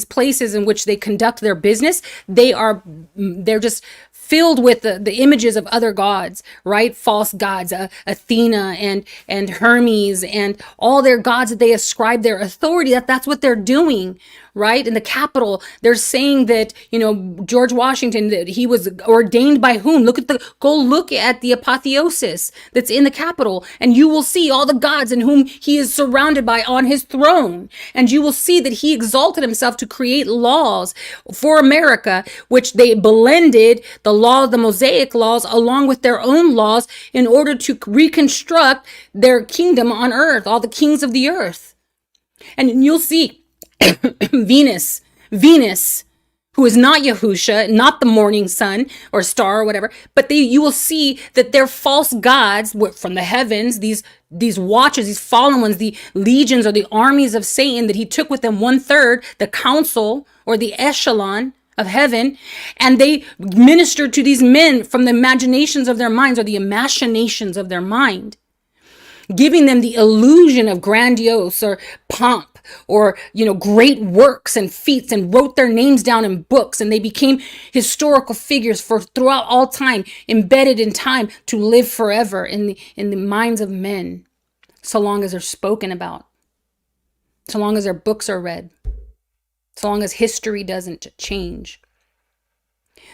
places in which they conduct their business, they're just filled with the images of other gods, right? False gods, Athena and Hermes and all their gods that they ascribe their authority. That's what they're doing, right? In the Capitol, they're saying that, George Washington, that he was ordained by whom? Go look at the apotheosis that's in the Capitol, and you will see all the gods in whom he is surrounded by on his throne. And you will see that he exalted himself to create laws for America, which they blended the Mosaic laws along with their own laws in order to reconstruct their kingdom on earth, all the kings of the earth. And you'll see Venus, who is not Yahusha, not the morning sun or star or whatever, but you will see that they're false gods from the heavens, these watchers, these fallen ones, the legions or the armies of Satan that he took with him, 1/3, the council or the echelon of heaven, and they ministered to these men from the imaginations of their minds or the machinations of their mind, giving them the illusion of grandiose or pomp or, great works and feats, and wrote their names down in books, and they became historical figures for throughout all time, embedded in time to live forever in the minds of men, so long as they're spoken about, so long as their books are read, so long as history doesn't change.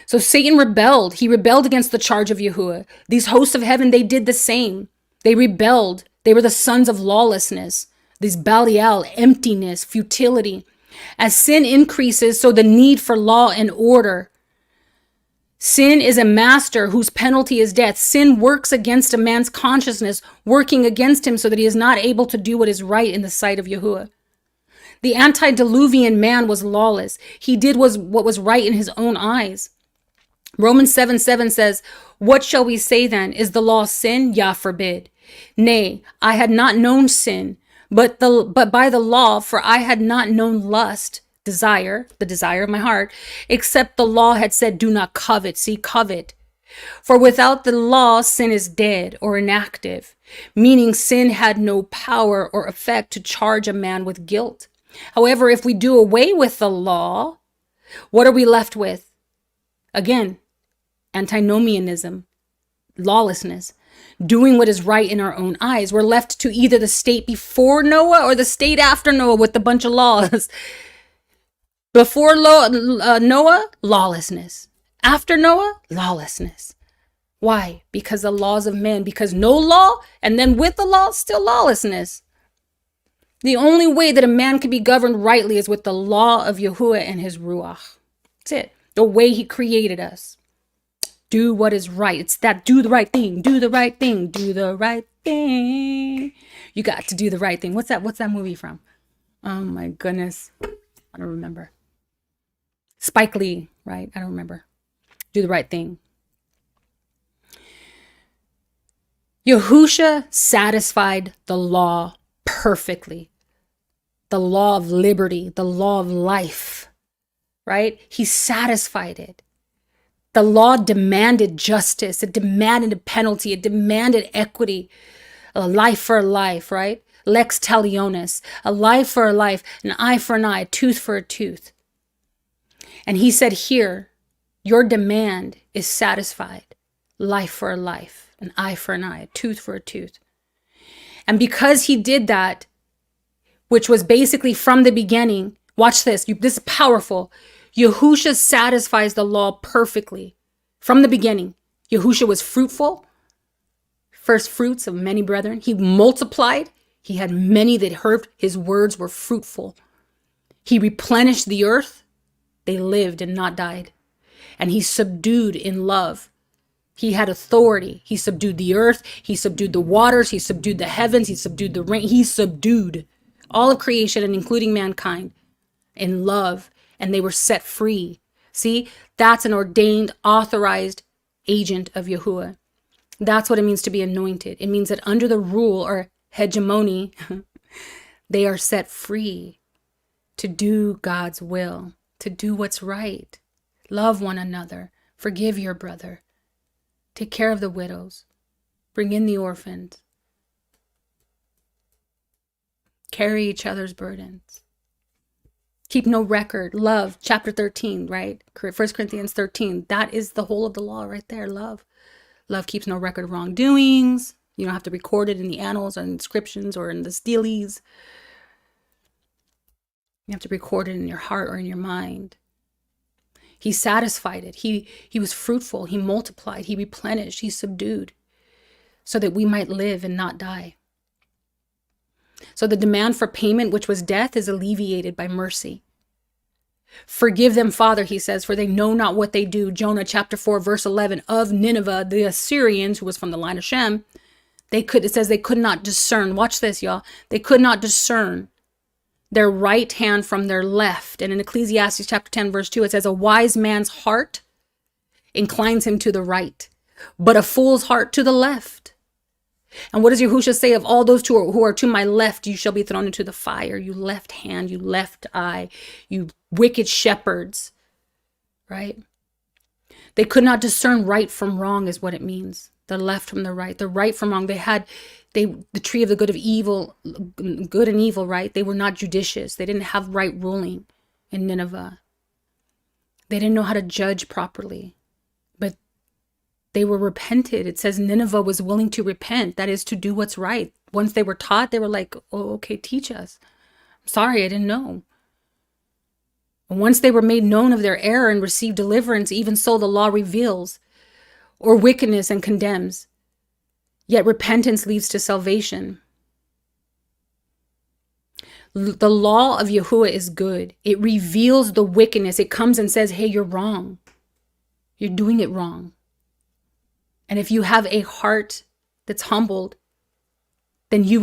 So Satan rebelled. He rebelled against the charge of Yahuwah. These hosts of heaven, they did the same. They rebelled. They were the sons of lawlessness, this Belial, emptiness, futility. As sin increases, so the need for law and order. Sin is a master whose penalty is death. Sin works against a man's consciousness, working against him so that he is not able to do what is right in the sight of Yahuwah. The antediluvian man was lawless. He did what was right in his own eyes. Romans 7:7 says, "What shall we say then? Is the law sin? Yah forbid. Nay, I had not known sin, but by the law, for I had not known lust, desire, the desire of my heart, except the law had said, do not covet." See, covet. For without the law, sin is dead or inactive, meaning sin had no power or effect to charge a man with guilt. However, if we do away with the law, what are we left with? Again, antinomianism, lawlessness, doing what is right in our own eyes. We're left to either the state before Noah or the state after Noah with a bunch of laws. Before Noah, lawlessness. After Noah, lawlessness. Why? Because the laws of men, because no law, and then with the law, still lawlessness. The only way that a man can be governed rightly is with the law of Yahuwah and his Ruach. That's it. The way he created us. Do what is right. It's that do the right thing, do the right thing, do the right thing. You got to do the right thing. What's that movie from? Oh my goodness. I don't remember. Spike Lee, right? I don't remember. Do the right thing. Yahusha satisfied the law perfectly. The law of liberty, the law of life, right? He satisfied it. The law demanded justice. It demanded a penalty. It demanded equity. A life for a life, right? Lex talionis. A life for a life. An eye for an eye. A tooth for a tooth. And he said here, your demand is satisfied. Life for a life. An eye for an eye. A tooth for a tooth. And because he did that, which was basically from the beginning, watch this. This is powerful. Yahusha satisfies the law perfectly. From the beginning, Yahusha was fruitful, first fruits of many brethren. He multiplied. He had many that heard his words were fruitful. He replenished the earth. They lived and not died. And he subdued in love. He had authority. He subdued the earth. He subdued the waters. He subdued the heavens. He subdued the rain. He subdued all of creation and including mankind in love. And they were set free. See, that's an ordained, authorized agent of Yahuwah. That's what it means to be anointed. It means that under the rule or hegemony, they are set free to do God's will, to do what's right. Love one another. Forgive your brother. Take care of the widows. Bring in the orphans. Carry each other's burdens. Keep no record. Love, chapter 13, right? 1 Corinthians 13. That is the whole of the law right there. Love. Love keeps no record of wrongdoings. You don't have to record it in the annals or inscriptions or in the steles. You have to record it in your heart or in your mind. He satisfied it. He was fruitful. He multiplied. He replenished. He subdued so that we might live and not die. So the demand for payment, which was death, is alleviated by mercy. Forgive them, Father, he says, for they know not what they do. Jonah chapter 4, verse 11, of Nineveh, the Assyrians, who was from the line of Shem, it says they could not discern. Watch this, y'all. They could not discern their right hand from their left. And in Ecclesiastes chapter 10, verse 2, it says, a wise man's heart inclines him to the right, but a fool's heart to the left. And what does YHUH say? Of all those who are to my left, you shall be thrown into the fire. You left hand, you left eye, you wicked shepherds, right? They could not discern right from wrong is what it means. The left from the right from wrong. The tree of the good and evil, right? They were not judicious. They didn't have right ruling in Nineveh. They didn't know how to judge properly. But they were repented. It says Nineveh was willing to repent. That is to do what's right. Once they were taught, they were like, oh, okay, teach us. I'm sorry, I didn't know. And once they were made known of their error and received deliverance, even so the law reveals or wickedness and condemns. Yet repentance leads to salvation. The law of YHUH is good. It reveals the wickedness. It comes and says, hey, you're wrong. You're doing it wrong. And if you have a heart that's humbled, then you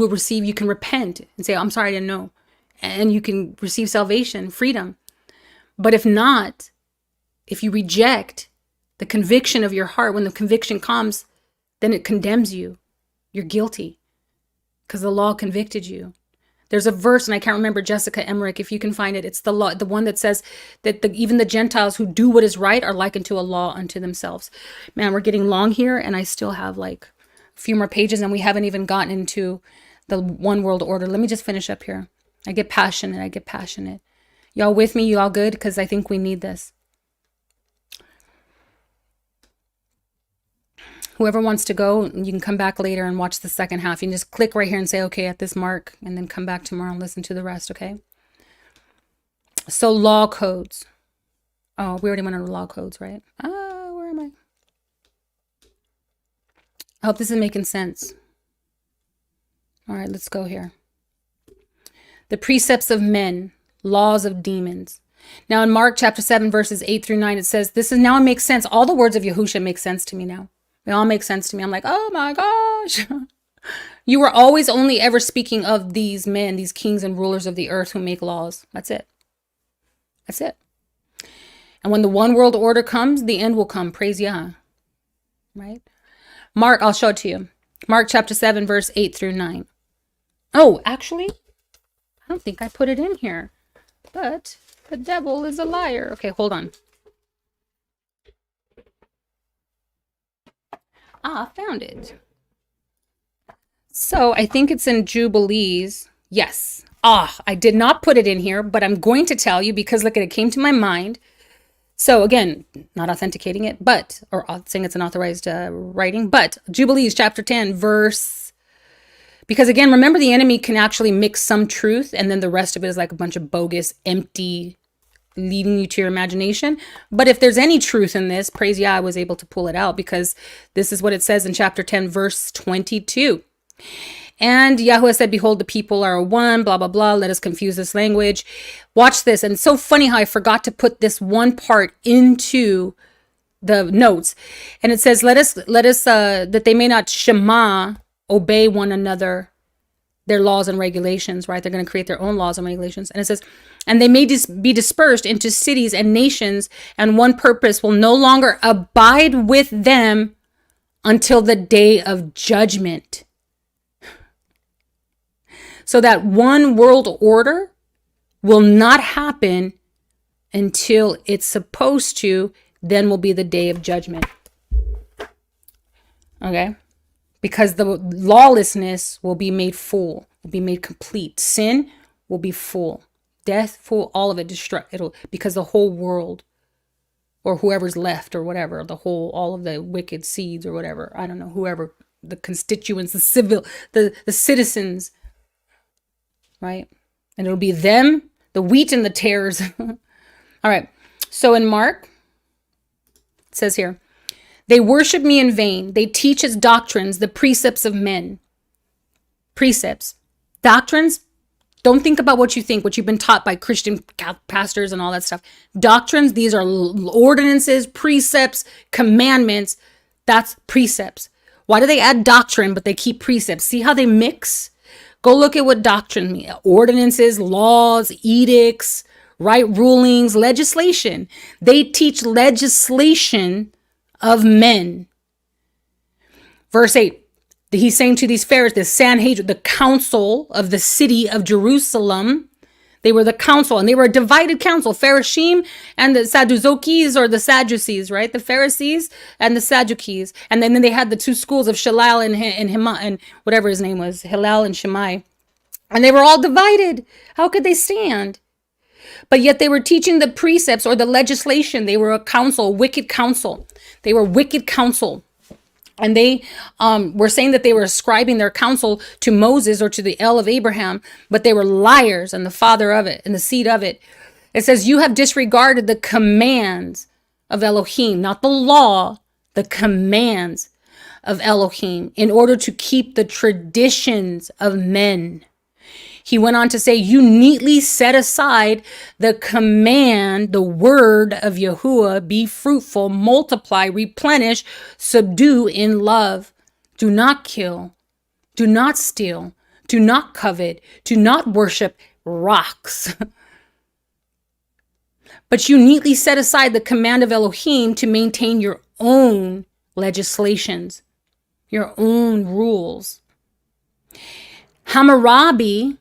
can repent and say, I'm sorry, I didn't know. And you can receive salvation, freedom. But if not, if you reject the conviction of your heart, when the conviction comes, then it condemns you. You're guilty because the law convicted you. There's a verse, and I can't remember, Jessica Emmerich, if you can find it. It's the law, the one that says that even the Gentiles who do what is right are likened to a law unto themselves. Man, we're getting long here, and I still have like a few more pages, and we haven't even gotten into the one world order. Let me just finish up here. I get passionate. Y'all with me? You all good? Because I think we need this. Whoever wants to go, you can come back later and watch the second half. You can just click right here and say, okay, at this mark, and then come back tomorrow and listen to the rest, okay? So law codes. Oh, we already went over law codes, right? Where am I? I hope this is making sense. All right, let's go here. The precepts of men, laws of demons. Now in Mark chapter 7, verses 8 through 9, it says, now it makes sense. All the words of YHUH make sense to me now. They all make sense to me. I'm like, oh my gosh. You were always only ever speaking of these men, these kings and rulers of the earth who make laws. That's it. That's it. And when the one world order comes, the end will come. Praise Yah. Right? Mark, I'll show it to you. Mark chapter 7, verse 8 through 9. Oh, actually, I don't think I put it in here. But the devil is a liar. Okay, hold on. Found it. So I think it's in Jubilees. Yes. I did not put it in here, but I'm going to tell you because look, it came to my mind. So again, not authenticating it, or saying it's an authorized writing, but Jubilees chapter 10, verse, because again, remember the enemy can actually mix some truth and then the rest of it is like a bunch of bogus, empty, leading you to your imagination. But if there's any truth in this, praise Yah, I was able to pull it out because this is what it says in chapter 10, verse 22. And Yahuwah said, behold, the people are one, blah, blah, blah. Let us confuse this language. Watch this. And it's so funny how I forgot to put this one part into the notes. And it says, let us, that they may not shema, obey one another, their laws and regulations, right? They're going to create their own laws and regulations. And it says, and they may be dispersed into cities and nations, and one purpose will no longer abide with them until the day of judgment. So that one world order will not happen until it's supposed to, then will be the day of judgment. Okay? Because the lawlessness will be made full, will be made complete. Sin will be full. Death, full, all of it, destruct. It'll, because the whole world, or whoever's left or whatever, all of the wicked seeds or whatever, I don't know, whoever, the constituents, the citizens, right? And it'll be them, the wheat and the tares. All right. So in Mark, it says here, they worship me in vain. They teach as doctrines the precepts of men. Precepts. Doctrines. Don't think about what you think, what you've been taught by Christian pastors and all that stuff. Doctrines, these are ordinances, precepts, commandments. That's precepts. Why do they add doctrine, but they keep precepts? See how they mix? Go look at what doctrine means. Ordinances, laws, edicts, right rulings, legislation. They teach legislation of men. Verse 8. He's saying to these Pharisees, the Sanhedrin, the council of the city of Jerusalem, they were the council, and they were a divided council, Pharisee and the Sadducees, or the Sadducees, right? The Pharisees and the Sadducees. And then they had the two schools of Hillel and Hima, and whatever his name was, Hillel and Shammai. And they were all divided. How could they stand? But yet they were teaching the precepts or the legislation. They were a council, wicked council. They were wicked council. And they were saying that they were ascribing their counsel to Moses or to the El of Abraham, but they were liars and the father of it and the seed of it. It says, you have disregarded the commands of Elohim, not the law, the commands of Elohim, in order to keep the traditions of men. He went on to say, you neatly set aside the command, the word of Yahuah, be fruitful, multiply, replenish, subdue in love. Do not kill, do not steal, do not covet, do not worship rocks. But you neatly set aside the command of Elohim to maintain your own legislations, your own rules. Hammurabi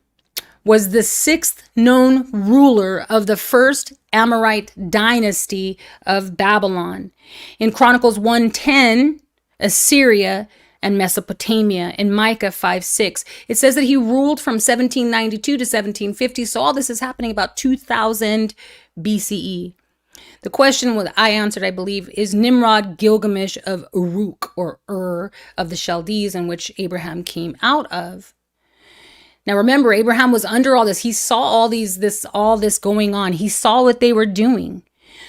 was the sixth known ruler of the first Amorite dynasty of Babylon. In Chronicles 1:10, Assyria and Mesopotamia. In Micah 5:6, it says that he ruled from 1792 to 1750. So all this is happening about 2000 BCE. The question I answered, I believe, is Nimrod Gilgamesh of Uruk, or of the Chaldees, in which Abraham came out of. Now remember, Abraham was under all this. He saw all this going on. He saw what they were doing.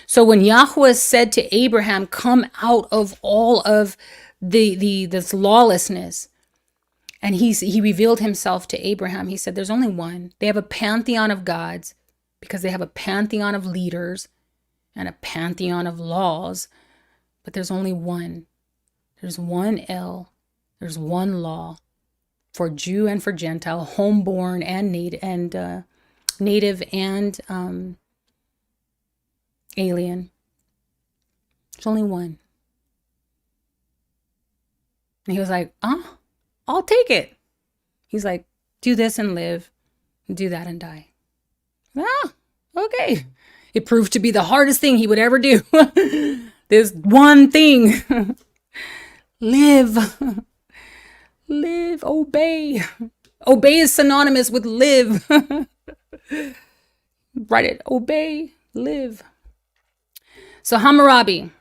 So when Yahuwah said to Abraham, come out of all of this lawlessness, and he revealed himself to Abraham, he said, there's only one. They have a pantheon of gods because they have a pantheon of leaders and a pantheon of laws, but there's only one. There's one El. There's one law. For Jew and for Gentile, homeborn and native and alien. There's only one. And he was like, I'll take it. He's like, do this and live, do that and die. Okay. It proved to be the hardest thing he would ever do. This one thing. Live. Live, obey. Obey is synonymous with live. Write it. Obey, live. So Hammurabi.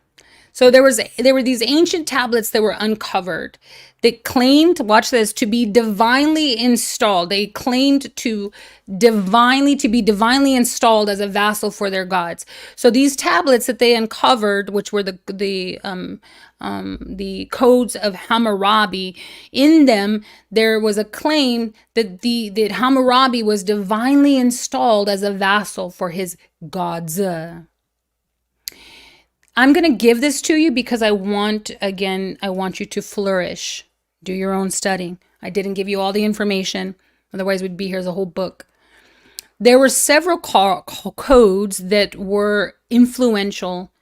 So there were these ancient tablets that were uncovered that claimed, watch this, to be divinely installed. They claimed to be divinely installed as a vassal for their gods. So these tablets that they uncovered, which were the codes of Hammurabi, in them there was a claim that Hammurabi was divinely installed as a vassal for his gods. I'm going to give this to you because I want you to flourish. Do your own studying. I didn't give you all the information. Otherwise, we'd be here as a whole book. There were several codes that were influential,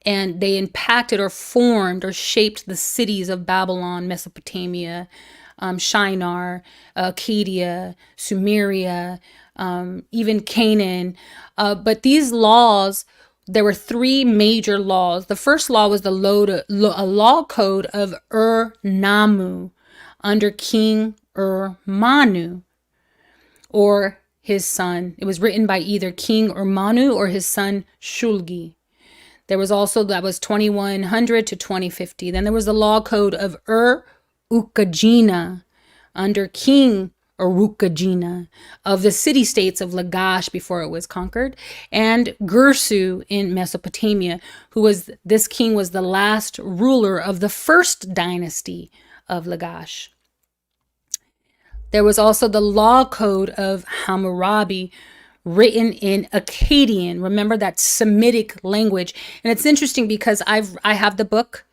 and they impacted or formed or shaped the cities of Babylon, Mesopotamia, Shinar, Acadia, Sumeria, even Canaan. But these laws, there were three major laws. The first law was a law code of Namu under King Manu, or his son. It was written by either King Manu or his son Shulgi. There was also, that was 2100 to 2050. Then there was the law code of Ukajina under King Urukagina of the city-states of Lagash before it was conquered, and Gursu in Mesopotamia, this king was the last ruler of the first dynasty of Lagash. There was also the law code of Hammurabi, written in Akkadian. Remember that Semitic language. And it's interesting because I have the book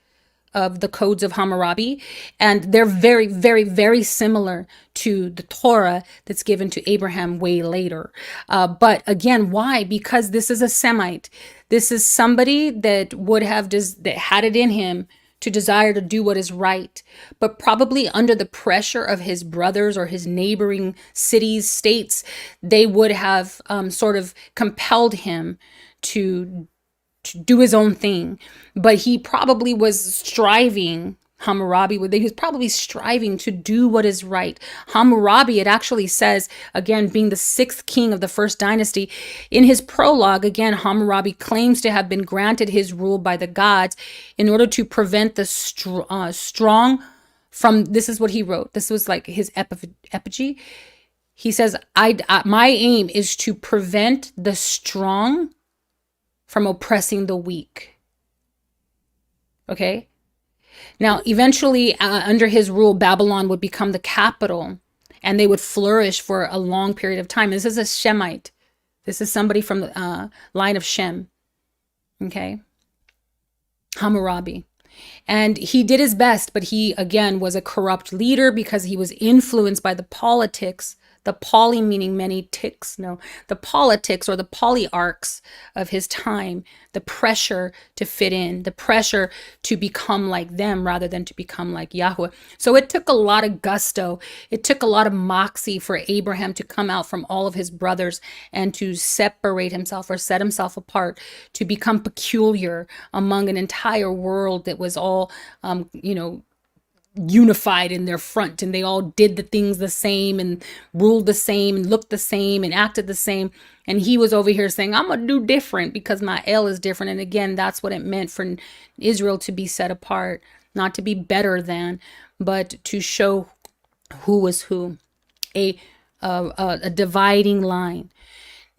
of the codes of Hammurabi, and they're very, very, very similar to the Torah that's given to Abraham way later. But again, why? Because this is a Semite. This is somebody that that had it in him to desire to do what is right, but probably under the pressure of his brothers or his neighboring cities, states, they would have sort of compelled him to do his own thing. But he probably was striving, he was probably striving to do what is right. Hammurabi, it actually says, again, being the sixth king of the first dynasty, in his prologue, again, Hammurabi claims to have been granted his rule by the gods in order to prevent the strong from, this is what he wrote. This was like his epitaph. He says, my aim is to prevent the strong from oppressing the weak. Okay? Now, eventually, under his rule, Babylon would become the capital, and they would flourish for a long period of time. This is a Shemite. This is somebody from the line of Shem. Okay? Hammurabi. And he did his best, but he, again, was a corrupt leader because he was influenced by the politics, the poly meaning many ticks, no, the politics or the polyarchs of his time, the pressure to fit in, the pressure to become like them rather than to become like Yahuwah. So it took a lot of gusto. It took a lot of moxie for Abraham to come out from all of his brothers and to separate himself or set himself apart, to become peculiar among an entire world that was all, unified in their front, and they all did the things the same and ruled the same and looked the same and acted the same. And he was over here saying, I'm gonna do different because my L is different. And again, that's what it meant for Israel to be set apart, not to be better than, but to show who was who, a dividing line.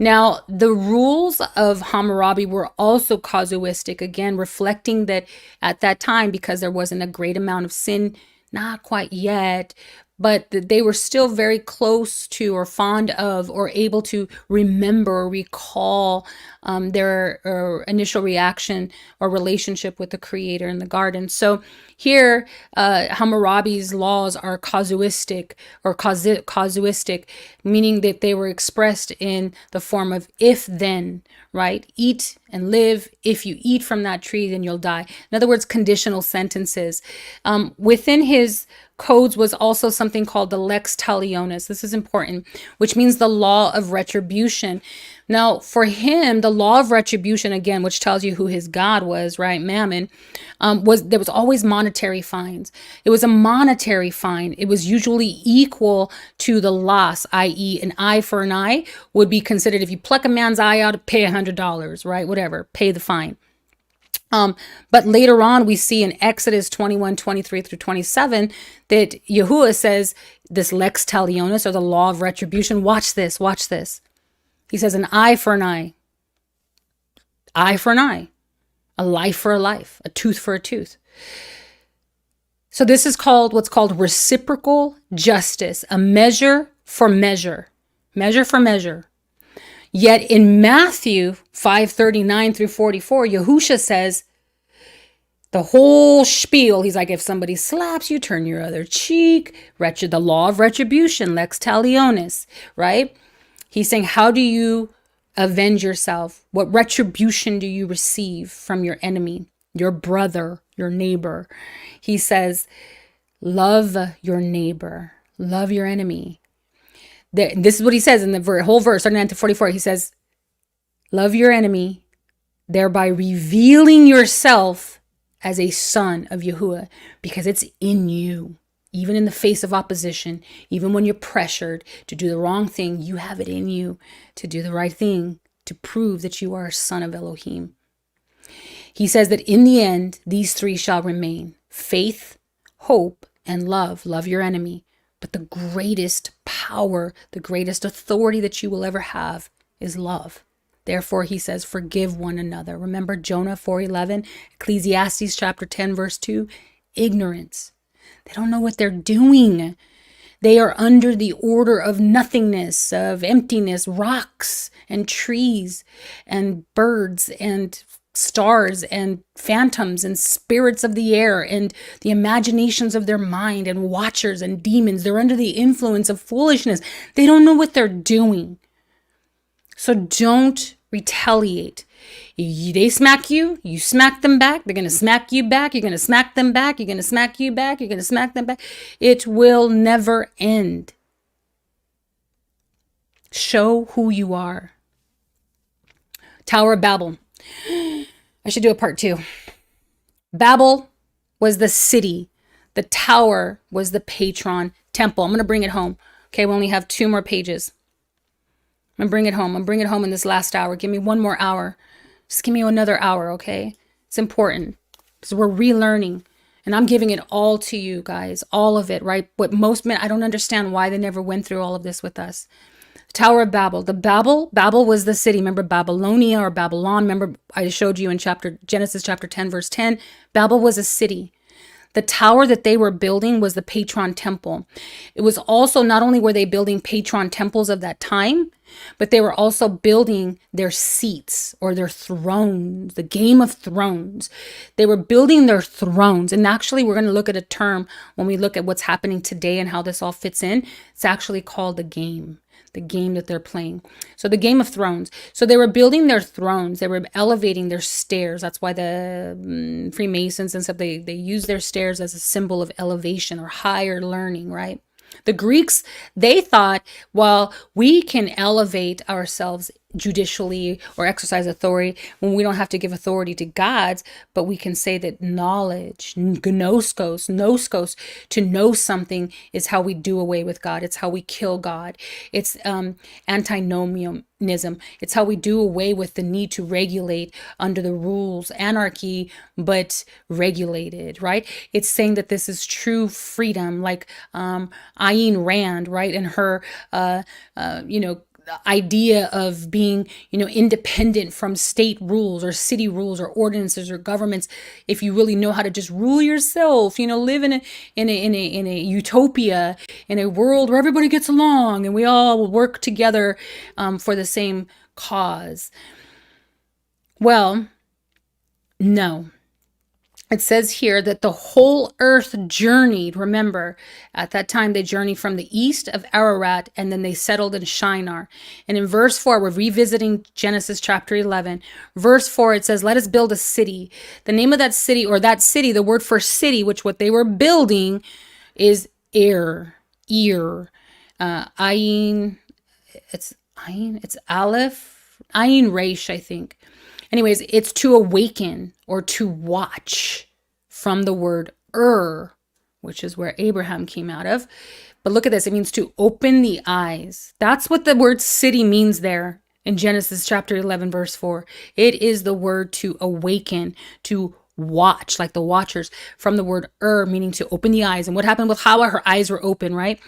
Now, the rules of Hammurabi were also casuistic, again, reflecting that at that time, because there wasn't a great amount of sin, not quite yet, but they were still very close to or fond of or able to remember or recall their initial reaction or relationship with the Creator in the garden. So here, Hammurabi's laws are casuistic or casuistic, meaning that they were expressed in the form of if-then, right? Eat and live. If you eat from that tree, then you'll die. In other words, conditional sentences. Within his codes was also something called the lex talionis. This is important, which means the law of retribution. Now, for him, the law of retribution, again, which tells you who his god was, right? Mammon, there was always monetary fines. It was a monetary fine. It was usually equal to the loss, i.e. an eye for an eye would be considered, if you pluck a man's eye out, pay $100, right? Whatever, pay the fine. But later on, we see in Exodus 21:23 through 27, that Yahuwah says this lex talionis, or the law of retribution. Watch this, watch this. He says an eye for an eye, eye for an eye, a life for a life, a tooth for a tooth. So this is called what's called reciprocal justice, a measure for measure, measure for measure. Yet in Matthew 5:39 through 44, Yahusha says the whole spiel. He's like, if somebody slaps you, turn your other cheek. The law of retribution, lex talionis, right? He's saying, how do you avenge yourself? What retribution do you receive from your enemy, your brother, your neighbor? He says, love your neighbor, love your enemy. This is what he says in the whole verse, 39 to 44. He says, love your enemy, thereby revealing yourself as a son of Yahuwah, because it's in you. Even in the face of opposition, even when you're pressured to do the wrong thing, you have it in you to do the right thing, to prove that you are a son of Elohim. He says that in the end, these three shall remain: faith, hope, and love. Love your enemy. But the greatest power, the greatest authority that you will ever have is love. Therefore, he says, forgive one another. Remember Jonah 4:11, Ecclesiastes chapter 10, verse 2, ignorance. They don't know what they're doing. They are under the order of nothingness, of emptiness, rocks and trees and birds and stars and phantoms and spirits of the air and the imaginations of their mind and watchers and demons. They're under the influence of foolishness. They don't know what they're doing. So don't retaliate. They smack you, you smack them back. They're going to smack you back. You're going to smack them back. You're going to smack you back. You're going to smack them back. It will never end. Show who you are. Tower of Babel. I should do a part 2. Babel was the city. The tower was the patron temple. I'm going to bring it home. Okay, we only have 2 more pages. I'm going to bring it home. I'm bringing it home in this last hour. Give me 1 more hour. Just give me another hour, okay? It's important because we're relearning. And I'm giving it all to you guys. All of it, right? But most men, I don't understand why they never went through all of this with us. Tower of Babel. Babel was the city. Remember Babylonia or Babylon? Remember I showed you in Genesis chapter 10, verse 10. Babel was a city. The tower that they were building was the patron temple. It was also, not only were they building patron temples of that time, but they were also building their seats or their thrones, the Game of Thrones. They were building their thrones. And actually, we're going to look at a term when we look at what's happening today and how this all fits in. It's actually called the game that they're playing. So the Game of Thrones. So they were building their thrones. They were elevating their stairs. That's why the Freemasons and stuff, they use their stairs as a symbol of elevation or higher learning, right? The Greeks, they thought, well, we can elevate ourselves judicially or exercise authority when we don't have to give authority to gods, but we can say that knowledge, gnoskos, to know something is how we do away with God. It's how we kill God. It's Antinomianism. It's how we do away with the need to regulate under the rules, anarchy, but regulated, right? It's saying that this is true freedom, like Ayn Rand, right? And her, idea of being, independent from state rules or city rules or ordinances or governments. If you really know how to just rule yourself, live in a utopia, in a world where everybody gets along and we all work together for the same cause. Well, no. It says here that the whole earth journeyed. Remember, at that time, they journeyed from the east of Ararat, and then they settled in Shinar. And in verse 4, we're revisiting Genesis chapter 11. Verse 4, it says, let us build a city. The name of that city, the word for city, which what they were building is ear. Ayin, it's Aleph, Ayin Resh, I think. Anyways, it's to awaken or to watch from the word which is where Abraham came out of. But look at this. It means to open the eyes. That's what the word city means there in Genesis chapter 11, verse 4. It is the word to awaken, to watch, like the watchers, from the word meaning to open the eyes. And what happened with Hawa? Her eyes were open, right?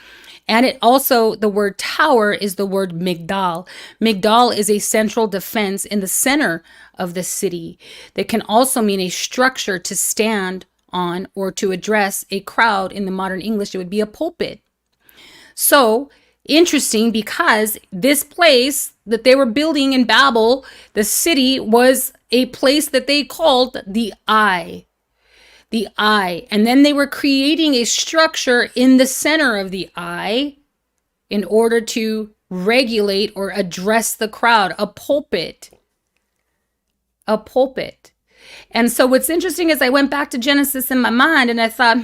And it also, the word tower is the word migdal. Migdal is a central defense in the center of the city. That can also mean a structure to stand on or to address a crowd. In the modern English, it would be a pulpit. So interesting, because this place that they were building in Babel, the city, was a place that they called the eye. The eye. And then they were creating a structure in the center of the eye in order to regulate or address the crowd. A pulpit. And so what's interesting is I went back to Genesis in my mind and I thought,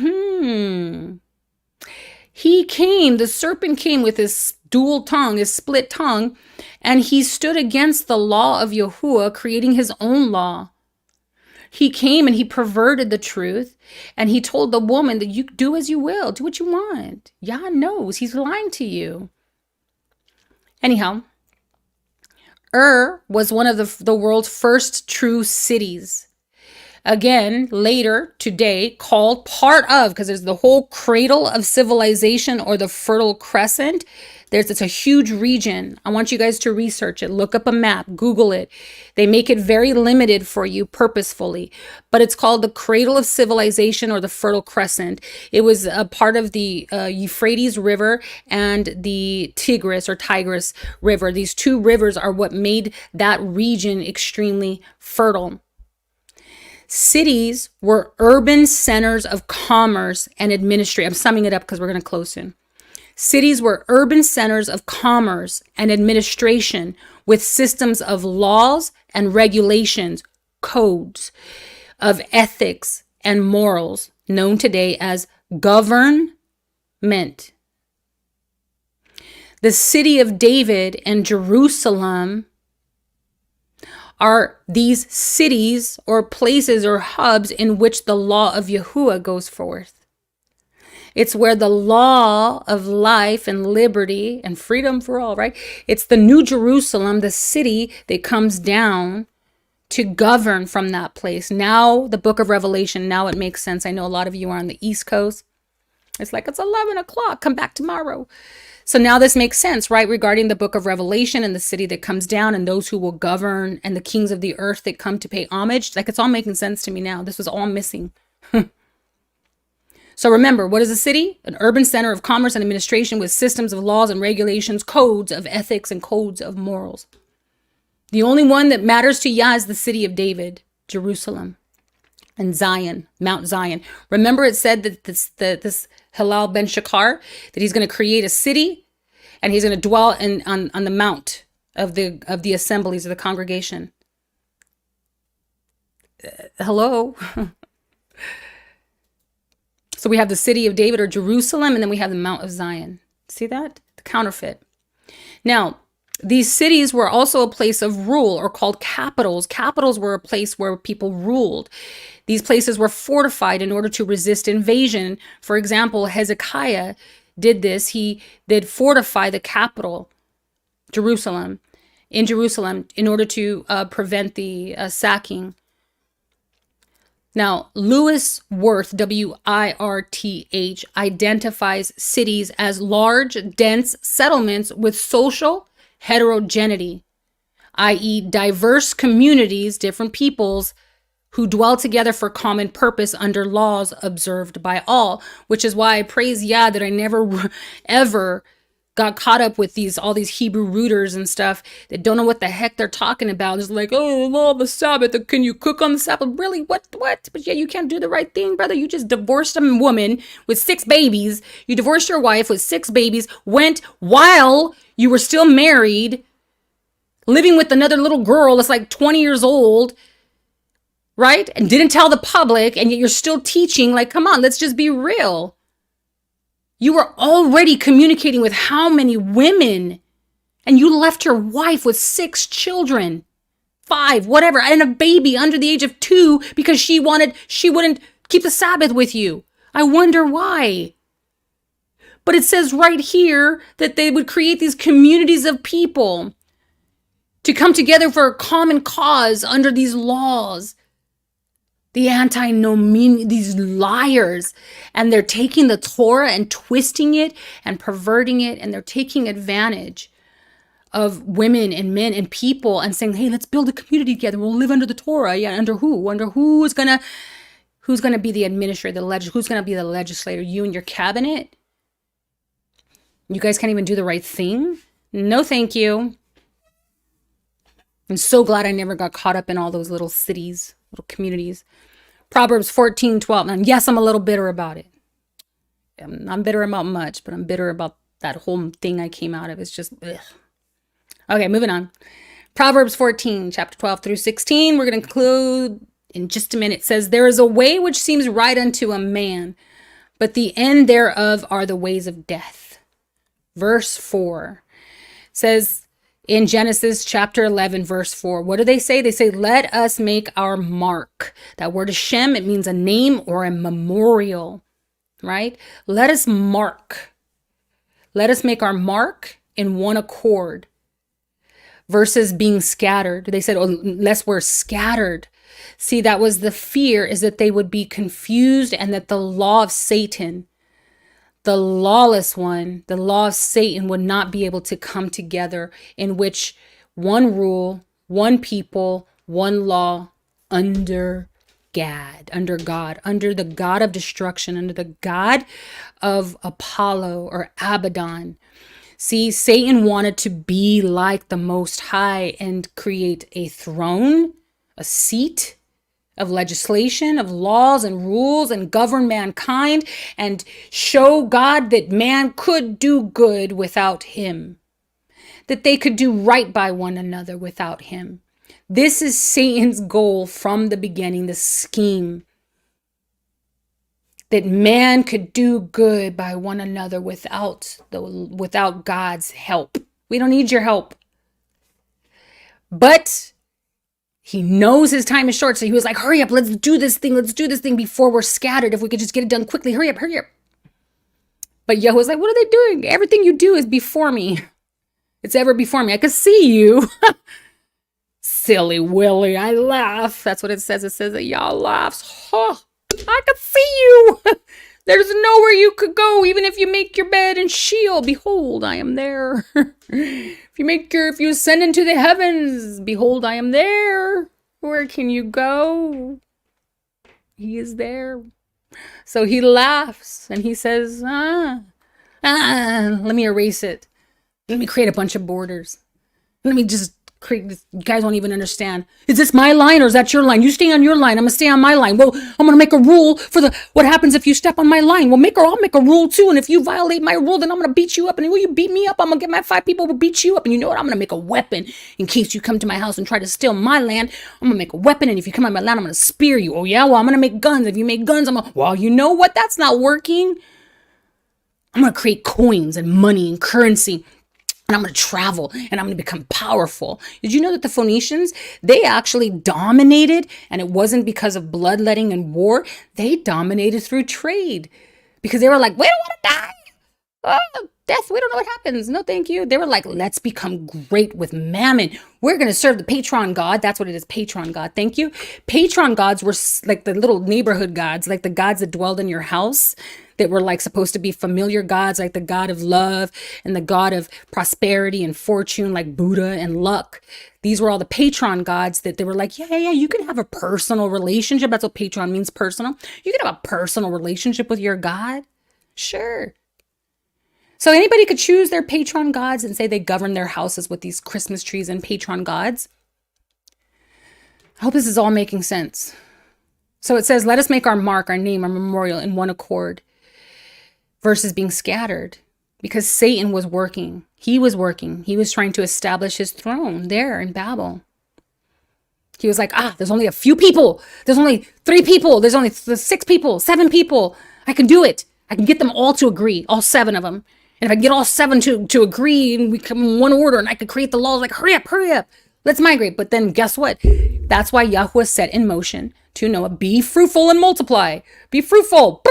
the serpent came with his dual tongue, his split tongue, and he stood against the law of Yahuah, creating his own law. He came and he perverted the truth, and he told the woman that you do as you will, do what you want. Yah knows he's lying to you. Anyhow, was one of the world's first true cities. Again, later today, called part of, because there's the whole cradle of civilization or the Fertile Crescent. It's a huge region. I want you guys to research it. Look up a map, Google it. They make it very limited for you purposefully, but it's called the cradle of civilization or the Fertile Crescent. It was a part of the Euphrates River and the Tigris River. These two rivers are what made that region extremely fertile. Cities were urban centers of commerce and administration. I'm summing it up because we're going to close soon. Cities were urban centers of commerce and administration with systems of laws and regulations, codes of ethics and morals, known today as government. The city of David and Jerusalem are these cities or places or hubs in which the law of Yahuah goes forth. It's where the law of life and liberty and freedom for all, right? It's the New Jerusalem, the city that comes down to govern from that place. Now, the book of Revelation, now it makes sense. I know a lot of you are on the East Coast. It's like, it's 11 o'clock. Come back tomorrow. So now this makes sense, right? Regarding the book of Revelation and the city that comes down and those who will govern and the kings of the earth that come to pay homage. Like, it's all making sense to me now. This was all missing. So remember, what is a city? An urban center of commerce and administration with systems of laws and regulations, codes of ethics and codes of morals. The only one that matters to Yah is the city of David, Jerusalem, and Zion, Mount Zion. Remember, it said that this Hillel ben Shachar, that he's going to create a city and he's going to dwell on the mount of the assemblies of the congregation. Hello. So we have the city of David or Jerusalem, and then we have the Mount of Zion. See that? The counterfeit. Now, these cities were also a place of rule, or called capitals. Capitals were a place where people ruled. These places were fortified in order to resist invasion. For example, Hezekiah did this. He did fortify the capital, Jerusalem, in order to prevent the sacking. Now, Lewis Wirth, W-I-R-T-H, identifies cities as large, dense settlements with social heterogeneity, i.e. diverse communities, different peoples, who dwell together for common purpose under laws observed by all, which is why I praise Yah that I never ever got caught up with all these Hebrew rooters and stuff that don't know what the heck they're talking about. It's like, oh, law of the Sabbath, can you cook on the Sabbath? Really? What? But yeah, you can't do the right thing, brother. You just divorced a woman with 6 babies. You divorced your wife with 6 babies, went while you were still married, living with another little girl that's like 20 years old, right? And didn't tell the public, and yet you're still teaching. Like, come on, let's just be real. You were already communicating with how many women, and you left your wife with 6 children, 5, whatever, and a baby under the age of 2 because she wouldn't keep the Sabbath with you. I wonder why. But it says right here that they would create these communities of people to come together for a common cause under these laws. The Antinomianism, these liars, and they're taking the Torah and twisting it and perverting it, and they're taking advantage of women and men and people and saying, hey, let's build a community together. We'll live under the Torah. Yeah, under who? Under who's gonna be the administrator, who's gonna be the legislator? You and your cabinet? You guys can't even do the right thing? No, thank you. I'm so glad I never got caught up in all those little cities, little communities. Proverbs 14:12. And yes, I'm a little bitter about it. I'm bitter about much, but I'm bitter about that whole thing I came out of. It's just, ugh. Okay, moving on. Proverbs 14, chapter 12 through 16. We're going to conclude in just a minute. It says, there is a way which seems right unto a man, but the end thereof are the ways of death. Verse 4 says, in Genesis chapter 11, verse 4. What do they say? They say, let us make our mark. That word is Shem. It means a name or a memorial, right? Let us mark. Let us make our mark in one accord versus being scattered. They said, oh, unless we're scattered. See, that was the fear, is that they would be confused and that the law of Satan, the lawless one, the law of Satan would not be able to come together, in which one rule, one people, one law under God, under the God of destruction, under the God of Apollo or Abaddon. See, Satan wanted to be like the Most High and create a throne, a seat of legislation, of laws and rules, and govern mankind and show God that man could do good without him, that they could do right by one another without him. This is Satan's goal from the beginning, the scheme, that man could do good by one another without God's help. We don't need your help. But he knows his time is short, so he was like, hurry up, let's do this thing before we're scattered. If we could just get it done quickly, hurry up. But Yahuwah's like, what are they doing? Everything you do is before me. It's ever before me. I could see you. Silly Willy, I laugh. That's what it says. It says that Yah laughs. Oh, I could see you. There's nowhere you could go, even if you make your bed in Sheol. Behold, I am there. If you ascend into the heavens, behold, I am there. Where can you go? He is there. So he laughs and he says, let me erase it. Let me create a bunch of borders. Let me just create this. You guys won't even understand. Is this my line or is that your line? You stay on your line. I'm going to stay on my line. Well, I'm going to make a rule for what happens if you step on my line. Well, I'll make a rule too. And if you violate my rule, then I'm going to beat you up. And when you beat me up, I'm going to get my 5 people who beat you up. And you know what? I'm going to make a weapon in case you come to my house and try to steal my land. I'm going to make a weapon. And if you come on my land, I'm going to spear you. Oh yeah. Well, I'm going to make guns. If you make guns, well, you know what? That's not working. I'm going to create coins and money and currency. And I'm going to travel and I'm going to become powerful. Did you know that the Phoenicians, they actually dominated, and it wasn't because of bloodletting and war. They dominated through trade because they were like, we don't want to die. Oh, death, we don't know what happens. No, thank you. They were like, let's become great with mammon. We're going to serve the patron god. That's what it is, patron god. Thank you. Patron gods were like the little neighborhood gods, like the gods that dwelled in your house, that were like supposed to be familiar gods, like the god of love and the god of prosperity and fortune, like Buddha and luck. These were all the patron gods that they were like, yeah, you can have a personal relationship. That's what patron means, personal. You can have a personal relationship with your god. Sure. So anybody could choose their patron gods and say they govern their houses with these Christmas trees and patron gods. I hope this is all making sense. So it says, let us make our mark, our name, our memorial in one accord versus being scattered, because Satan was working. He was working. He was trying to establish his throne there in Babel. He was like, there's only a few people. There's only 3 people. There's only 6 people, 7 people. I can do it. I can get them all to agree, all 7 of them. And if I can get all 7 to agree and we come in one order and I could create the laws, like, hurry up, let's migrate. But then guess what? That's why Yahuwah set in motion to Noah, be fruitful and multiply. Be fruitful.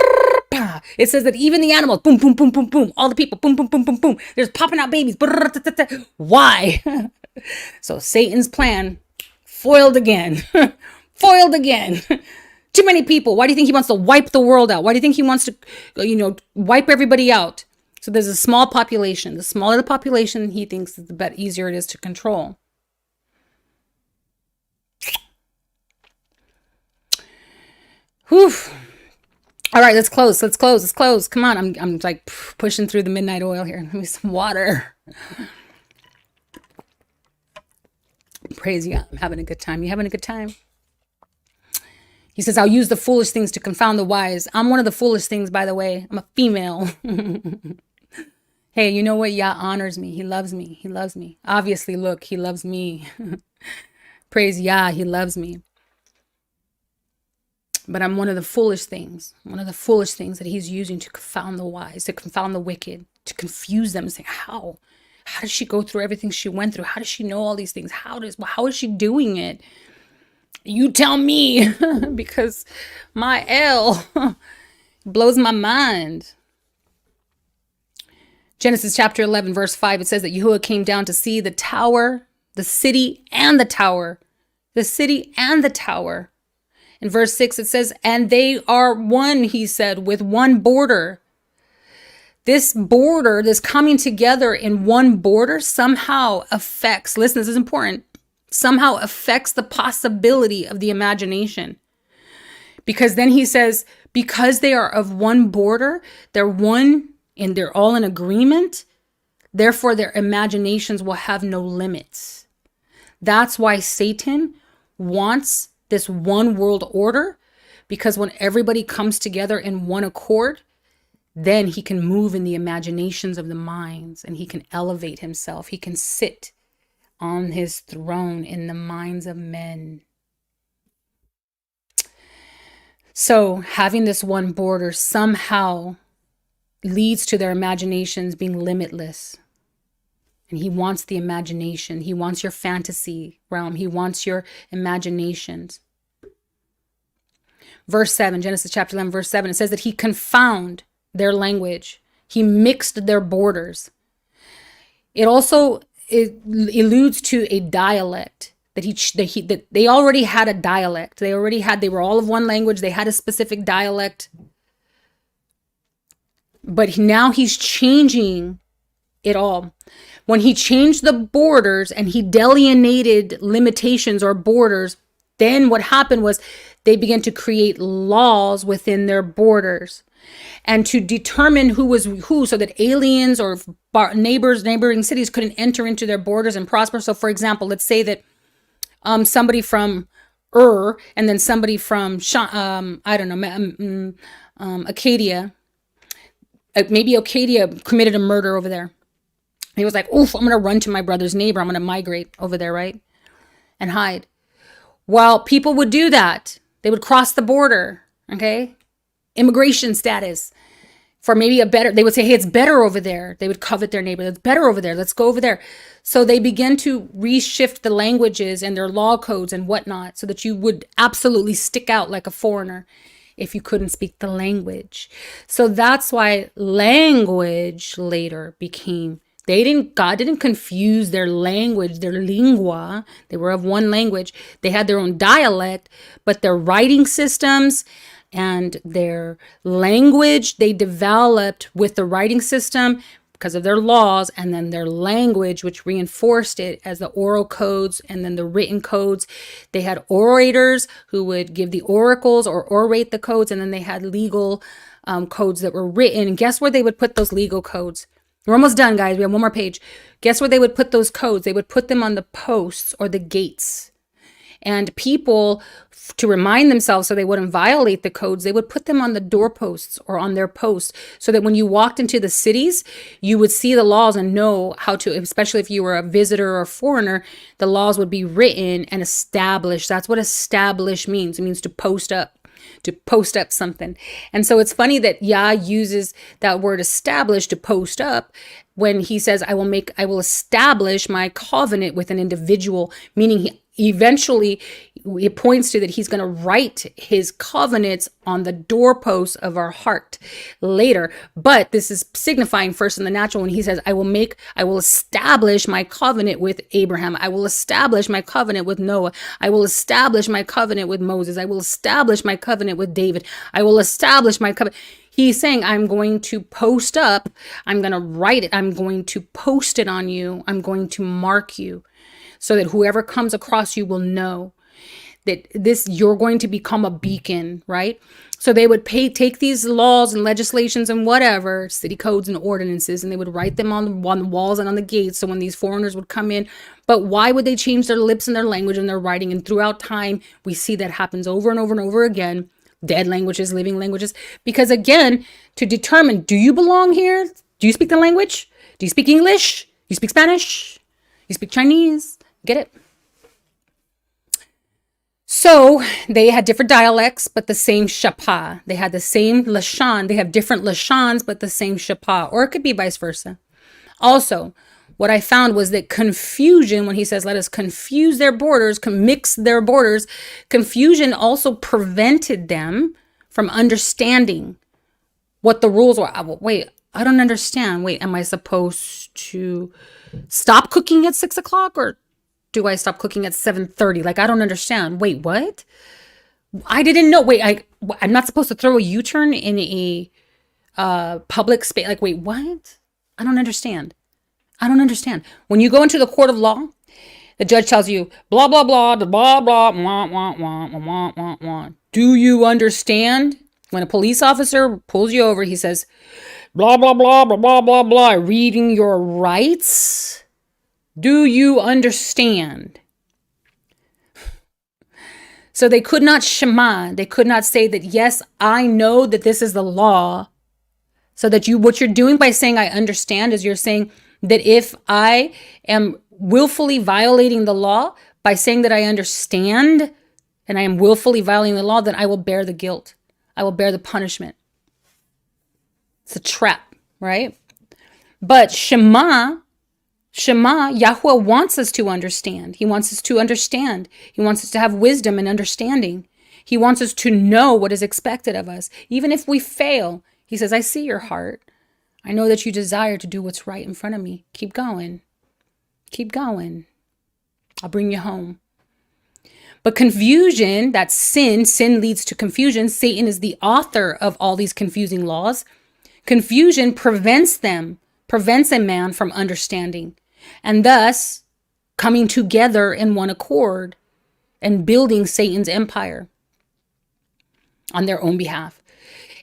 It says that even the animals, boom, boom, boom, boom, boom. All the people, boom, boom, boom, boom, boom. There's popping out babies. Why? So Satan's plan foiled again. Foiled again. Too many people. Why do you think he wants to wipe the world out? Why do you think he wants to, wipe everybody out? So there's a small population. The smaller the population, he thinks, the better, easier it is to control. Whew. All right, let's close. Come on, I'm like pushing through the midnight oil here. Give me some water. Praise you. I'm having a good time. You having a good time? He says, I'll use the foolish things to confound the wise. I'm one of the foolish things, by the way. I'm a female. Hey, you know what? Yah honors me. He loves me. He loves me. Obviously, look, he loves me. Praise Yah, he loves me. But I'm one of the foolish things. One of the foolish things that he's using to confound the wise, to confound the wicked, to confuse them and say, how? How does she go through everything she went through? How does she know all these things? How is she doing it? You tell me, because my L blows my mind. Genesis chapter 11, verse 5, it says that Yahuwah came down to see the tower, the city and the tower. The city and the tower. In verse 6, it says, and they are one, he said, with one border. This border, this coming together in one border somehow affects, listen, this is important, somehow affects the possibility of the imagination. Because then he says, because they are of one border, they're one and they're all in agreement, therefore their imaginations will have no limits. That's why Satan wants this one world order, because when everybody comes together in one accord, then he can move in the imaginations of the minds and he can elevate himself. He can sit on his throne in the minds of men. So having this one border somehow leads to their imaginations being limitless. And he wants the imagination. He wants your fantasy realm. He wants your imaginations. Verse 7, Genesis chapter 11, verse 7, it says that he confound their language. He mixed their borders. It alludes to a dialect that they already had a dialect. They were all of one language. They had a specific dialect. But now he's changing it all. When he changed the borders and he delineated limitations or borders, then what happened was they began to create laws within their borders and to determine who was who, so that aliens or neighboring cities couldn't enter into their borders and prosper. So for example, let's say that somebody from and then somebody from Acadia, maybe Acadia committed a murder over there. He was like, oof, I'm going to run to my brother's neighbor. I'm going to migrate over there, right? And hide. Well, people would do that. They would cross the border, okay? Immigration status. For maybe they would say, hey, it's better over there. They would covet their neighbor. It's better over there. Let's go over there. So they begin to reshift the languages and their law codes and whatnot so that you would absolutely stick out like a foreigner if you couldn't speak the language. So that's why language later became, God didn't confuse their language, their lingua. They were of one language. They had their own dialect, but their writing systems and their language, they developed with the writing system because of their laws, and then their language, which reinforced it as the oral codes and then the written codes. They had orators who would give the oracles or orate the codes, and then they had legal codes that were written. And guess where they would put those legal codes? We're almost done, guys. We have one more page. Guess where they would put those codes? They would put them on the posts or the gates. And people, to remind themselves so they wouldn't violate the codes, they would put them on the doorposts or on their posts so that when you walked into the cities, you would see the laws and know how to, especially if you were a visitor or foreigner, the laws would be written and established. That's what establish means. It means to post up something. And so it's funny that Yah uses that word establish to post up when he says, I will establish my covenant with an individual, meaning eventually it points to that he's going to write his covenants on the doorposts of our heart later. But this is signifying first in the natural when he says, I will establish my covenant with Abraham. I will establish my covenant with Noah. I will establish my covenant with Moses. I will establish my covenant with David. I will establish my covenant. He's saying, I'm going to post up. I'm going to write it. I'm going to post it on you. I'm going to mark you so that whoever comes across you will know that you're going to become a beacon, right? So they would take these laws and legislations and whatever, city codes and ordinances, and they would write them on the walls and on the gates. So when these foreigners would come in, but why would they change their lips and their language and their writing? And throughout time, we see that happens over and over and over again. Dead languages, living languages. Because again, to determine, do you belong here? Do you speak the language? Do you speak English? Do you speak Spanish? You speak Chinese? Get it? So they had different dialects, but the same shapa. They had the same lashan. They have different lashans, but the same shapa. Or it could be vice versa. Also, what I found was that confusion, when he says, let us confuse their borders, mix their borders, confusion also prevented them from understanding what the rules were. Wait, I don't understand. Wait, am I supposed to stop cooking at 6 o'clock, or do I stop cooking at 7:30? Like, I don't understand. Wait, what? I didn't know. Wait, I'm not supposed to throw a U-turn in a public space. Like, wait, what? I don't understand. I don't understand. When you go into the court of law, the judge tells you, blah, blah, blah, blah, blah, wah, wah, wah, wah, wah, wah. Do you understand? When a police officer pulls you over, he says, blah, blah, blah, blah, blah, blah, blah, reading your rights. Do you understand? So they could not shema. They could not say that, yes, I know that this is the law. So that what you're doing by saying I understand is you're saying that if I am willfully violating the law by saying that I understand and I am willfully violating the law, then I will bear the guilt. I will bear the punishment. It's a trap, right? But Shema, Yahuwah wants us to understand. He wants us to understand. He wants us to have wisdom and understanding. He wants us to know what is expected of us. Even if we fail, he says, I see your heart. I know that you desire to do what's right in front of me. Keep going. Keep going. I'll bring you home. But confusion, that's sin leads to confusion. Satan is the author of all these confusing laws. Confusion prevents a man from understanding, and thus coming together in one accord and building Satan's empire on their own behalf.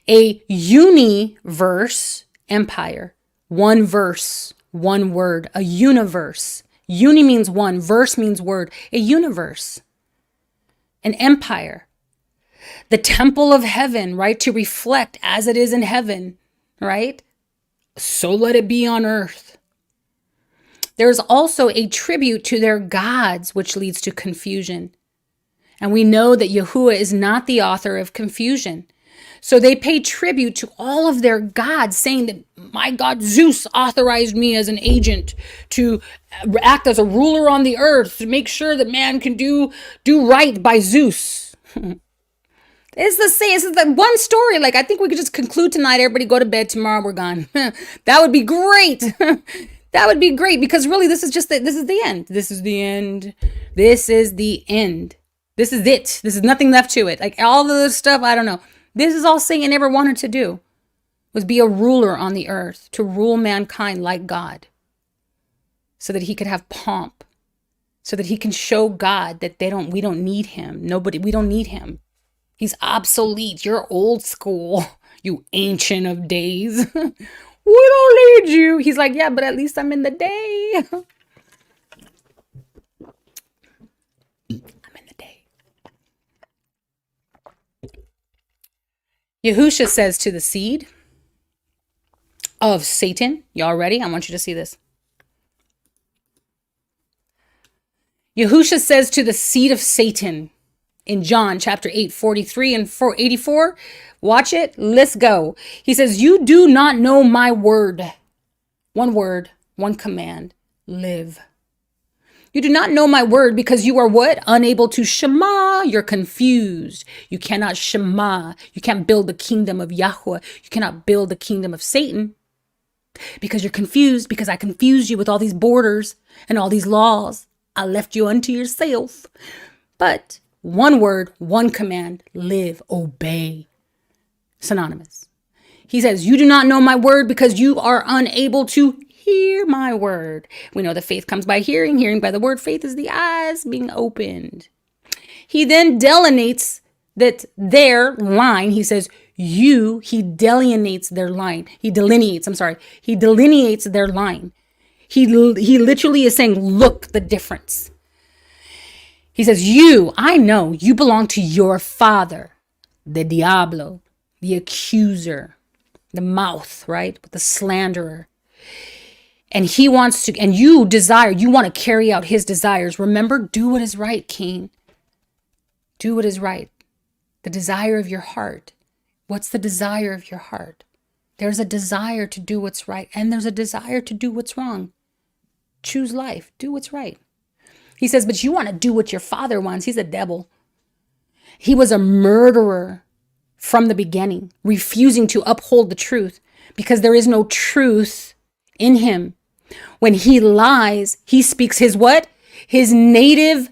A universe empire, one verse, one word, a universe. Uni means one, verse means word, a universe, an empire, the temple of heaven, right? To reflect as it is in heaven, right? So let it be on earth. There's also a tribute to their gods, which leads to confusion. And we know that Yahuwah is not the author of confusion. So they pay tribute to all of their gods, saying that my God Zeus authorized me as an agent to act as a ruler on the earth, to make sure that man can do right by Zeus. It's the same. It's the one story. Like, I think we could just conclude tonight. Everybody go to bed. Tomorrow we're gone. That would be great. That would be great, because really this is the end. This is the end. This is the end. This is it. This is nothing left to it. Like all of this stuff, I don't know. This is all Satan ever wanted to do, was be a ruler on the earth, to rule mankind like God, so that he could have pomp, so that he can show God that we don't need him. We don't need him. He's obsolete. You're old school, you ancient of days. We don't need you. He's like, yeah, but at least I'm in the day. I'm in the day. YHUH says to the seed of Satan, y'all ready? I want you to see this. YHUH says to the seed of Satan in John chapter 8, 43 and 84. Watch it. Let's go. He says, you do not know my word. One command, live. You do not know my word because you are what? Unable to shema. You're confused. You cannot shema. You can't build the kingdom of Yahuwah. You cannot build the kingdom of Satan because you're confused, because I confused you with all these borders and all these laws. I left you unto yourself. But one word, one command, live, obey. Synonymous. He says, you do not know my word because you are unable to hear my word. We know that faith comes by hearing, hearing by the word. Faith is the eyes being opened. He then delineates that their line. He says, he delineates their line. He delineates their line. He literally is saying, look the difference. He says, I know you belong to your father, the Diablo, the accuser, the mouth, right? The slanderer. And he wants to, and you want to carry out his desires. Remember, do what is right, Cain. Do what is right. The desire of your heart. What's the desire of your heart? There's a desire to do what's right, and there's a desire to do what's wrong. Choose life. Do what's right. He says, but you want to do what your father wants. He's a devil. He was a murderer from the beginning, refusing to uphold the truth because there is no truth in him. When he lies, he speaks his what? His native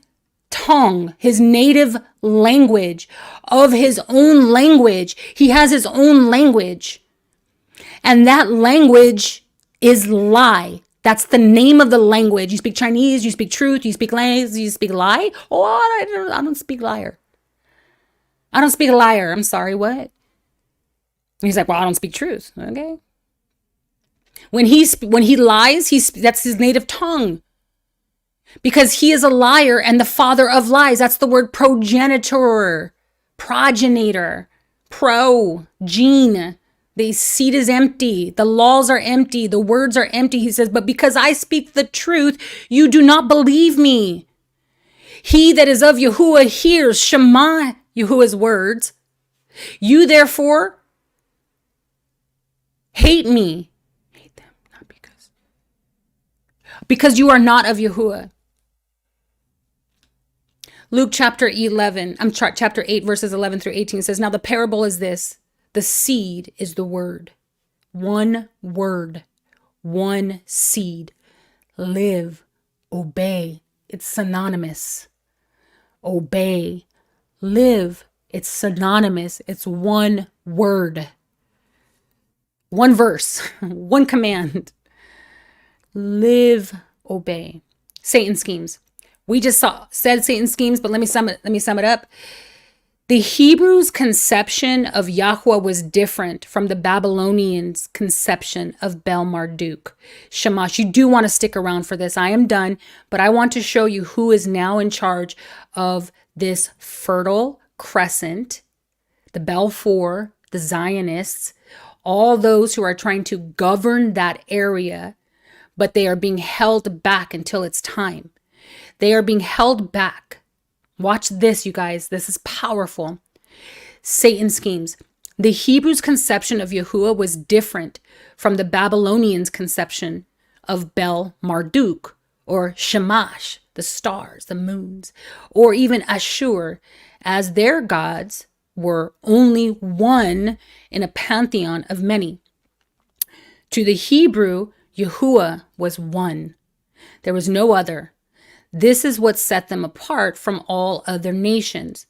tongue, his native language, of his own language. He has his own language. And that language is lie. That's the name of the language. You speak Chinese, you speak truth, you speak language, you speak lie. Oh, I don't speak liar. I don't speak liar. I'm sorry, what? And he's like, well, I don't speak truth. Okay. When he lies, that's his native tongue. Because he is a liar and the father of lies. That's the word progenitor, gene. The seed is empty. The laws are empty. The words are empty. He says, but because I speak the truth, you do not believe me. He that is of Yahuwah hears Shema, Yahuwah's words. You therefore hate me. Hate them, not because you are not of Yahuwah. Luke chapter 8, verses 11 through 18 says, now the parable is this. The seed is the word. One word. One seed. Live. Obey. It's synonymous. Obey. Live. It's synonymous. It's one word. One verse. One command. Live. Obey. Satan schemes. We just said Satan schemes, but let me sum it up. The Hebrews' conception of Yahuwah was different from the Babylonians' conception of Bel Marduk. Shamash, you do want to stick around for this. I am done, but I want to show you who is now in charge of this fertile crescent, the Balfour, the Zionists, all those who are trying to govern that area, but they are being held back until it's time. They are being held back. Watch this, you guys. This is powerful. Satan schemes. The Hebrews' conception of Yahuwah was different from the Babylonians' conception of Bel Marduk or Shamash, the stars, the moons, or even Ashur, as their gods were only one in a pantheon of many. To the Hebrew, Yahuwah was one. There was no other. This is what set them apart from all other nations.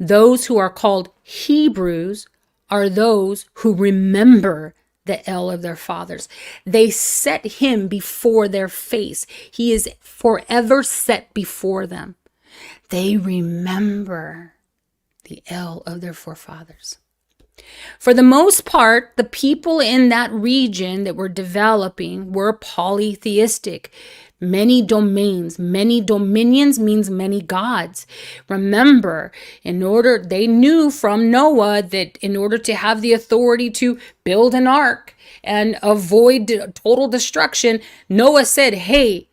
Those who are called Hebrews are those who remember the El of their fathers. They set him before their face. He is forever set before them. They remember the El of their forefathers. For the most part, the people in that region that were developing were polytheistic. Many domains, many dominions means many gods. Remember, they knew from Noah that in order to have the authority to build an ark and avoid total destruction, Noah said, hey,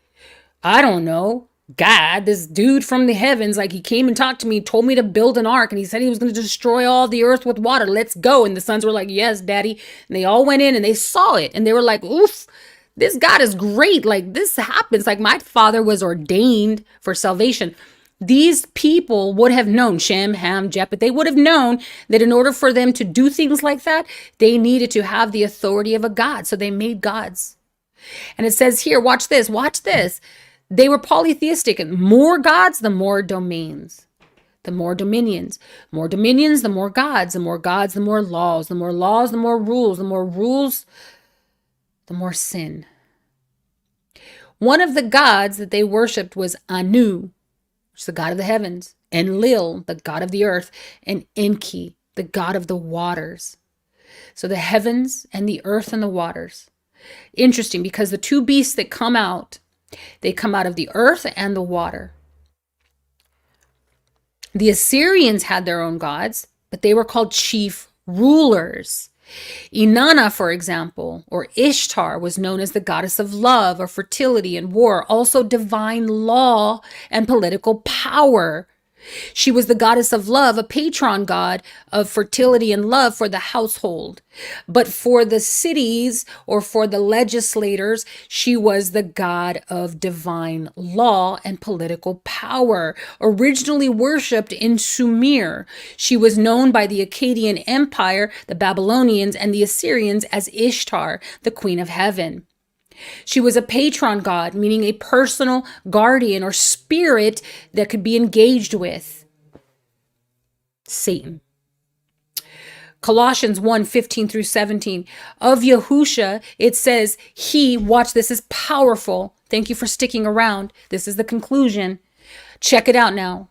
I don't know, God, this dude from the heavens, like he came and talked to me, told me to build an ark, and he said he was going to destroy all the earth with water. Let's go. And the sons were like, yes, daddy. And they all went in and they saw it. And they were like, oof, this God is great. Like this happens. Like my father was ordained for salvation. These people would have known, Shem, Ham, Japheth, they would have known that in order for them to do things like that, they needed to have the authority of a God. So they made gods. And it says here, watch this. They were polytheistic, and more gods, the more domains, the more dominions, the more gods, the more gods, the more laws, the more laws, the more rules, the more rules, the more sin. One of the gods that they worshipped was Anu, which is the god of the heavens, Enlil, the god of the earth, and Enki, the god of the waters. So the heavens and the earth and the waters. Interesting, because the two beasts that come out, they come out of the earth and the water. The Assyrians had their own gods, but they were called chief rulers. Inanna, for example, or Ishtar, was known as the goddess of love or fertility and war, also divine law and political power. She was the goddess of love, a patron god of fertility and love for the household. But for the cities or for the legislators, she was the god of divine law and political power. Originally worshipped in Sumer, she was known by the Akkadian Empire, the Babylonians, and the Assyrians as Ishtar, the queen of heaven. She was a patron god, meaning a personal guardian or spirit that could be engaged with. Satan. Colossians 1:15 through 17. Of Yahusha, it says, he, watch this, is powerful. Thank you for sticking around. This is the conclusion. Check it out now.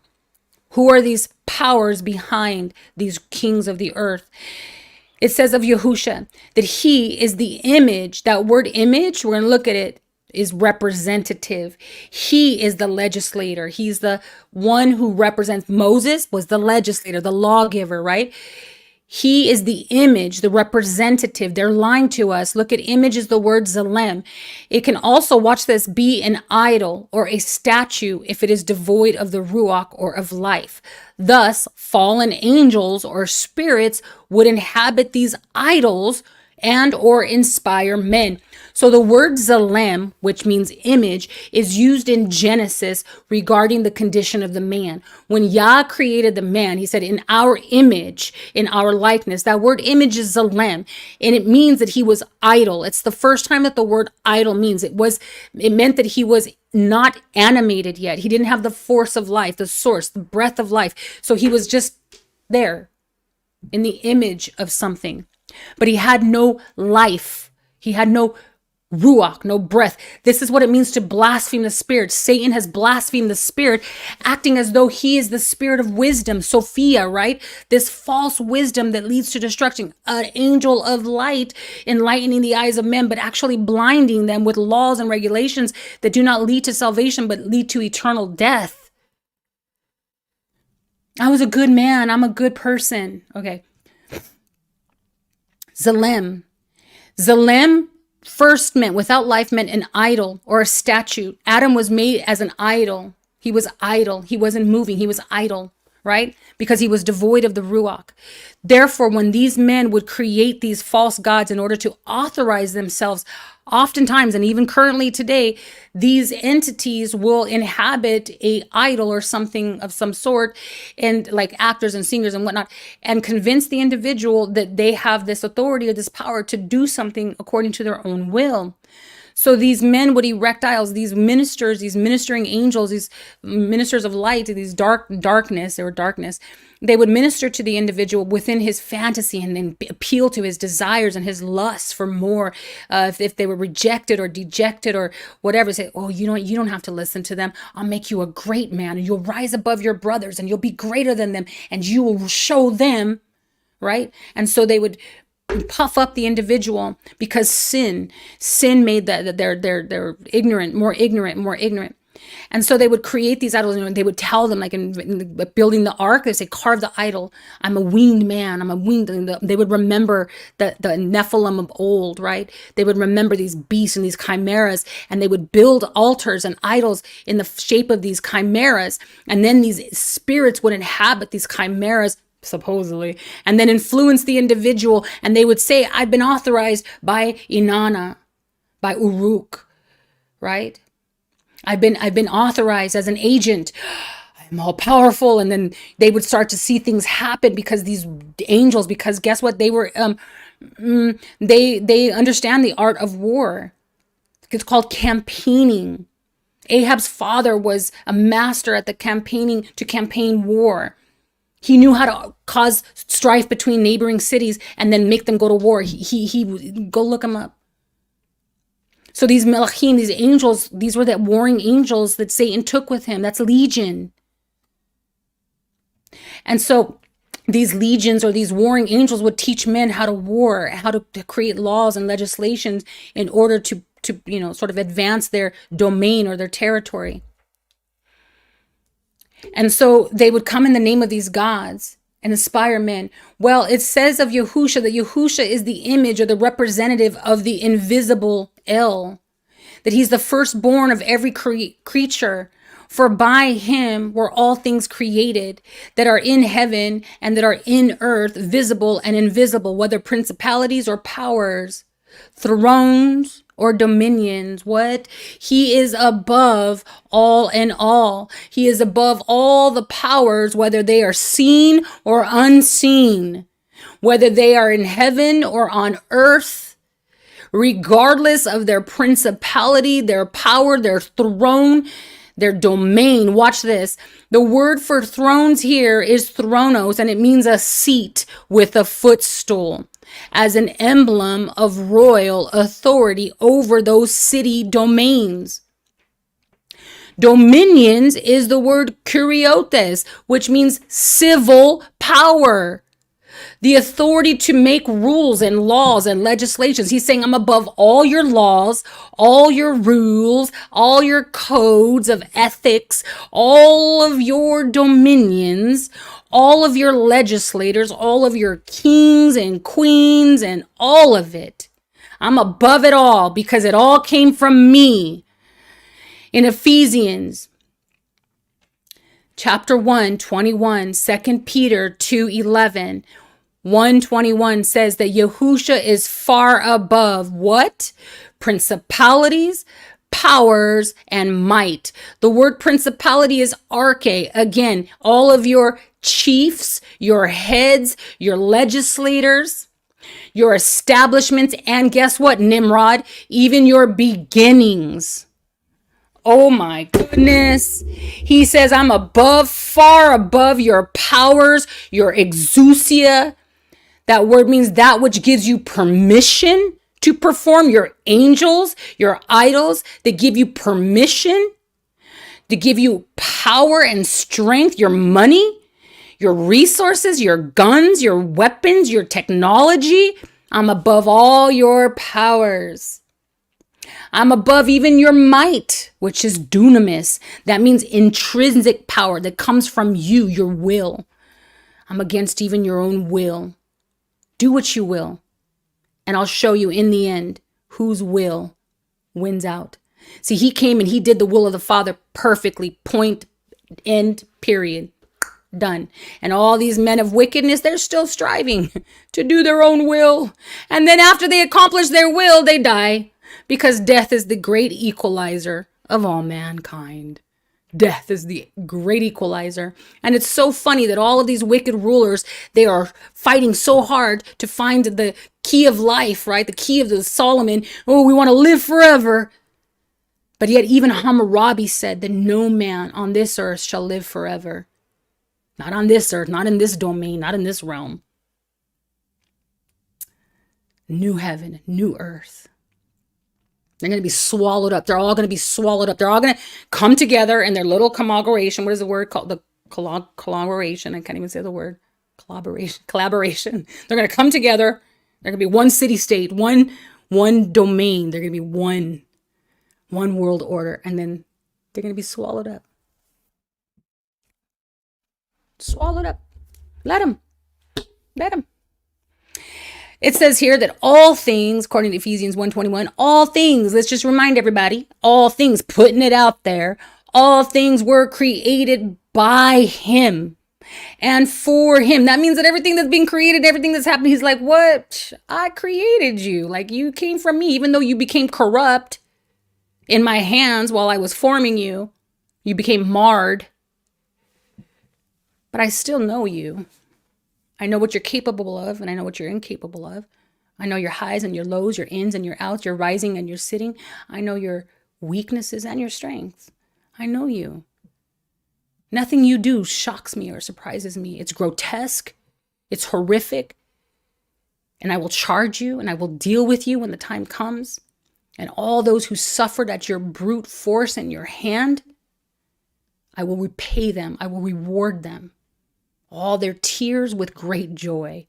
Who are these powers behind these kings of the earth? It says of Yahusha that he is the image. That word image, we're going to look at it, is representative. He is the legislator. He's the one who represents. Moses was the legislator, the lawgiver, right? He is the image, the representative. They're lying to us. Look at image is the word zalem. It can also, watch this, be an idol or a statue if it is devoid of the ruach or of life. Thus, fallen angels or spirits would inhabit these idols and or inspire men. So the word zalem, which means image, is used in Genesis regarding the condition of the man. When Yah created the man, he said, in our image, in our likeness. That word image is zalem, and it means that he was idle. It's the first time that the word idle means. It meant that he was not animated yet. He didn't have the force of life, the source, the breath of life. So he was just there in the image of something. But he had no life. He had no ruach, no breath. This is what it means to blaspheme the Spirit. Satan has blasphemed the Spirit, acting as though he is the spirit of wisdom, Sophia, right? This false wisdom that leads to destruction. An angel of light enlightening the eyes of men, but actually blinding them with laws and regulations that do not lead to salvation, but lead to eternal death. I was a good man. I'm a good person. Okay. Zalem. Zalem first meant, without life, meant an idol or a statue. Adam was made as an idol. He was idle. He wasn't moving. He was idle, right? Because he was devoid of the ruach. Therefore, when these men would create these false gods in order to authorize themselves, oftentimes, and even currently today, these entities will inhabit a idol or something of some sort, and like actors and singers and whatnot, and convince the individual that they have this authority or this power to do something according to their own will. So these men would erect idols, these ministers, these ministering angels, these ministers of light, these darkness, they would minister to the individual within his fantasy and then appeal to his desires and his lusts for more. If they were rejected or dejected or whatever, say, oh, you don't have to listen to them. I'll make you a great man and you'll rise above your brothers and you'll be greater than them and you will show them, right? And so they would puff up the individual because sin made that they're ignorant, more ignorant. And so they would create these idols and they would tell them, like in building the ark, they say, carve the idol. I'm a winged man. They would remember the Nephilim of old, right? They would remember these beasts and these chimeras, and they would build altars and idols in the shape of these chimeras. And then these spirits would inhabit these chimeras, supposedly, and then influence the individual. And they would say, I've been authorized by Inanna, by Uruk, right? I've been authorized as an agent. I'm all powerful. And then they would start to see things happen because these angels, because guess what? They were, they understand the art of war. It's called campaigning. Ahab's father was a master at the campaign war. He knew how to cause strife between neighboring cities and then make them go to war. He go look him up. So these melachim, these angels, these were that warring angels that Satan took with him. That's legion. And so these legions or these warring angels would teach men how to war, how to create laws and legislations in order to sort of advance their domain or their territory. And so they would come in the name of these gods and inspire men. Well, it says of Yahusha that Yahusha is the image or the representative of the invisible El, that he's the firstborn of every creature, For by him were all things created that are in heaven and that are in earth, visible and invisible, whether principalities or powers, thrones or dominions. What? He is above all and all. He is above all the powers, whether they are seen or unseen, whether they are in heaven or on earth, regardless of their principality, their power, their throne, their domain. Watch this. The word for thrones here is thronos, and it means a seat with a footstool, as an emblem of royal authority over those city domains. Dominions is the word kuriotes, which means civil power. The authority to make rules and laws and legislations. He's saying, I'm above all your laws, all your rules, all your codes of ethics, all of your dominions, all of your legislators, all of your kings and queens, and all of it. I'm above it all because it all came from me. In Ephesians chapter 1:21, 2 Peter 2:11, 1:21 says that Yahusha is far above what? Principalities, powers, and might. The word principality is arche. Again, all of your chiefs, your heads, your legislators, your establishments, and guess what, Nimrod? Even your beginnings. Oh my goodness. He says, I'm above, far above your powers, your exousia. That word means that which gives you permission to perform. Your angels, your idols, they give you permission to give you power and strength, your money, your resources, your guns, your weapons, your technology. I'm above all your powers. I'm above even your might, which is dunamis. That means intrinsic power that comes from you, your will. I'm against even your own will. Do what you will, and I'll show you in the end whose will wins out. See, he came and he did the will of the Father perfectly. Point, end, period. Done. And all these men of wickedness, they're still striving to do their own will. And then after they accomplish their will, they die, because death is the great equalizer of all mankind. Death is the great equalizer. And it's so funny that all of these wicked rulers, they are fighting so hard to find the key of life, right? The key of the Solomon. Oh, we want to live forever. But yet even Hammurabi said that no man on this earth shall live forever. Not on this earth, not in this domain, not in this realm. New heaven, new earth. They're going to be swallowed up. They're all going to be swallowed up. They're all going to come together in their little collaboration. What is the word called? The collaboration. I can't even say the word. Collaboration. They're going to come together. They're going to be one city-state, one domain. They're going to be one world order. And then they're going to be swallowed up. Swallowed up. Let them. It says here that all things, according to Ephesians 1:21, all things, let's just remind everybody, all things, putting it out there, all things were created by him and for him. That means that everything that's being created, everything that's happened, he's like, what? I created you. Like, you came from me, even though you became corrupt in my hands while I was forming you. You became marred. But I still know you. I know what you're capable of, and I know what you're incapable of. I know your highs and your lows, your ins and your outs, your rising and your sitting. I know your weaknesses and your strengths. I know you. Nothing you do shocks me or surprises me. It's grotesque. It's horrific. And I will charge you and I will deal with you when the time comes. And all those who suffered at your brute force and your hand, I will repay them. I will reward them. All their tears with great joy.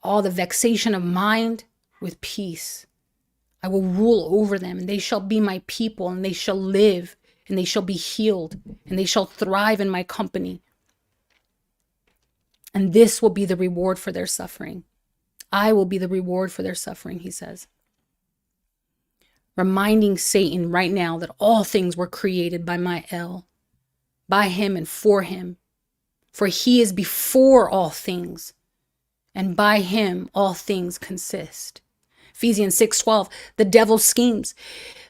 All the vexation of mind with peace. I will rule over them, and they shall be my people, and they shall live, and they shall be healed, and they shall thrive in my company. And this will be the reward for their suffering. I will be the reward for their suffering, he says. reminding Satan right now that all things were created by my El, by him and for him. For he is before all things, and by him all things consist. Ephesians 6:12, the devil schemes.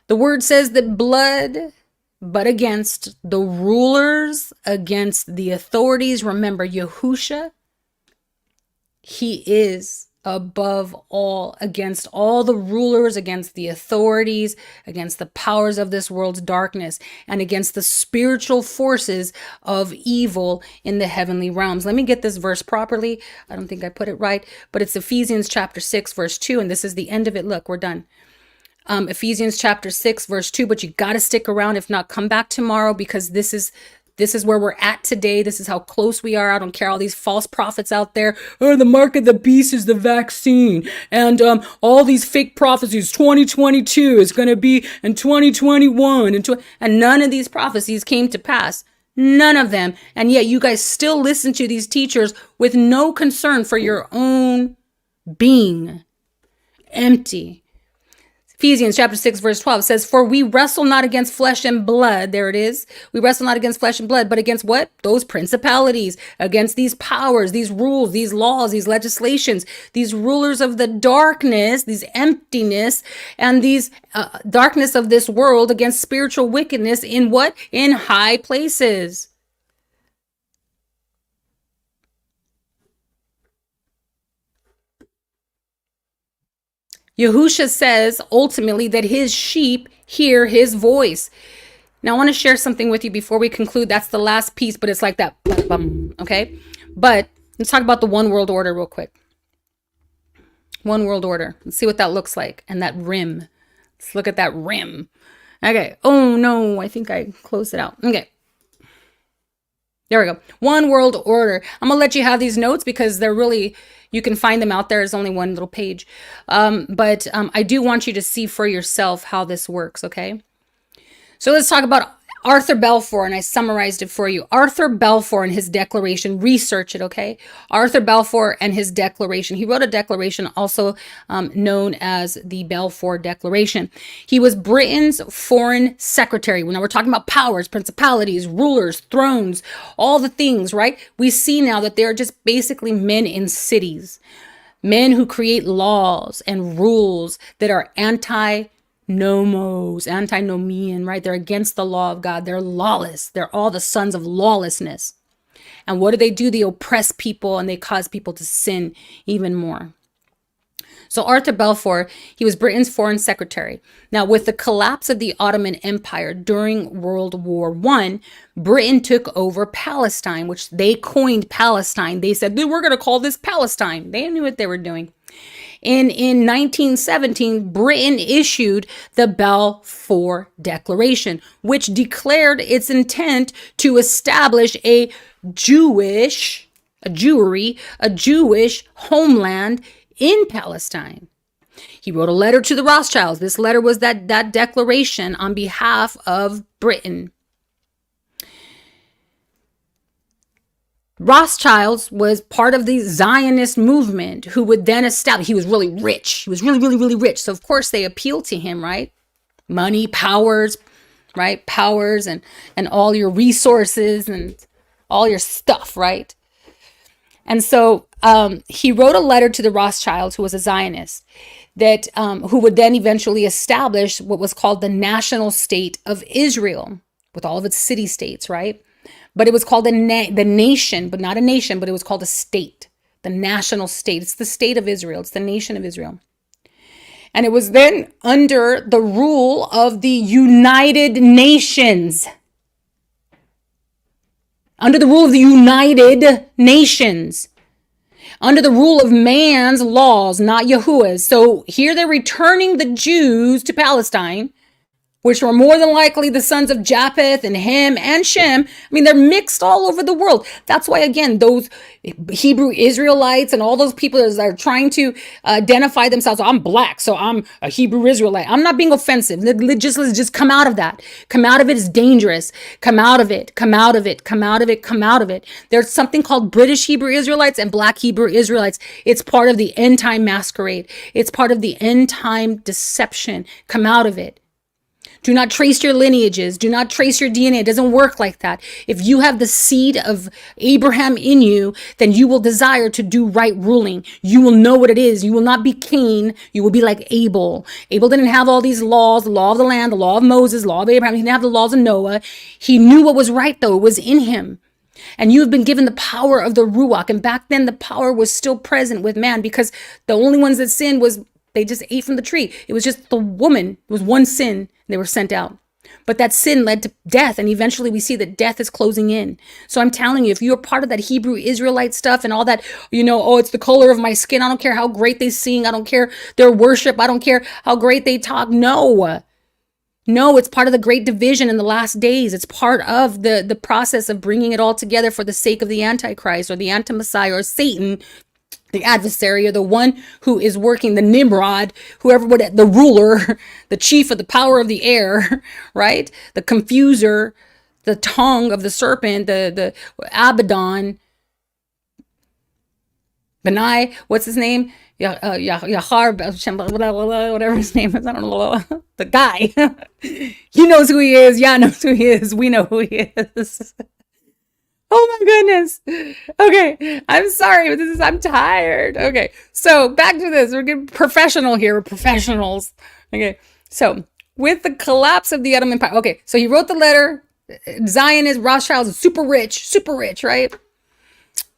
The word says that blood, but against the rulers, against the authorities. Remember, Yahusha, he is above all, against all the rulers, against the authorities, against the powers of this world's darkness, and against the spiritual forces of evil in the heavenly realms. Let me get this verse properly. I don't think I put it right, but it's Ephesians chapter 6, verse 2, and this is the end of it. Look, we're done. Ephesians chapter 6, verse 2, but you got to stick around. If not, come back tomorrow, because this is where we're at today. This is how close we are. I don't care all these false prophets out there. Oh, the mark of the beast is the vaccine. And all these fake prophecies, 2022 is going to be in 2021. And none of these prophecies came to pass. None of them. And yet you guys still listen to these teachers with no concern for your own being. Empty. Ephesians chapter 6, verse 12 says, for we wrestle not against flesh and blood. There it is. We wrestle not against flesh and blood, but against what? Those principalities, against these powers, these rules, these laws, these legislations, these rulers of the darkness, these emptiness, and these darkness of this world, against spiritual wickedness in what? In high places. Yahusha says ultimately that his sheep hear his voice. Now I want to share something with you before we conclude. That's the last piece, but it's like that. Okay. But let's talk about the one world order real quick. One world order. Let's see what that looks like. And that rim. Let's look at that rim. Okay. Oh no, I think I closed it out. Okay. There we go. One world order. I'm going to let you have these notes because they're really, you can find them out there. It's only one little page. But I do want you to see for yourself how this works, okay? So let's talk about Arthur Balfour, and I summarized it for you. Arthur Balfour and his declaration, research it, okay? Arthur Balfour and his declaration. He wrote a declaration also known as the Balfour Declaration. He was Britain's foreign secretary. Now we're talking about powers, principalities, rulers, thrones, all the things, right? We see now that they're just basically men in cities, men who create laws and rules that are antinomian, right? They're against the law of God. They're lawless. They're all the sons of lawlessness. And what do? They oppress people and they cause people to sin even more. So Arthur Balfour, he was Britain's foreign secretary. Now, with the collapse of the Ottoman Empire during World War I, Britain took over Palestine, which they coined Palestine. They said, we're going to call this Palestine. They knew what they were doing. In 1917, Britain issued the Balfour Declaration, which declared its intent to establish a Jewish homeland in Palestine. He wrote a letter to the Rothschilds. This letter was that declaration on behalf of Britain. Rothschilds was part of the Zionist movement who would then establish, he was really rich. He was really, really, really rich. So of course they appealed to him, right? Money, powers, right? Powers and all your resources and all your stuff, right? And so he wrote a letter to the Rothschilds, who was a Zionist, that who would then eventually establish what was called the national state of Israel with all of its city-states, right? But it was called the nation, but not a nation, but it was called a state, the national state. It's the state of Israel. It's the nation of Israel. And it was then under the rule of the United Nations. Under the rule of the United Nations. Under the rule of man's laws, not Yahuwah's. So here they're returning the Jews to Palestine, which are more than likely the sons of Japheth and Ham and Shem. I mean, they're mixed all over the world. That's why, again, those Hebrew Israelites and all those people that are trying to identify themselves, I'm black, so I'm a Hebrew Israelite. I'm not being offensive. Let's just come out of that. Come out of it is dangerous. Come out of it. Come out of it. Come out of it. Come out of it. There's something called British Hebrew Israelites and black Hebrew Israelites. It's part of the end time masquerade. It's part of the end time deception. Come out of it. Do not trace your lineages. Do not trace your DNA. It doesn't work like that. If you have the seed of Abraham in you, then you will desire to do right ruling. You will know what it is. You will not be Cain. You will be like Abel. Abel didn't have all these laws, the law of the land, the law of Moses, the law of Abraham. He didn't have the laws of Noah. He knew what was right, though. It was in him. And you have been given the power of the Ruach. And back then, the power was still present with man, because the only ones that sinned was they just ate from the tree. It was just the woman. It was one sin. They were sent out. But that sin led to death. And eventually we see that death is closing in. So I'm telling you, if you're part of that Hebrew Israelite stuff and all that, oh, it's the color of my skin. I don't care how great they sing. I don't care their worship. I don't care how great they talk. No, it's part of the great division in the last days. It's part of the process of bringing it all together for the sake of the Antichrist or the Anti-Messiah or Satan, the adversary, or the one who is working, the Nimrod, the ruler, the chief of the power of the air, right? The confuser, the tongue of the serpent, the Abaddon, Benai, what's his name? Yahar, whatever his name is, I don't know, the guy. He knows who he is. Yah knows who he is. We know who he is. Oh my goodness. Okay. I'm sorry, but I'm tired. Okay. So back to this. We're getting professional here. We're professionals. Okay. So with the collapse of the Ottoman Empire. Okay. So he wrote the letter. Zionist Rothschild is super rich, right?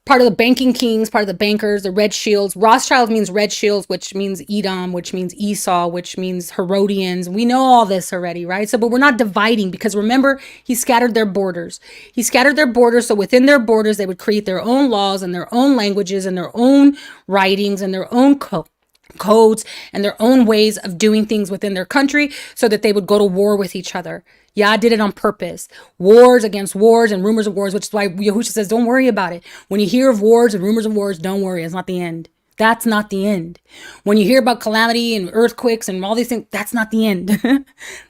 Part of the banking kings, part of the bankers, the red shields. Rothschild means red shields, which means Edom, which means Esau, which means Herodians. We know all this already, right? So, but we're not dividing, because remember, he scattered their borders. He scattered their borders. So within their borders, they would create their own laws and their own languages and their own writings and their own codes and their own ways of doing things within their country, so that they would go to war with each other. Yah did it on purpose. Wars against wars and rumors of wars, which is why YHUH says, don't worry about it. When you hear of wars and rumors of wars, don't worry. It's not the end. That's not the end. When you hear about calamity and earthquakes and all these things, that's not the end.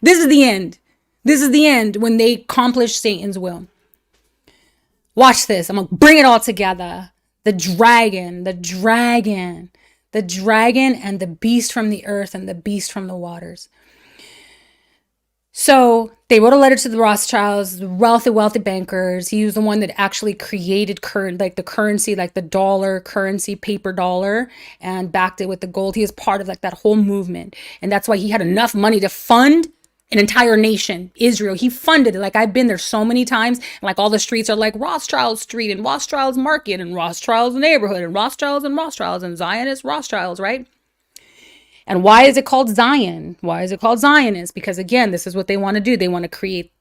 This is the end. This is the end, when they accomplish Satan's will. Watch this. I'm going to bring it all together. The dragon and the beast from the earth and the beast from the waters. So they wrote a letter to the Rothschilds, the wealthy bankers. He was the one that actually created the currency, like the dollar currency, paper dollar, and backed it with the gold. He was part of that whole movement. And that's why he had enough money to fund an entire nation, Israel. He funded it. Like, I've been there so many times. And all the streets are like Rothschild Street and Rothschild's Market and Rothschild's Neighborhood and Rothschilds and Zionist Rothschilds, right? And why is it called Zion? Why is it called Zionist? Because again, this is what they want to do. They want to create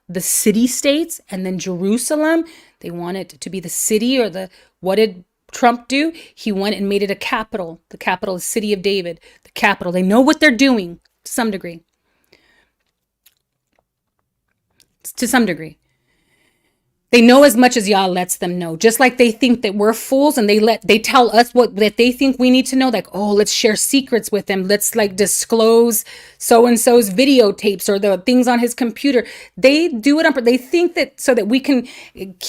the city states, and then Jerusalem. They want it to be the city, or what did Trump do? He went and made it a capital. The capital is City of David. The capital. They know what they're doing to some degree. They know as much as Yah lets them know. Just like they think that we're fools, and they tell us that they think we need to know. Like, oh, let's share secrets with them. Let's disclose so-and-so's videotapes or the things on his computer. They do it they think that so that we can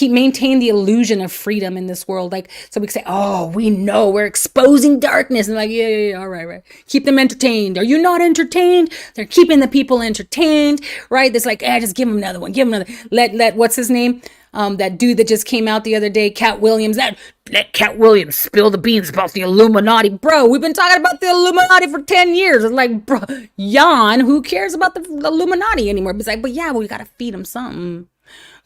maintain the illusion of freedom in this world. So we can say, oh, we know we're exposing darkness. And yeah, all right. Keep them entertained. Are you not entertained? They're keeping the people entertained, right? It's just give them another one. Give them another. Let what's his name? That dude that just came out the other day, Cat Williams, let Cat Williams spill the beans about the Illuminati. Bro, we've been talking about the Illuminati for 10 years. It's like, bro, yawn, who cares about the Illuminati anymore? But we got to feed them something.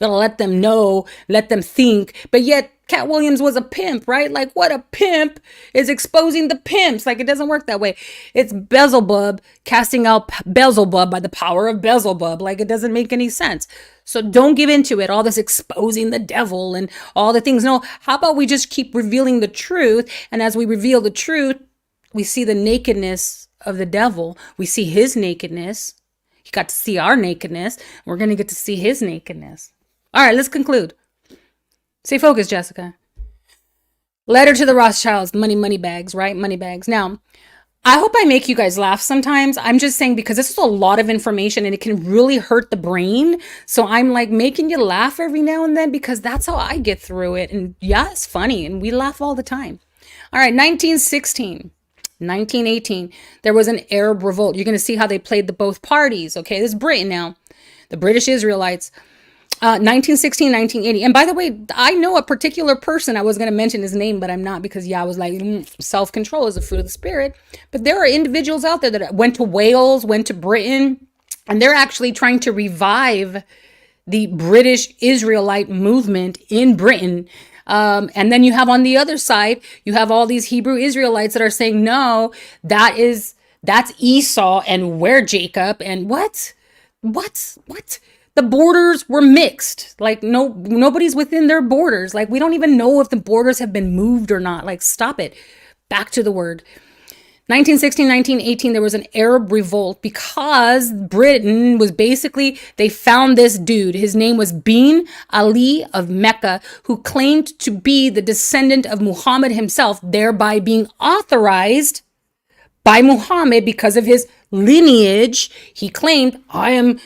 Gotta let them know, let them think. But yet, Cat Williams was a pimp, right? What a pimp is exposing the pimps. It doesn't work that way. It's Beelzebub casting out Beelzebub by the power of Beelzebub. It doesn't make any sense. So don't give into it. All this exposing the devil and all the things. No, how about we just keep revealing the truth? And as we reveal the truth, we see the nakedness of the devil. We see his nakedness. He got to see our nakedness. We're going to get to see his nakedness. All right, let's conclude. Stay focused, Jessica. Letter to the Rothschilds, money bags, right? Money bags. Now, I hope I make you guys laugh sometimes. I'm just saying because this is a lot of information and it can really hurt the brain. So I'm like making you laugh every now and then because that's how I get through it. And yeah, it's funny and we laugh all the time. All right, 1916, 1918, there was an Arab revolt. You're going to see how they played the both parties. Okay, this is Britain now, the British Israelites. 1916, 1980. And by the way, I know a particular person. I was going to mention his name, but I'm not because, I was like, self-control is the fruit of the spirit. But there are individuals out there that went to Wales, went to Britain, and they're actually trying to revive the British Israelite movement in Britain. And then you have on the other side, you have all these Hebrew Israelites that are saying, no, that's Esau and we're Jacob. And what? The borders were mixed. Like nobody's within their borders. Like we don't even know if the borders have been moved or not. Like stop it. Back to the word. 1916, 1918, there was an Arab revolt because Britain was they found this dude. His name was Bin Ali of Mecca, who claimed to be the descendant of Muhammad himself, thereby being authorized by Muhammad because of his lineage. He claimed, I am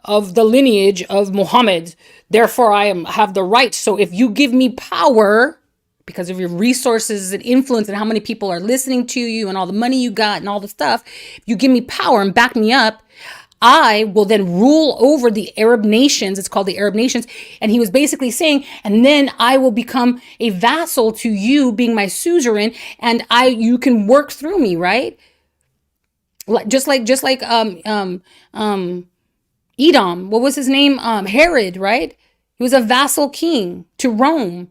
of the lineage of Muhammad. Therefore, I have the right. So if you give me power because of your resources and influence and how many people are listening to you and all the money you got and all the stuff, if you give me power and back me up, I will then rule over the Arab nations. It's called the Arab nations. And he was basically saying, and then I will become a vassal to you being my suzerain and you can work through me, right? Just like Edom, what was his name? Herod, right? He was a vassal king to Rome.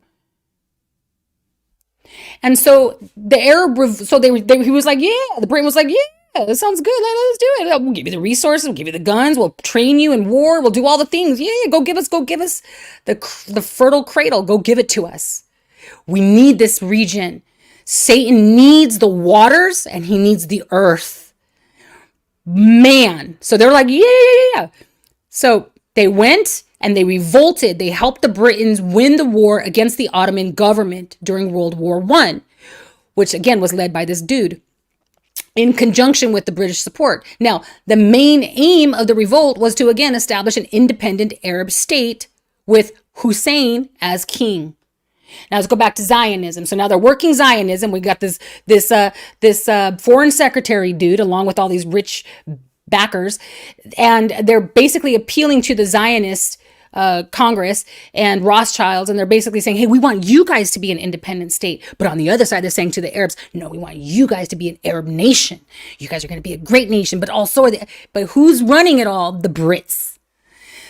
And so the Arab, he was like, yeah, the Britain was like, yeah, that sounds good. Let's do it. We'll give you the resources. We'll give you the guns. We'll train you in war. We'll do all the things. Yeah, go give us the fertile cradle. Go give it to us. We need this region. Satan needs the waters and he needs the earth. Man. So they're like, yeah. So they went and they revolted. They helped the Britons win the war against the Ottoman government during World War I, which again was led by this dude in conjunction with the British support. Now, the main aim of the revolt was to again establish an independent Arab state with Hussein as king. Now let's go back to Zionism. So now they're working Zionism. We got this foreign secretary dude along with all these rich backers, and they're basically appealing to the Zionist Congress and Rothschilds, and they're basically saying, hey, we want you guys to be an independent state. But on the other side, they're saying to the Arabs, no, we want you guys to be an Arab nation. You guys are going to be a great nation, but but who's running it all? The Brits.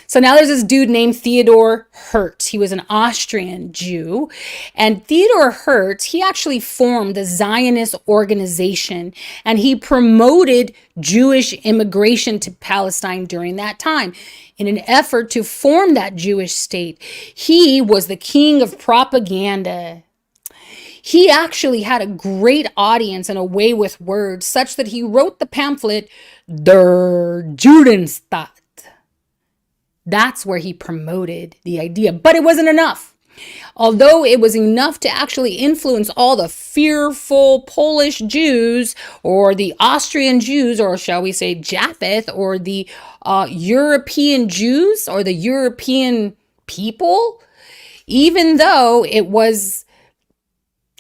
So now there's this dude named Theodor Hertz. He was an Austrian Jew. And Theodor Hertz, he actually formed the Zionist organization and he promoted Jewish immigration to Palestine during that time. In an effort to form that Jewish state, he was the king of propaganda. He actually had a great audience and a way with words such that he wrote the pamphlet, Der Judenstaat. That's where he promoted the idea, but it wasn't enough. Although it was enough to actually influence all the fearful Polish Jews or the Austrian Jews, or shall we say Japheth, or the European Jews or the European people, even though it was,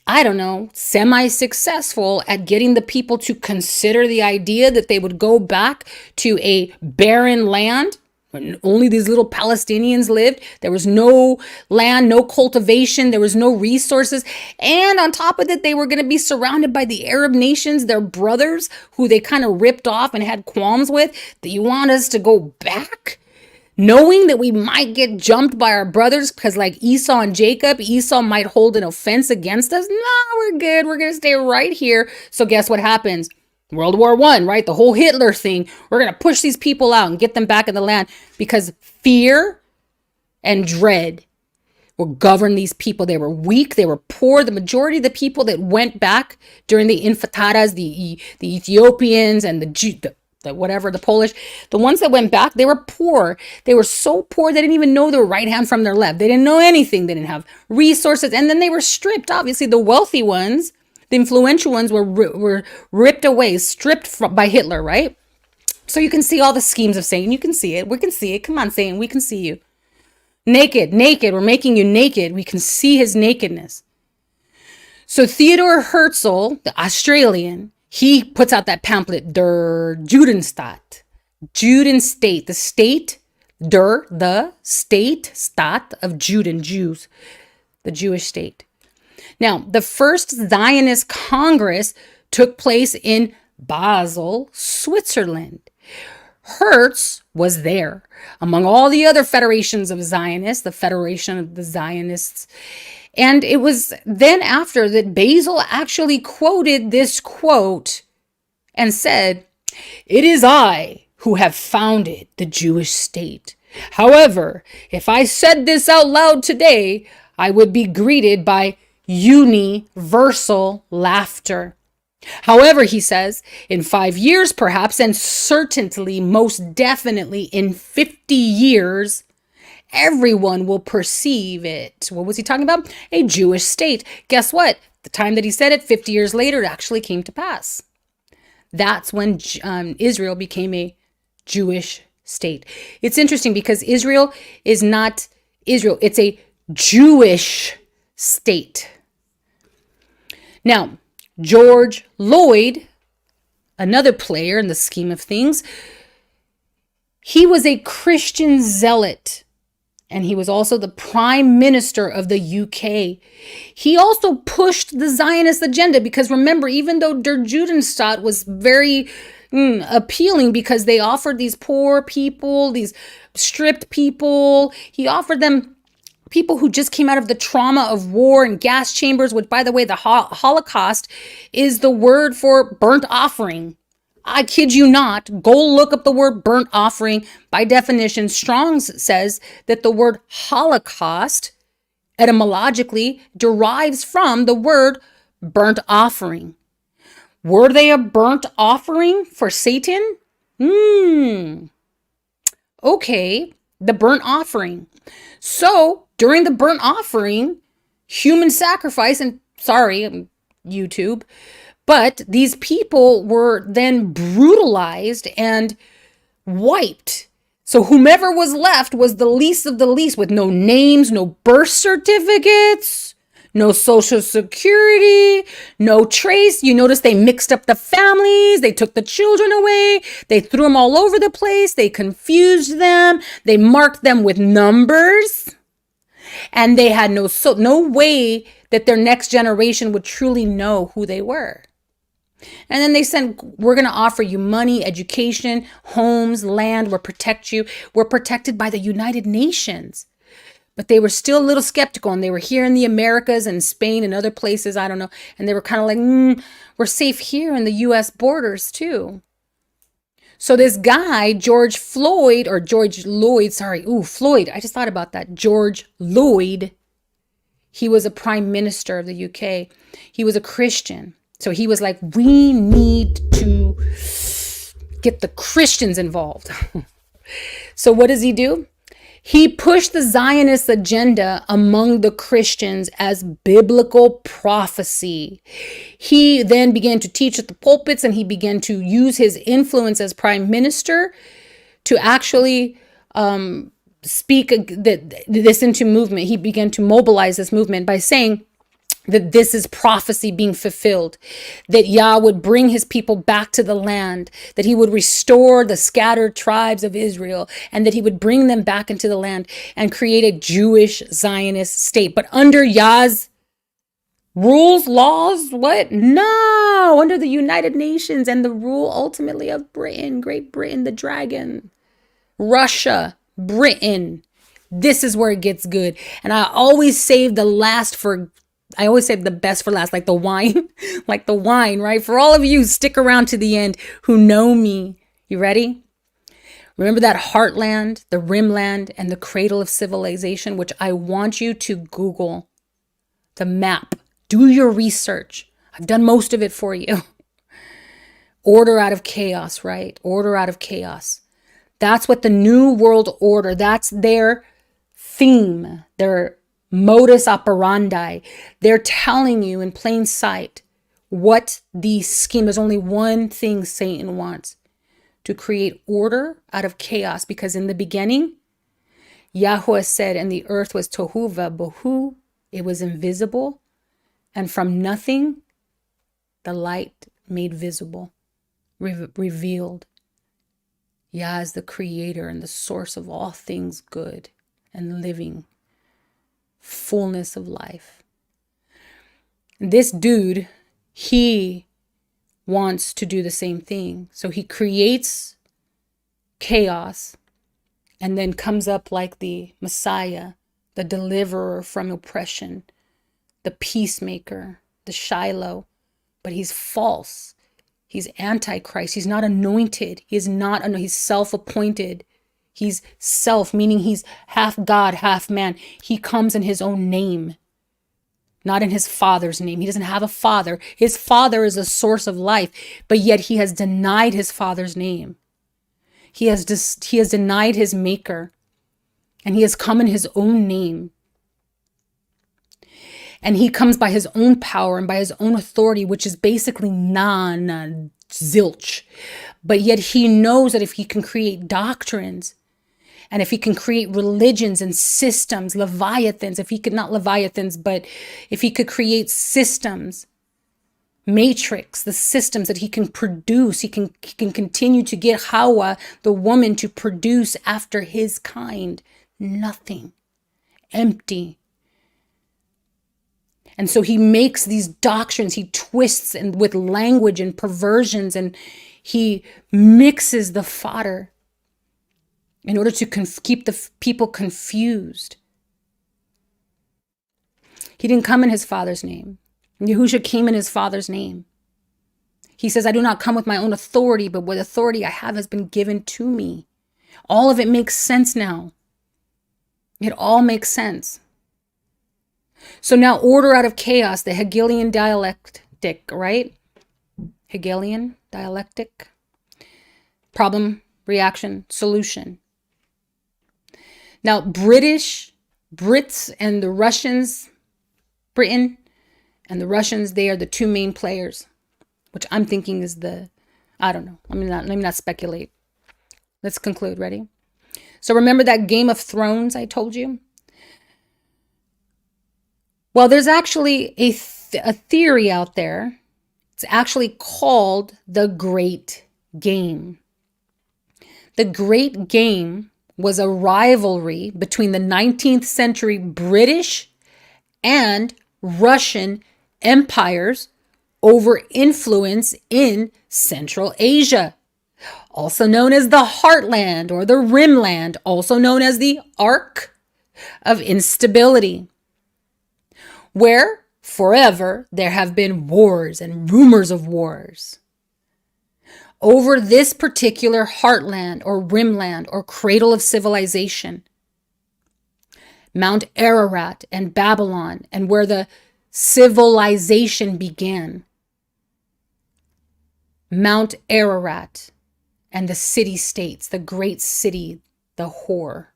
I don't know, semi-successful at getting the people to consider the idea that they would go back to a barren land. Only these little Palestinians lived. There was no land, no cultivation. There was no resources. And on top of it, they were going to be surrounded by the Arab nations, their brothers, who they kind of ripped off and had qualms with. Do you want us to go back? Knowing that we might get jumped by our brothers because like Esau and Jacob, Esau might hold an offense against us. No, we're good. We're going to stay right here. So guess what happens? World War I, right? The whole Hitler thing. We're going to push these people out and get them back in the land because fear and dread will govern these people. They were weak. They were poor. The majority of the people that went back during the Intifada's, the Ethiopians and the the Polish, the ones that went back, they were poor. They were so poor they didn't even know their right hand from their left. They didn't know anything. They didn't have resources. And then they were stripped. Obviously, the wealthy ones, the influential ones were ripped away, by Hitler, right? So you can see all the schemes of Satan. You can see it. We can see it. Come on, Satan. We can see you. Naked. We're making you naked. We can see his nakedness. So Theodor Herzl, the Australian, he puts out that pamphlet, Der Judenstat. Judenstate, the state, stat of Juden, Jews, the Jewish state. Now, the first Zionist Congress took place in Basel, Switzerland. Hertz was there among all the other federations of Zionists, the Federation of the Zionists. And it was then after that Basil actually quoted this quote and said, "It is I who have founded the Jewish state. However, if I said this out loud today, I would be greeted by universal laughter. However," he says, "in 5 years perhaps, and certainly, most definitely in 50 years, everyone will perceive it." What was he talking about? A Jewish state. Guess what? The time that he said it, 50 years later, it actually came to pass. That's when Israel became a Jewish state. It's interesting because Israel is not Israel. It's a Jewish state. Now, George Lloyd, another player in the scheme of things, he was a Christian zealot, and he was also the prime minister of the UK. He also pushed the Zionist agenda because remember, even though Der Judenstaat was very appealing because they offered these poor people, these stripped people, he offered them people who just came out of the trauma of war and gas chambers, which, by the way, the Holocaust is the word for burnt offering. I kid you not. Go look up the word burnt offering. By definition, Strong's says that the word Holocaust etymologically derives from the word burnt offering. Were they a burnt offering for Satan? Okay, the burnt offering. So during the burnt offering, human sacrifice, and sorry, YouTube, but these people were then brutalized and wiped. So whomever was left was the least of the least, with no names, no birth certificates, no social security, no trace. You notice they mixed up the families. They took the children away. They threw them all over the place. They confused them. They marked them with numbers. And they had no way that their next generation would truly know who they were. And then they said, we're going to offer you money, education, homes, land. We'll protect you. We're protected by the United Nations. But they were still a little skeptical, and they were here in the Americas and Spain and other places, I don't know. And they were kind of like, we're safe here in the U.S. borders too. So this guy, Floyd, I just thought about that. George Lloyd, he was a prime minister of the UK. He was a Christian. So he was like, we need to get the Christians involved. So what does he do? He pushed the Zionist agenda among the Christians as biblical prophecy. He then began to teach at the pulpits, and he began to use his influence as prime minister to actually speak this into movement. He began to mobilize this movement by saying that this is prophecy being fulfilled, that Yah would bring his people back to the land, that he would restore the scattered tribes of Israel, and that he would bring them back into the land and create a Jewish Zionist state. But under Yah's rules, laws, what? No, under the United Nations and the rule ultimately of Britain, Great Britain, the dragon, Russia, Britain. This is where it gets good. And I always save the best for last, like the wine, right? For all of you, stick around to the end who know me. You ready? Remember that heartland, the rimland, and the cradle of civilization, which I want you to Google the map. Do your research. I've done most of it for you. Order out of chaos, right? Order out of chaos. That's what the New World Order, that's their theme, their modus operandi. They're telling you in plain sight what the scheme is. Only one thing Satan wants: to create order out of chaos. Because in the beginning, Yahuwah said, and the earth was tohu vabohu, it was invisible, and from nothing, the light made visible, revealed. Yah is the creator and the source of all things good and living, fullness of life. This dude, he wants to do the same thing. So he creates chaos and then comes up like the Messiah, the deliverer from oppression, the peacemaker, the Shiloh. But he's false. He's Antichrist. He's not anointed. He's self-appointed. He's self, meaning he's half God, half man. He comes in his own name, not in his father's name. He doesn't have a father. His father is a source of life, but yet he has denied his father's name. He has denied his maker, and he has come in his own name. And he comes by his own power and by his own authority, which is basically zilch. But yet he knows that if he can create doctrines, and if he can create religions and systems, leviathans, but if he could create systems, matrix, the systems that he can produce, he can continue to get Hawa, the woman, to produce after his kind. Nothing. Empty. And so he makes these doctrines, he twists and with language and perversions, and he mixes the fodder in order to keep the people confused. He didn't come in his father's name. Yahushua came in his father's name. He says, I do not come with my own authority, but what authority I have has been given to me. All of it makes sense now. It all makes sense. So now order out of chaos, the Hegelian dialectic, right? Hegelian dialectic. Problem, reaction, solution. Now Brits and the Russians, Britain and the Russians, they are the two main players, which I'm thinking is I don't know. Let me not speculate. Let's conclude. Ready? So remember that Game of Thrones I told you? Well, there's actually a theory out there. It's actually called the Great Game. The Great Game was a rivalry between the 19th century British and Russian empires over influence in Central Asia, also known as the Heartland or the Rimland, also known as the Arc of Instability, where forever there have been wars and rumors of wars over this particular heartland or rimland or cradle of civilization, Mount Ararat and Babylon, and where the civilization began. Mount Ararat and the city-states, the great city, the whore.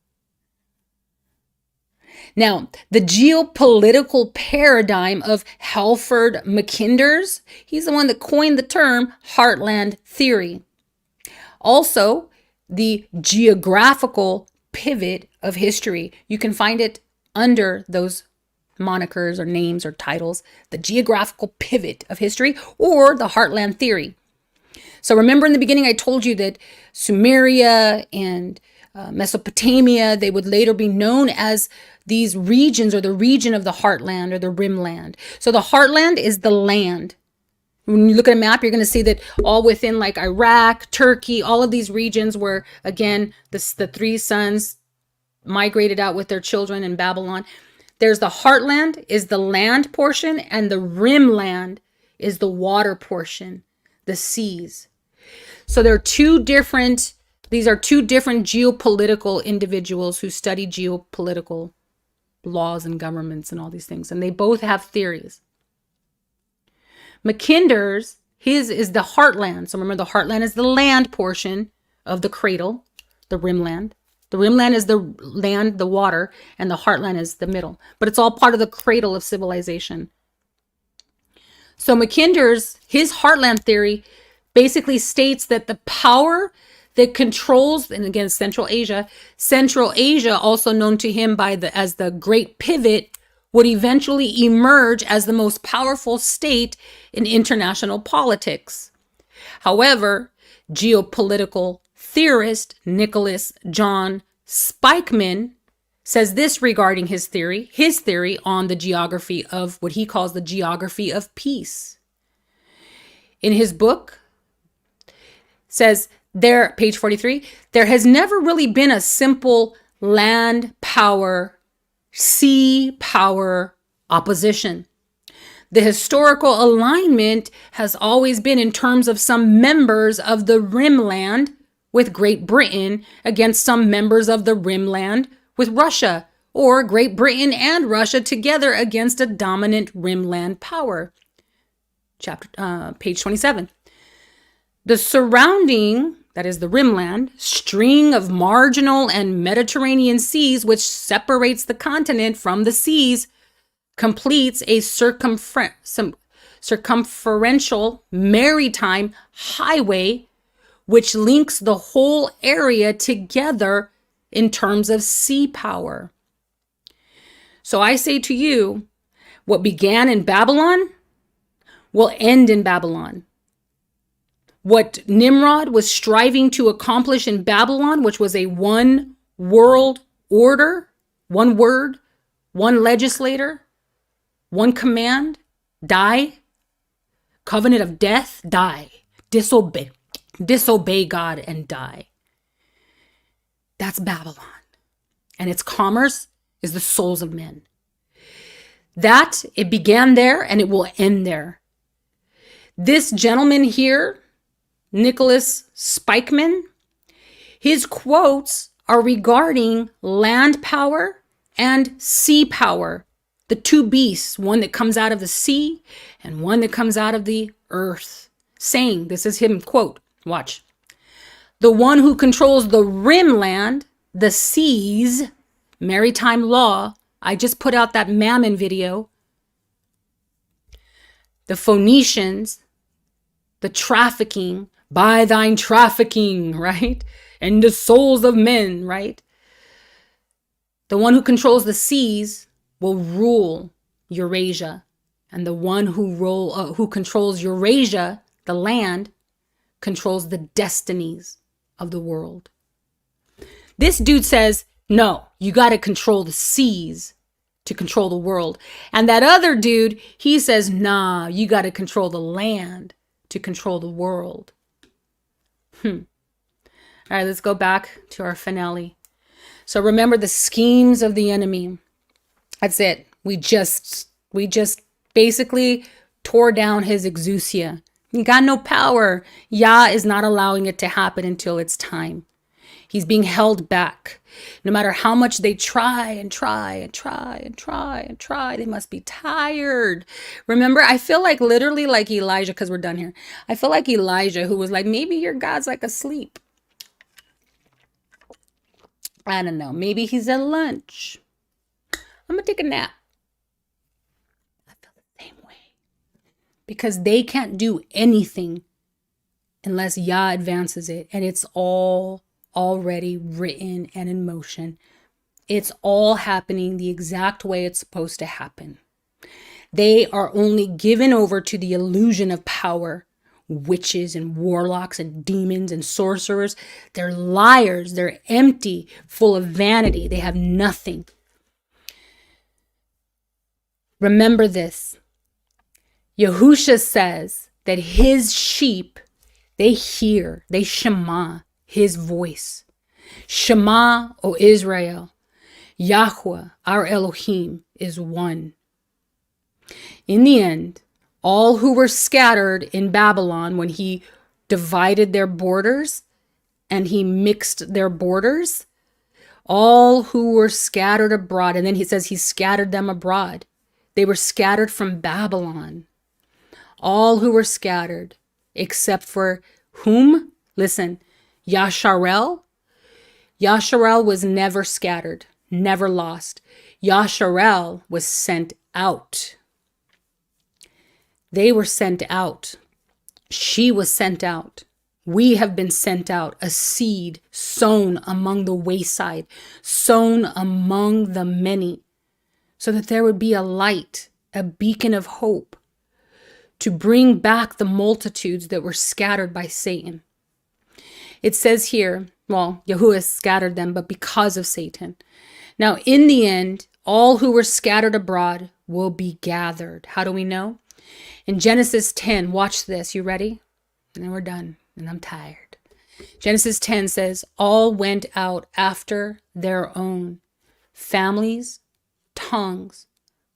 Now, the geopolitical paradigm of Halford Mackinder's, he's the one that coined the term heartland theory. Also, the geographical pivot of history. You can find it under those monikers or names or titles, the geographical pivot of history or the heartland theory. So remember in the beginning I told you that Sumeria and Mesopotamia, they would later be known as these regions or the region of the heartland or the rimland. So the heartland is the land. When you look at a map, you're going to see that all within like Iraq, Turkey, all of these regions where, again, the three sons migrated out with their children in Babylon. There's the heartland is the land portion, and the rimland is the water portion, the seas. So these are two different geopolitical individuals who study geopolitical laws and governments and all these things. And they both have theories. Mackinder's His is the heartland. So remember, the heartland is the land portion of the cradle, the rimland. The rimland is the land, the water, and the heartland is the middle. But it's all part of the cradle of civilization. So Mackinder's, his heartland theory basically states that the power that controls, and again, Central Asia, also known to him as the Great Pivot, would eventually emerge as the most powerful state in international politics. However, geopolitical theorist Nicholas John Spikeman says this regarding his theory on the geography of what he calls the geography of peace. In his book, says there, page 43, there has never really been a simple land power, sea power opposition. The historical alignment has always been in terms of some members of the rimland with Great Britain against some members of the rimland with Russia, or Great Britain and Russia together against a dominant rimland power. Page 27. The surrounding, that is the rimland, string of marginal and Mediterranean seas which separates the continent from the seas completes a circumferential maritime highway which links the whole area together in terms of sea power. So I say to you, what began in Babylon will end in Babylon. What Nimrod was striving to accomplish in Babylon, which was a one world order, one word, one legislator, one command, die, covenant of death, die, disobey God and die. That's Babylon. And its commerce is the souls of men. That, it began there and it will end there. This gentleman here, Nicholas Spikeman, his quotes are regarding land power and sea power. The two beasts, one that comes out of the sea and one that comes out of the earth. Saying, this is him, quote, watch. The one who controls the rimland, the seas, maritime law. I just put out that Mammon video. The Phoenicians, the trafficking, by thine trafficking, right? And the souls of men, right? The one who controls the seas will rule Eurasia. And the one who controls Eurasia, the land, controls the destinies of the world. This dude says, no, you got to control the seas to control the world. And that other dude, he says, nah, you got to control the land to control the world. All right, let's go back to our finale. So remember the schemes of the enemy. That's it. We just basically tore down his exousia. He got no power. Yah is not allowing it to happen until it's time. He's being held back. No matter how much they try, they must be tired. Remember, I feel like literally like Elijah, because we're done here. I feel like Elijah, who was like, maybe your God's like asleep. I don't know. Maybe he's at lunch. I'm going to take a nap. I feel the same way. Because they can't do anything unless Yah advances it. And it's all already written and in motion. It's all happening the exact way it's supposed to happen. They are only given over to the illusion of power. Witches and warlocks and demons and sorcerers. They're liars. They're empty, full of vanity. They have nothing. Remember this. Yahusha says that his sheep, they hear, they shema his voice. Shema, O Israel. Yahuah, our Elohim, is one. In the end, all who were scattered in Babylon when he divided their borders and he mixed their borders, all who were scattered abroad, and then he says he scattered them abroad. They were scattered from Babylon. All who were scattered except for whom? Listen, Yasharel. Yasharel was never scattered, never lost. Yasharel was sent out. They were sent out. She was sent out. We have been sent out, a seed sown among the wayside, sown among the many, so that there would be a light, a beacon of hope, to bring back the multitudes that were scattered by Satan. It says here, well, Yahuwah scattered them, but because of Satan. Now, in the end, all who were scattered abroad will be gathered. How do we know? In Genesis 10, watch this. You ready? And then we're done, and I'm tired. Genesis 10 says, all went out after their own families, tongues,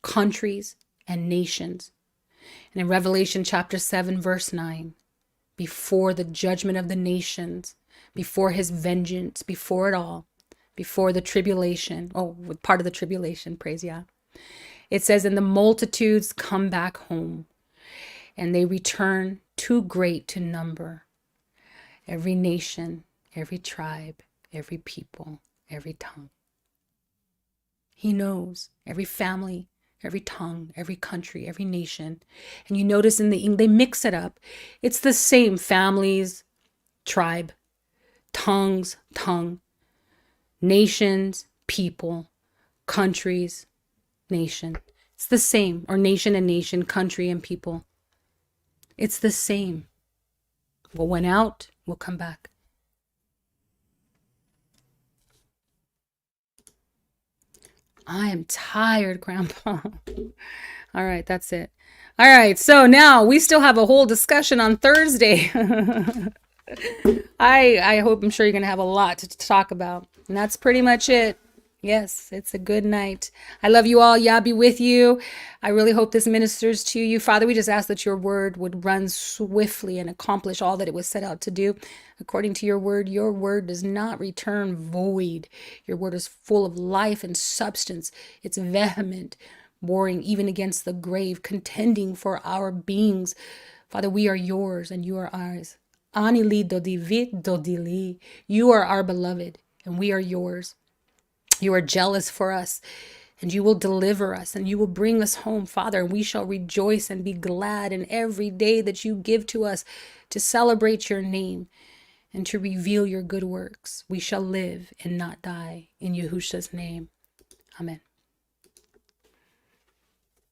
countries, and nations. And in Revelation chapter 7, verse 9, before the judgment of the nations, before his vengeance, before it all, before the tribulation, part of the tribulation, praise Yah. It says, and the multitudes come back home, and they return too great to number. Every nation, every tribe, every people, every tongue. He knows every family, every tongue, every country, every nation. And you notice in the English, they mix it up. It's the same families, tribe, tongues, tongue, nations, people, countries, nation. It's the same, or nation and nation, country and people. It's the same. What went out will come back. I am tired, Grandpa. All right, that's it. All right, so now we still have a whole discussion on Thursday. I'm sure you're going to have a lot to talk about. And that's pretty much it. Yes, it's a good night. I love you all. Yah be with you. I really hope this ministers to you. Father, we just ask that your word would run swiftly and accomplish all that it was set out to do. According to your word does not return void. Your word is full of life and substance. It's vehement, warring even against the grave, contending for our beings. Father, we are yours and you are ours. Anili dodivit dodili. You are our beloved and we are yours. You are jealous for us, and you will deliver us, and you will bring us home, Father, and we shall rejoice and be glad in every day that you give to us to celebrate your name and to reveal your good works. We shall live and not die. In Yahushua's name, amen.